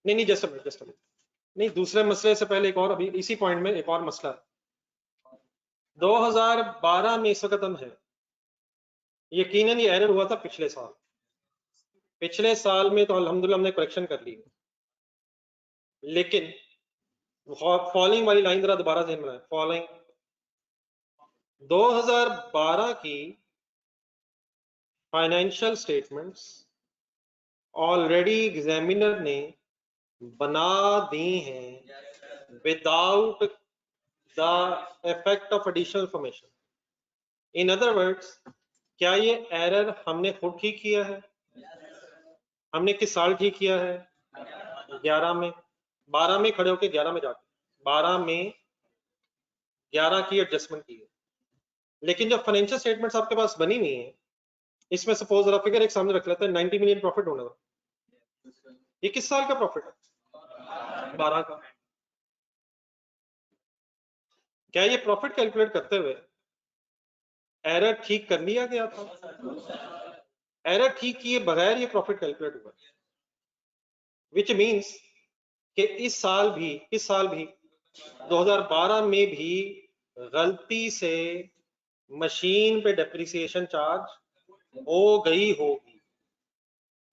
नहीं जस्ट नहीं, दूसरे मसले से पहले एक और, अभी इसी पॉइंट में एक और मसला है। 2012 में इस वक्त हम है, यकीनन ये एरर हुआ था पिछले साल। पिछले साल में तो अल्हम्दुलिल्लाह हमने करेक्शन कर ली, लेकिन फॉलोइंग वाली लाइन जरा दोबारा ध्यान में, फॉलोइंग 2012 की फाइनेंशियल स्टेटमेंट्स ऑलरेडी एग्जामिनर ने बना दी हैं without the effect of additional information. In other words, क्या ये एरर हमने खुद ठीक किया है? हमने किस साल ठीक किया है? 11 में, 12 में खड़े होके 11 में जाके 12 में 11 की एडजस्टमेंट की है। लेकिन जो फाइनेंशियल स्टेटमेंट्स आपके पास बनी हुई है, इसमें सपोज जरा फिगर एक सामने रख लेते हैं, 90 मिलियन प्रॉफिट होने का। ये किस साल का प्रॉफिट है? 12 का। क्या ये प्रॉफिट कैलकुलेट करते हुए एरर ठीक कर लिया गया था? एरर ठीक किए बगैर ये प्रॉफिट कैलकुलेट हुआ, विच मीन्स कि इस साल भी 2012 में भी गलती से मशीन पे डेप्रिसिएशन चार्ज हो गई होगी।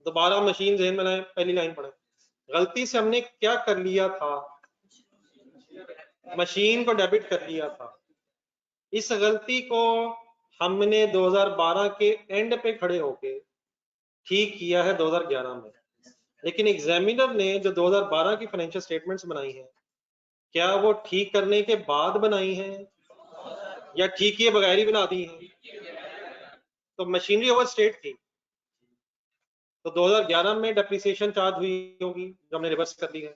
दोबारा मशीन ज़हन में लाएं, पहली लाइन पढ़ें। गलती से हमने क्या कर लिया था? मशीन को डेबिट कर लिया था। इस गलती को हमने 2012 के एंड पे खड़े होके ठीक किया है 2011 में, लेकिन एग्जामिनर ने जो 2012 की फाइनेंशियल स्टेटमेंट्स बनाई हैं, क्या वो ठीक करने के बाद बनाई हैं या ठीक किए बगैर ही बना दी हैं? तो मशीनरी ओवर स्टेट थी, तो 2011 में डेप्रिसिएशन चार्ज हुई होगी जो हमने रिवर्स कर ली है,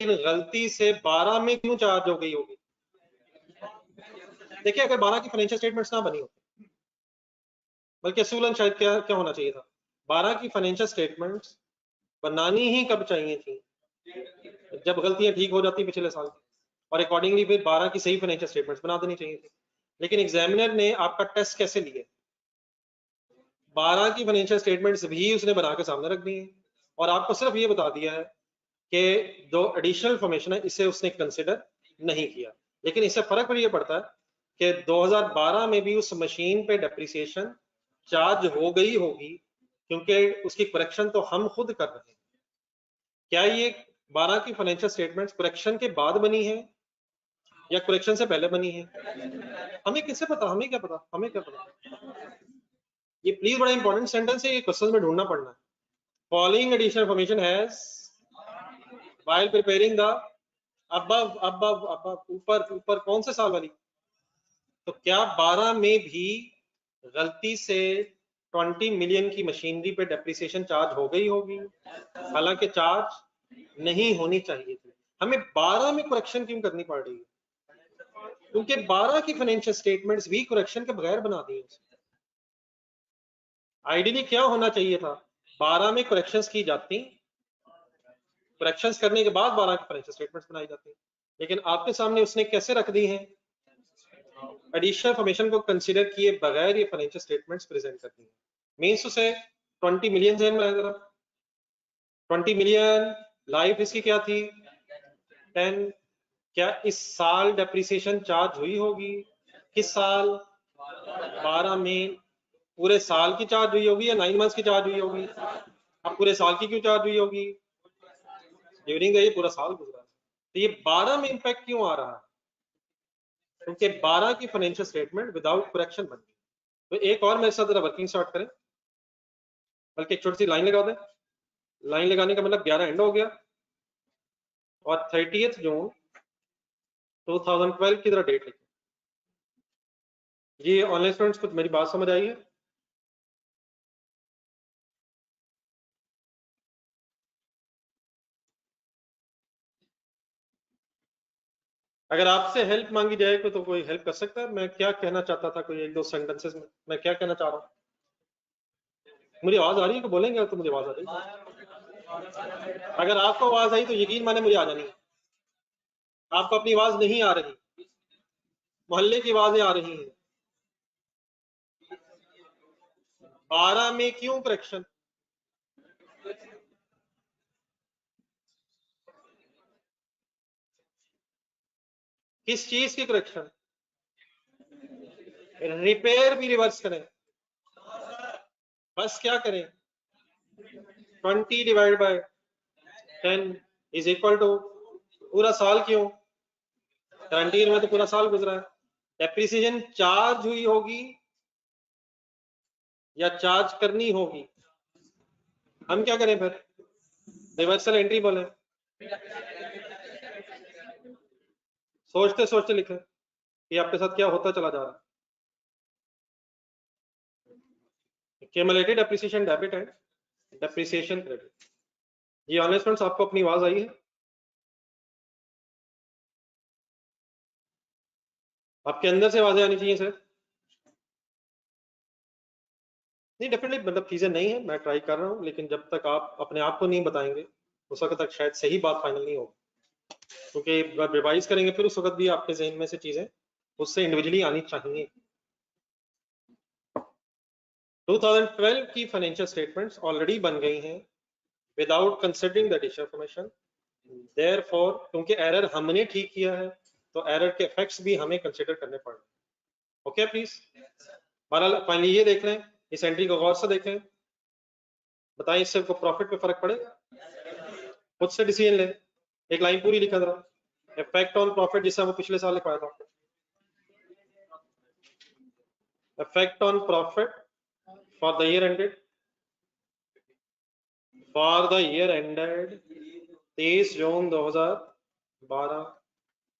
लेकिन गलती से 12 में क्यों चार्ज हो गई होगी? देखिए, अगर 12 की फाइनेंशियल स्टेटमेंट्स ना बनी होती, बल्कि असूलन शायद क्या होना चाहिए था, 12 की फाइनेंशियल स्टेटमेंट्स बनानी ही कब चाहिए थी? जब गलतियां ठीक हो जाती पिछले साल की, और अकॉर्डिंगली फिर 12 की सही फाइनेंशियल स्टेटमेंट्स बना देनी चाहिए थी। लेकिन एग्जामिनर ने आपका टेस्ट कैसे लिया? 12 की फाइनेंशियल स्टेटमेंट्स भी उसने बना के सामने रख दी है, और आपको सिर्फ ये बता दिया है कि जो एडिशनल इंफॉर्मेशन है इसे उसने कंसिडर नहीं किया। लेकिन इससे फर्क ये पड़ता है कि 2012 में भी उस मशीन पे डेप्रिसिएशन चार्ज हो गई होगी, क्योंकि उसकी करेक्शन तो हम खुद कर रहे हैं। क्या ये 12 की फाइनेंशियल स्टेटमेंट्स करेक्शन के बाद बनी है या करेक्शन से पहले बनी है? हमें किससे पता? हमें क्या पता? ये प्लीज बड़ा इंपॉर्टेंट सेंटेंस है, ये क्वेश्चन में ढूंढना पड़ना है। Following additional information has while preparing the above ऊपर कौन से साल वाली? तो क्या 12 में भी गलती से 20 मिलियन की मशीनरी पे डेप्रिसिएशन चार्ज हो गई होगी? हालांकि चार्ज नहीं होनी चाहिए थी। हमें 12 में करेक्शन क्यों करनी पड़ रही है? क्योंकि 12 की फाइनेंशियल स्टेटमेंट्स भी करेक्शन के बगैर बना दी है। आइडियली क्या होना चाहिए था? 12 में करेक्शंस की जाती, करेक्शंस करने के बाद 12 की फाइनेंशियल स्टेटमेंट्स बनाई जाती, लेकिन आपके सामने उसने कैसे रख दी हैं? एडिशनल इंफॉर्मेशन को कंसीडर किए बगैर ये फाइनेंशियल स्टेटमेंट्स प्रेजेंट करती हैं। मींस उसे 20 मिलियन ज़हन में रखना, 20 मिलियन लाइफ इसकी क्या थी? 10। क्या इस साल डेप्रिसिएशन चार्ज हुई होगी? किस साल? 12 में। पूरे साल की चार्ज हुई होगी या 9 मंथ्स की चार्ज हुई होगी? अब पूरे साल की क्यों चार्ज हुई होगी? ड्यूरिंग ये पूरा साल गुजरा, तो ये 12 में इंपैक्ट क्यों आ रहा है? क्योंकि 12 की फाइनेंशियल स्टेटमेंट विदाउट करेक्शन बन गई। तो एक और मेरे साथ जरा वर्किंग स्टार्ट करें, बल्कि एक छोटी सी लाइन लगा दें। लाइन लगाने का मतलब 11 एंड हो गया और 30 जून 2012 की तरह डेट लिखी। ये ऑनलाइन स्टूडेंट्स को मेरी बात समझ आई है? अगर आपसे हेल्प मांगी जाए तो कोई हेल्प कर सकता है? मैं क्या कहना चाहता था, कोई एक दो सेंटेंसेस में मैं क्या कहना चाह रहा हूँ? मुझे आवाज आ रही है कि बोलेंगे तो मुझे आवाज आ रही है? अगर आपको आवाज आई तो यकीन माने मुझे आ जानी है। आपको अपनी आवाज नहीं आ रही, मोहल्ले की आवाजें आ रही हैं। 12 में क्यों करेक्शन? किस चीज की करेक्शन? रिपेयर भी रिवर्स करें, बस क्या करें? 20 divide by 10 is equal to पूरा साल। क्यों? कैंटीन में तो पूरा साल गुजरा है। डेप्रिसिएशन चार्ज हुई होगी या चार्ज करनी होगी? हम क्या करें फिर? रिवर्सल एंट्री बोले, सोचते सोचते लिखें कि आपके साथ क्या होता चला जा रहा है। Cumulated depreciation debit and depreciation credit. ये ऑनलाइन स्टूडेंट्स आपको अपनी आवाज आई है? आपके अंदर से आवाजें आनी चाहिए सर। नहीं, डेफिनेटली मतलब चीजें नहीं है, मैं ट्राई कर रहा हूँ, लेकिन जब तक आप अपने आप को नहीं बताएंगे उस वक्त तक शायद सही बात फाइनल नहीं होगी। क्योंकि जब रिवाइज करेंगे फिर उस वक्त भी आपके जहन में से चीजें उससे इंडिविजुअली आनी चाहिए। 2012 की फाइनेंशियल स्टेटमेंट्स ऑलरेडी बन गई हैं without considering the additional information. Therefore क्योंकि एरर हमने ठीक किया है तो एरर के इफेक्ट्स भी हमें कंसिडर करने पड़ रहे हैं। Okay please. बहरहाल फाइनली ये देख लें, इस एंट्री को गौर से देखें, बताएं इससे को प्रॉफिट पे फर्क पड़ेगा? खुद से डिसीजन ले। एक लाइन पूरी लिखा जरा, इफेक्ट ऑन प्रॉफिट, जिससे वो पिछले साल लिखवाया था। Effect on profit for the year ended, for the year ended 23 जून 2012।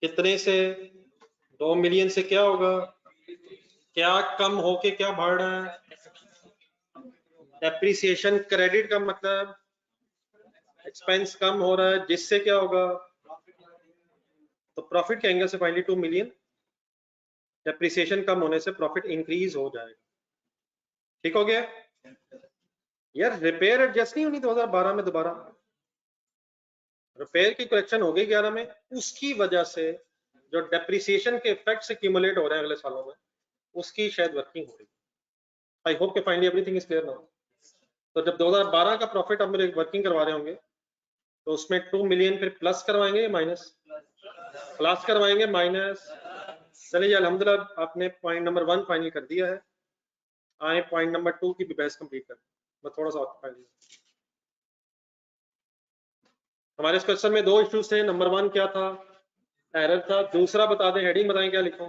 कितने से? 2 मिलियन से क्या होगा? क्या कम होके क्या बढ़ रहा है? डेप्रिसिएशन क्रेडिट का मतलब एक्सपेंस कम हो रहा है, जिससे क्या होगा? तो प्रॉफिट के एंगल से फाइनली 2 मिलियन, डेप्रिसिएशन कम होने से प्रॉफिट इंक्रीज हो जाएगा। ठीक हो गया यार? रिपेयर एडजस्ट नहीं होनी 2012 में दोबारा, रिपेयर की करेक्शन हो गई 11 में, उसकी वजह से जो डेप्रिसिएशन के इफेक्ट से क्यूमुलेट हो रहे हैं अगले सालों में, उसकी शायद वर्किंग हो रही है। आई होप कि finally everything is clear now. तो जब 2012 का प्रॉफिट अब मेरे वर्किंग करवा रहे होंगे तो उसमें 2 मिलियन फिर प्लस करवाएंगे या माइनस? प्लस करवाएंगे, माइनस। चलिए अल्हम्दुलिल्लाह आपने पॉइंट नंबर 1 फाइनल कर दिया है। आए पॉइंट नंबर 2 की भी बहस कंप्लीट कर। मैं थोड़ा सा फाइनल, हमारे इस क्वेश्चन में 2 इश्यूज थे। नंबर 1 क्या था? एरर था। दूसरा बता दें, हेडिंग बताएं क्या लिखूं?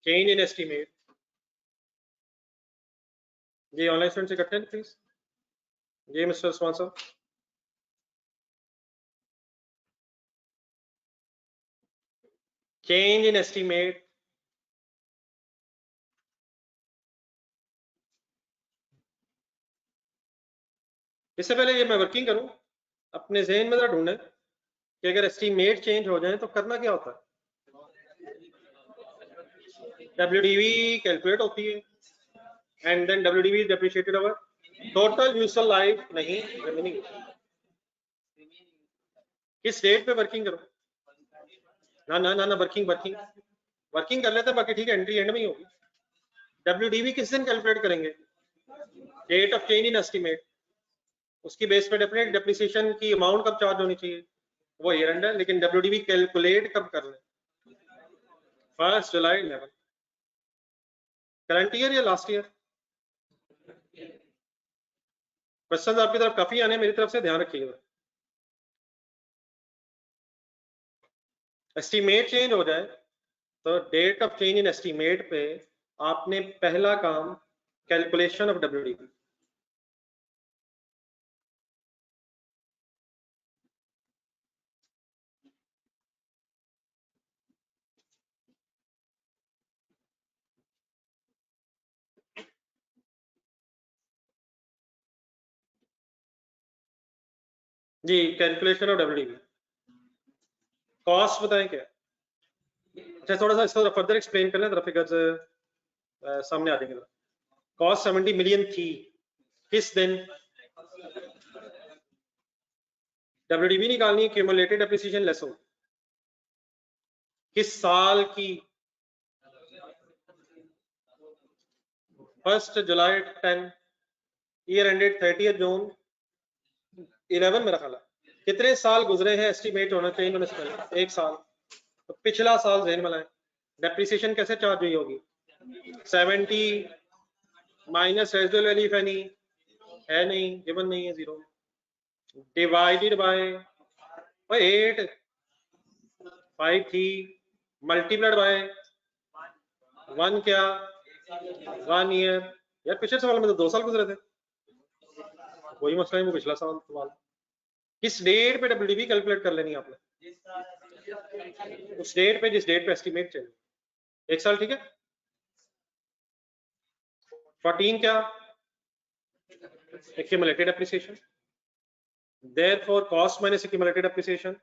Change in estimate. जी ऑनलाइन स्टूडेंट से इकट्ठे प्लीज। जी mister sponsor. Change in estimate. इससे पहले ये मैं वर्किंग करूं, अपने जहन में जरा ढूंढें कि अगर एस्टीमेट चेंज हो जाए तो करना क्या होता है। WDV कैलकुलेट होती है and then WDV is depreciated over total useful life, नहीं रिमेनिंग। किस डेट पे वर्किंग करूं? ना ना ना ना, वर्किंग वर्किंग वर्किंग कर लेते हैं, बाकी ठीक है, एंट्री एंड में ही होगी। WDV किस दिन कैलकुलेट करेंगे? Date of change in estimate. उसकी बेस पे डेफिनेट डेप्रिसिएशन की अमाउंट कब चार्ज होनी चाहिए, वो ईयर एंड है, लेकिन WDV कैलकुलेट कब कर लें? 1 जुलाई 11। करंट ईयर या लास्ट ईयर? क्वेश्चन आपकी तरफ काफी आने, मेरी तरफ से ध्यान रखिएगा। एस्टीमेट चेंज हो जाए तो date of change in estimate पे आपने पहला काम कैलकुलेशन ऑफ WDV। जी कैलकुलेशन ऑफ WDV। कॉस्ट बताएं क्या? अच्छा थोड़ा सा इसको फर्दर एक्सप्लेन कर लें, जरा फिगर्स सामने आ जाएंगे। कॉस्ट 70 मिलियन थी किस दिन? WDV निकालनी है, क्यूमुलेटेड डेप्रिसिएशन लेस हो किस साल की? 1 जुलाई 10, ईयर एंडेड 30 जून 11 मेरा ख्याल है। कितने साल गुजरे हैं एस्टिमेट होना चाहिए इन्होंने पहले? 1 साल। तो पिछला साल ज़हन में लाएं, डेप्रिसिएशन कैसे चार्ज हुई होगी? 70 माइनस रेजिडुअल वैल्यू एनी है नहीं, गिवन नहीं है, 0 डिवाइडेड बाय 8 5 थी मल्टीप्लाइड बाय 1 क्या 1 ईयर। यार पिछले साल में तो 2 साल गुजरे थे, कोई मसला नहीं, वो पिछला साल सवाल। किस डेट पे WDV कैलकुलेट कर लेनी है आपने? उस डेट पे जिस डेट पे एस्टिमेट चाहिए, 1 साल, ठीक है। 14 क्या accumulated appreciation, therefore cost minus accumulated appreciation,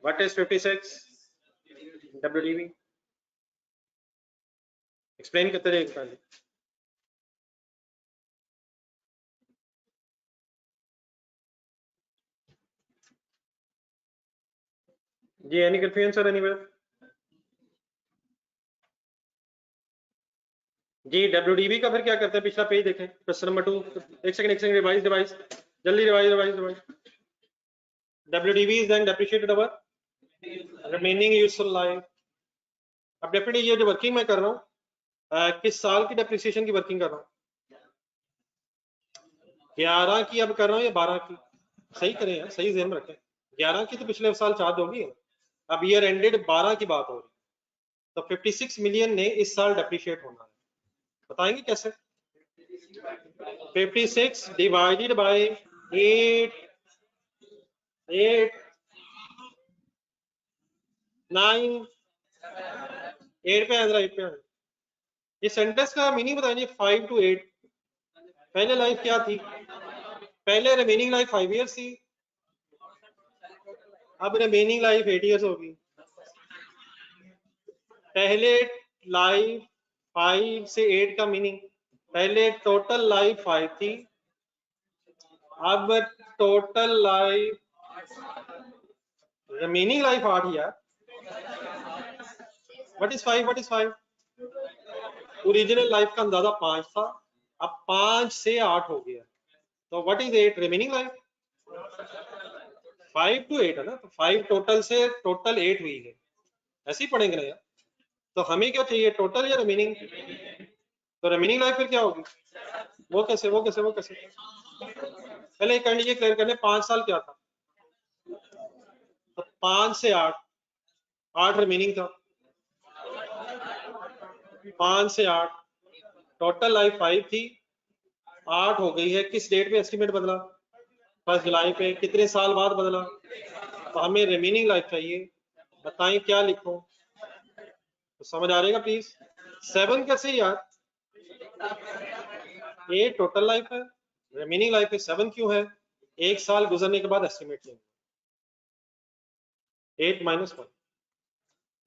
what is 56 WDV? explain करते रहिए पहले। जी any confusion sir anywhere? जी WDV का फिर क्या करते हैं, पिछला पेज देखें, क्वेश्चन नंबर 2। एक सेकंड रिवाइज जल्दी revise. WDV is then depreciated over remaining useful life। अब डेफिनेटली ये जो वर्किंग मैं कर रहा हूँ किस साल की डेप्रिसिएशन की वर्किंग कर रहा हूँ? 11 की अब कर रहा हूँ या 12 की? सही करें यार, सही ज़हन में रखें। 11 की तो पिछले साल चार्ज होगी, अब ईयर एंडेड 12 की बात हो रही, तो 56 मिलियन ने इस साल डेप्रिशिएट होना है। बताएंगे कैसे? 56 डिवाइडेड बाय 8 9 8 पे आंसर 8 पे आंसर। ये सेंटेंस का मीनिंग बताइए। 5 to 8 पहले लाइफ क्या थी? पहले रिमेनिंग लाइफ 5 इयर्स थी, अब रिमेनिंग लाइफ 8 इयर्स होगी। पहले लाइफ 5 से 8 का मीनिंग, पहले टोटल लाइफ 5 थी, अब टोटल लाइफ रिमेनिंग लाइफ 8 यार। What is 5? ओरिजिनल लाइफ का अंदाजा 5 था, अब 5 से 8 हो गया, तो what is 8? Remaining life. 5 to 8 है ना, तो 5 टोटल से टोटल 8 हुई है, ऐसे ही पढ़ेंगे ना यार। तो हमें क्या चाहिए, टोटल या रिमेनिंग? तो रिमेनिंग लाइफ फिर क्या होगी? वो कैसे? पहले ये क्लियर कर ले, 5 साल क्या था? तो 5 से 8 रिमेनिंग था, 5 से 8 टोटल लाइफ 5 थी, 8 हो गई है। किस डेट पे एस्टिमेट बदला? 1 जुलाई पे। कितने साल बाद बदला? तो हमें रिमेनिंग लाइफ चाहिए, बताएं क्या लिखो, तो समझ आ रहेगा प्लीज। 7 कैसे यार? 8 टोटल लाइफ है, रिमेनिंग लाइफ है, 7 क्यों है? 1 साल गुजरने के बाद एस्टिमेट लेंगे। 8 - 1।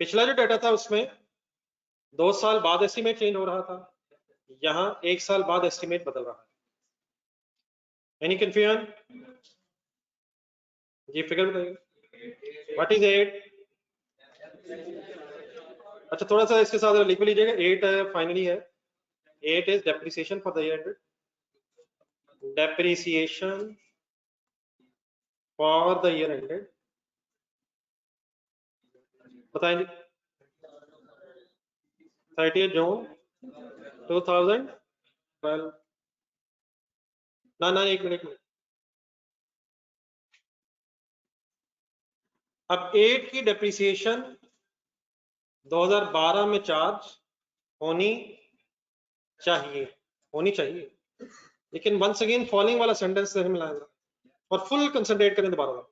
पिछला जो डाटा था उसमें 2 साल बाद एस्टिमेट चेंज हो रहा था, यहाँ 1 साल बाद एस्टिमेट बदल रहा है। Any confusion? जी फिगर बताइए। What is 8? अच्छा थोड़ा सा इसके साथ लिख लीजिएगा, 8 फाइनली है। 8 is depreciation for the year, depreciation for the year ended. बताएं 30 जून 2012। ना एक मिनट। अब 8 की डेप्रिसिएशन 2012 में चार्ज होनी चाहिए, लेकिन वंस अगेन फॉलोइंग वाला सेंटेंस से मिलाएगा और फुल कंसंट्रेट करें दोबारा।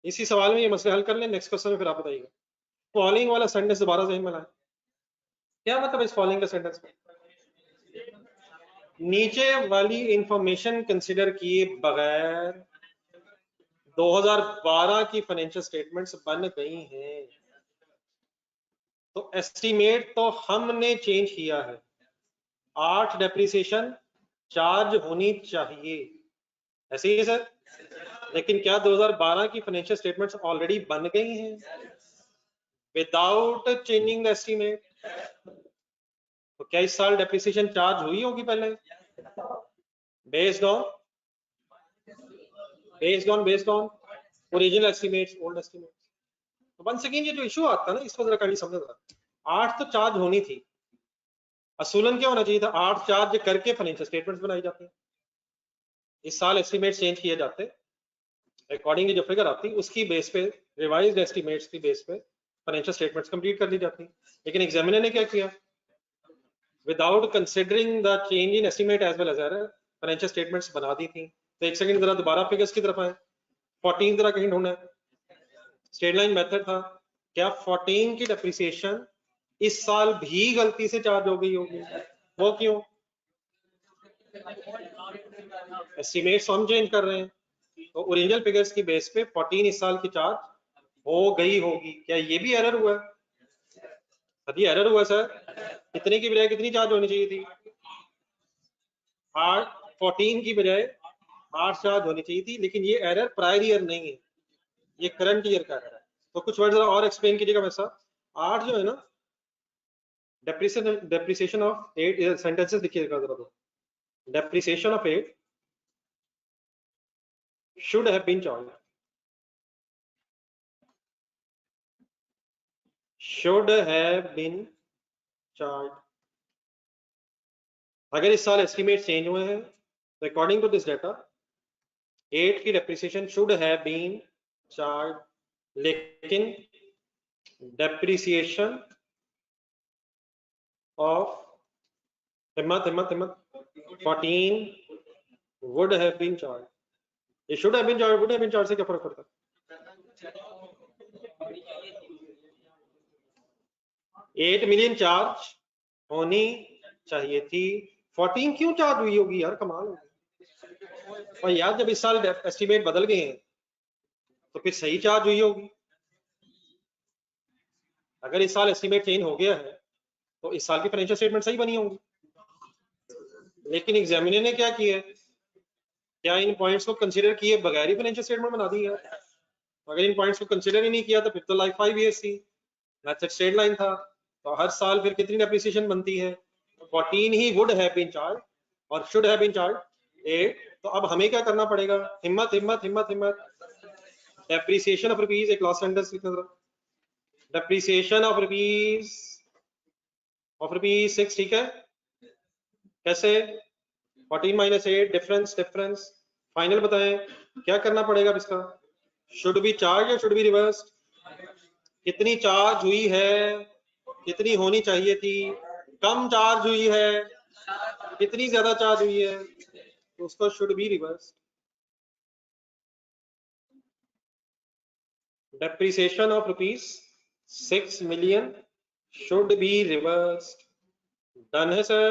इसी सवाल में ये मसले हल कर लें, नेक्स्ट क्वेश्चन में फिर आप बताइएगा। फॉलोइंग वाला सेंटेंस दोबारा से मिलाएं। क्या मतलब इस फॉलोइंग का सेंटेंस में? नीचे वाली इंफॉर्मेशन कंसिडर किए बगैर 2012 की फाइनेंशियल स्टेटमेंट्स बन गई हैं, तो एस्टीमेट तो हमने चेंज किया है। 8 डेप्रिसिएशन चार्ज होनी चाहिए, ऐसे ही है सर। लेकिन क्या 2012 की फाइनेंशियल स्टेटमेंट्स ऑलरेडी बन गई हैं विदाउट चेंजिंग द एस्टीमेट? तो क्या इस साल डेप्रिसिएशन चार्ज हुई होगी पहले based on original estimates, old estimates? तो वंस अगेन ये जो इशू आता है ना, इसको जरा कहानी समझ रहा। 8 तो चार्ज होनी थी, असूलन क्या होना चाहिए था? 8 चार्ज करके फाइनेंशियल स्टेटमेंट्स बनाई जाती हैं। इस साल एस्टीमेट चेंज किए जाते, अकॉर्डिंगली जो फिगर आती उसकी बेस पे, रिवाइज्ड एस्टीमेट्स की बेस पे फाइनेंशियल स्टेटमेंट्स कंप्लीट कर ली जाती। लेकिन एग्जामिनर ने क्या किया? Without considering the change in estimate as well as error, financial statements बना दी थी। तो एक सेकंड जरा दोबारा फिगर्स की तरफ आए। 14 जरा कहीं ढूंढना है, स्ट्रेट लाइन मेथड था। क्या 14 की डेप्रिसिएशन इस साल भी गलती से चार्ज हो गई होगी? वो क्यों? एस्टीमेट्स हम चेंज कर रहे हैं, तो ओरिजिनल फिगर्स की बेस पे 14 इस साल की चार्ज हो गई होगी। क्या ये भी एरर हुआ? यदि एरर हुआ सर, कितने की बजाय कितनी चार्ज होनी चाहिए थी? 8, 14 की बजाय 8 चार्ज होनी चाहिए थी। लेकिन ये एरर प्रायर ईयर नहीं है, ये करंट ईयर का एरर है। तो कुछ वर्ड जरा और एक्सप्लेन कीजिएगा मेरे साथ। 8 जो है ना, डेप्रिसिएशन ऑफ 8 सेंटेंसेस लिखिएगा जरा। तो depreciation of 8 should have been charged, should have been charged। अगर इस साल एस्टीमेट चेंज हुए हैं तो अकॉर्डिंग टू दिस डाटा 8 की depreciation should have been charge, लेकिन डेप्रिसिएशन ऑफ हिम्मत 14 वुड हैव बीन चार्ज। ये should have been charge, would have been charge से क्या फर्क पड़ता है? 8 मिलियन चार्ज होनी चाहिए थी, 14 क्यों चार्ज हुई होगी यार? कमाल होगी। और यार जब इस साल एस्टीमेट बदल गए हैं तो फिर सही चार्ज हुई होगी। अगर इस साल एस्टीमेट चेंज हो गया है तो इस साल की फाइनेंशियल स्टेटमेंट सही बनी होंगी। लेकिन एग्जामिनर ने क्या किया? क्या इन पॉइंट्स को कंसीडर किए बगैर ही फाइनेंशियल स्टेटमेंट बना दी है? अगर इन पॉइंट्स को कंसीडर ही नहीं किया तो फिर तो लाइफ 5 ईयर्स थी, मैथड स्ट्रेट लाइन था। तो हर साल फिर कितनी डेप्रिसिएशन बनती है? 14 ही वुड हैव बीन चार्ज और शुड हैव बीन चार्ज 8। तो अब हमें क्या करना पड़ेगा? हिम्मत हिम्मत हिम्मत हिम्मत। डेप्रिसिएशन ऑफ रुपीज, एक लास्ट सेंटेंस लिखना जरा। डेप्रिसिएशन ऑफ रुपीज 6, ठीक है? कैसे? 14 माइनस 8, डिफरेंस फाइनल बताएं क्या करना पड़ेगा अब इसका? शुड बी चार्ज या शुड बी रिवर्स? कितनी चार्ज हुई है, कितनी होनी चाहिए थी? कम चार्ज हुई है, कितनी ज्यादा चार्ज हुई है? तो उसको should be reverse. Depreciation of rupees 6 million should be reversed. Done है सर?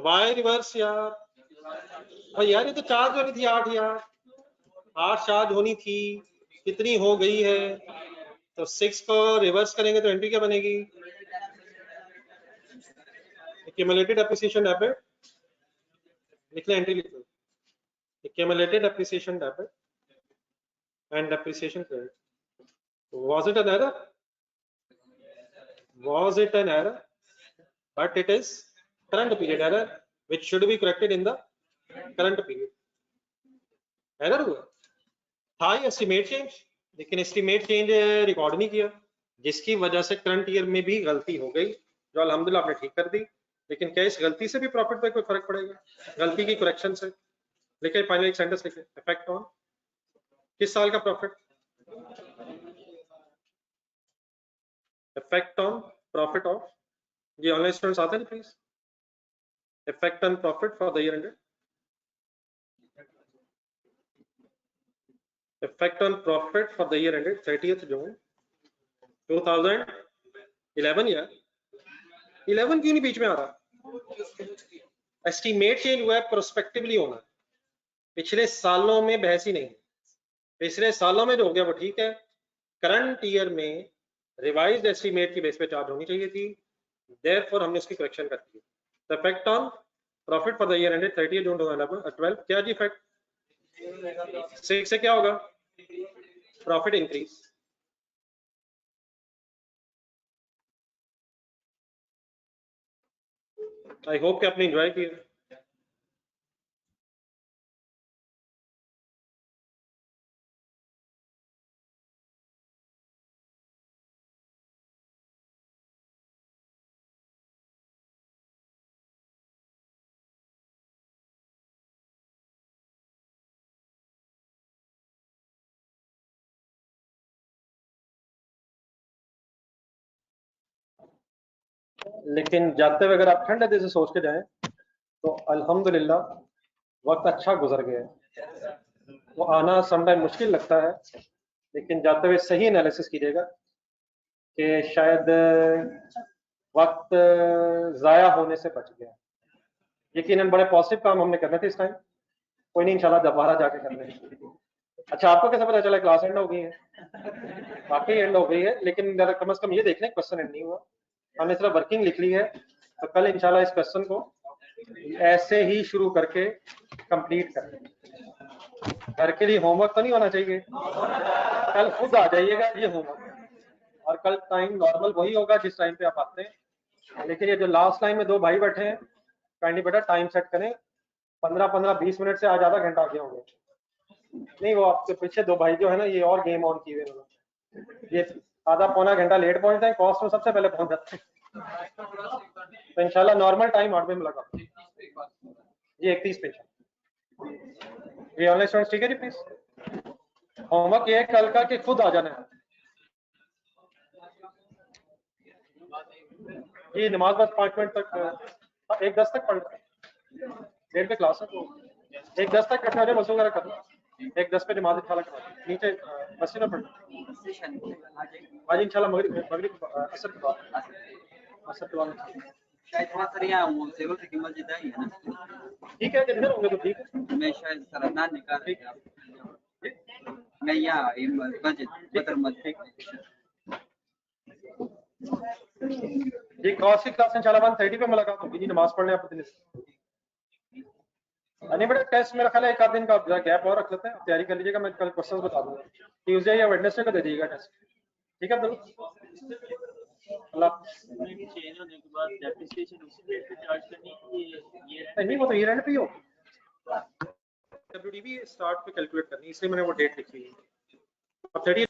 वाई रिवर्स यार? और यार ये तो चार्ज होनी थी 8 यार, 8 चार्ज होनी थी, कितनी हो गई है? तो 6 को रिवर्स करेंगे तो एंट्री क्या बनेगी? एक्यूमुलेटेड डेप्रिसिएशन डेबिट, लिख ले, एंट्री लिख लो। Accumulated depreciation debit and depreciation credit. Was it an error? Was it an error? But it is current period error which should be corrected in the current period. Error हुआ था estimate change, लेकिन estimate change record नहीं किया, जिसकी वजह से current year में भी गलती हो गई, जो अल्हम्दुलिल्लाह आपने ठीक कर दी। लेकिन क्या इस गलती से भी प्रॉफिट पे कोई फर्क पड़ेगा? गलती की करेक्शन से। लिखे फाइनल एक सेंटेंस लिखे, इफेक्ट ऑन किस साल का profit? Effect on profit of, जी ऑनलाइन स्टूडेंट्स आते हैं please, effect on profit for the year ended, effect on profit for the year ended 30th June 2011 या 11 क्यों नहीं बीच में आ रहा? एस्टीमेट चेंज हुआ है, प्रोस्पेक्टिवली होना है, पिछले सालों में बहस ही नहीं, पिछले सालों में जो हो गया वो ठीक है, करंट ईयर में रिवाइज्ड एस्टीमेट की बेस पे चार्ज होनी चाहिए थी, देयरफॉर हमने उसकी करेक्शन कर दी। The effect on profit for the year ended 30th June 2012 क्या जी इफेक्ट? 6 से क्या होगा? Profit increase. आई होप कि आपने एंजॉय किया। लेकिन जाते हुए अगर आप ठंडे दिल से सोच के जाएं तो अल्हम्दुलिल्लाह वक्त अच्छा गुजर गया है। वो आना समटाइम मुश्किल लगता है, लेकिन जाते हुए सही एनालिसिस कीजिएगा कि शायद वक्त ज़ाया होने से बच गया। यकीनन बड़े पॉजिटिव काम हमने करने थे इस टाइम, कोई नहीं इंशाल्लाह दोबारा जाके कर लेंगे। अच्छा आपको कैसे पता चला क्लास एंड हो गई है? वाकई एंड हो गई है, लेकिन कम से कम ये देख लें क्वेश्चन एंड नहीं हुआ, हमने सिर्फ वर्किंग लिख ली है, तो कल इंशाल्लाह इस क्वेश्चन को ऐसे ही शुरू करके कंप्लीट कर लेंगे। घर के लिए होमवर्क तो नहीं होना चाहिए, कल खुद आ जाइएगा ये होमवर्क, और कल टाइम नॉर्मल वही होगा जिस टाइम पे आप आते हैं। लेकिन ये जो लास्ट लाइन में दो भाई बैठे हैं, काइंडली बेटा टाइम सेट करें, 15-20 मिनट से आज आधा घंटा आगे होंगे। नहीं वो आपके पीछे दो भाई जो है ना, ये और गेम ऑन किए हुए, ये आधा पौना घंटा लेट पहुंचते हैं, कॉस्ट में सबसे पहले पहुंच जाते हैं। तो इंशाल्लाह नॉर्मल टाइम 8 बजे मुलाकात जी 31 पे ये ऑनलाइन स्टूडेंट्स ठीक है जी प्लीज। होमवर्क ये कल का कि खुद आ जाना है जी, नमाज बस 5 मिनट तक 1:10 तक पढ़ 1:30 पे क्लास है, तो 1:10 तक इकट्ठा हो जाए, मसला वगैरह कर लो, 1:10 पे नमाज खाला करा नीचे मस्जिद में पढ़ आज इंशाल्लाह मगरिब असर के बाद शायद वहाँ सर यहाँ वो सेवल की मस्जिद आई है ना, ठीक है, किधर होंगे तो ठीक है, मैं शायद सरदार निकाल मैं यहाँ मस्जिद बदर मस्जिद जी कॉस्ट की क्लास इंशाल्लाह 1:30 पे मुलाकात होगी जी, नमाज पढ़ने आप दिन नहीं बेटा, टेस्ट मेरा ख्याल है 1 आध दिन का गैप और रख लेते हैं, तैयारी कर लीजिएगा, मैं कल क्वेश्चंस बता दूंगा, ट्यूसडे या वेडनेसडे को दे दीजिएगा टेस्ट, ठीक है अब्दुल? चेंज होने के बाद डेप्रिसिएशन उसी रेट पे चार्ज करनी है, ये नहीं वो तो ईयर एंड पे ही हो, डब्ल्यूडीबी स्टार्ट पे कैलकुलेट करनी है, इसलिए मैंने वो डेट लिखी है। अब 30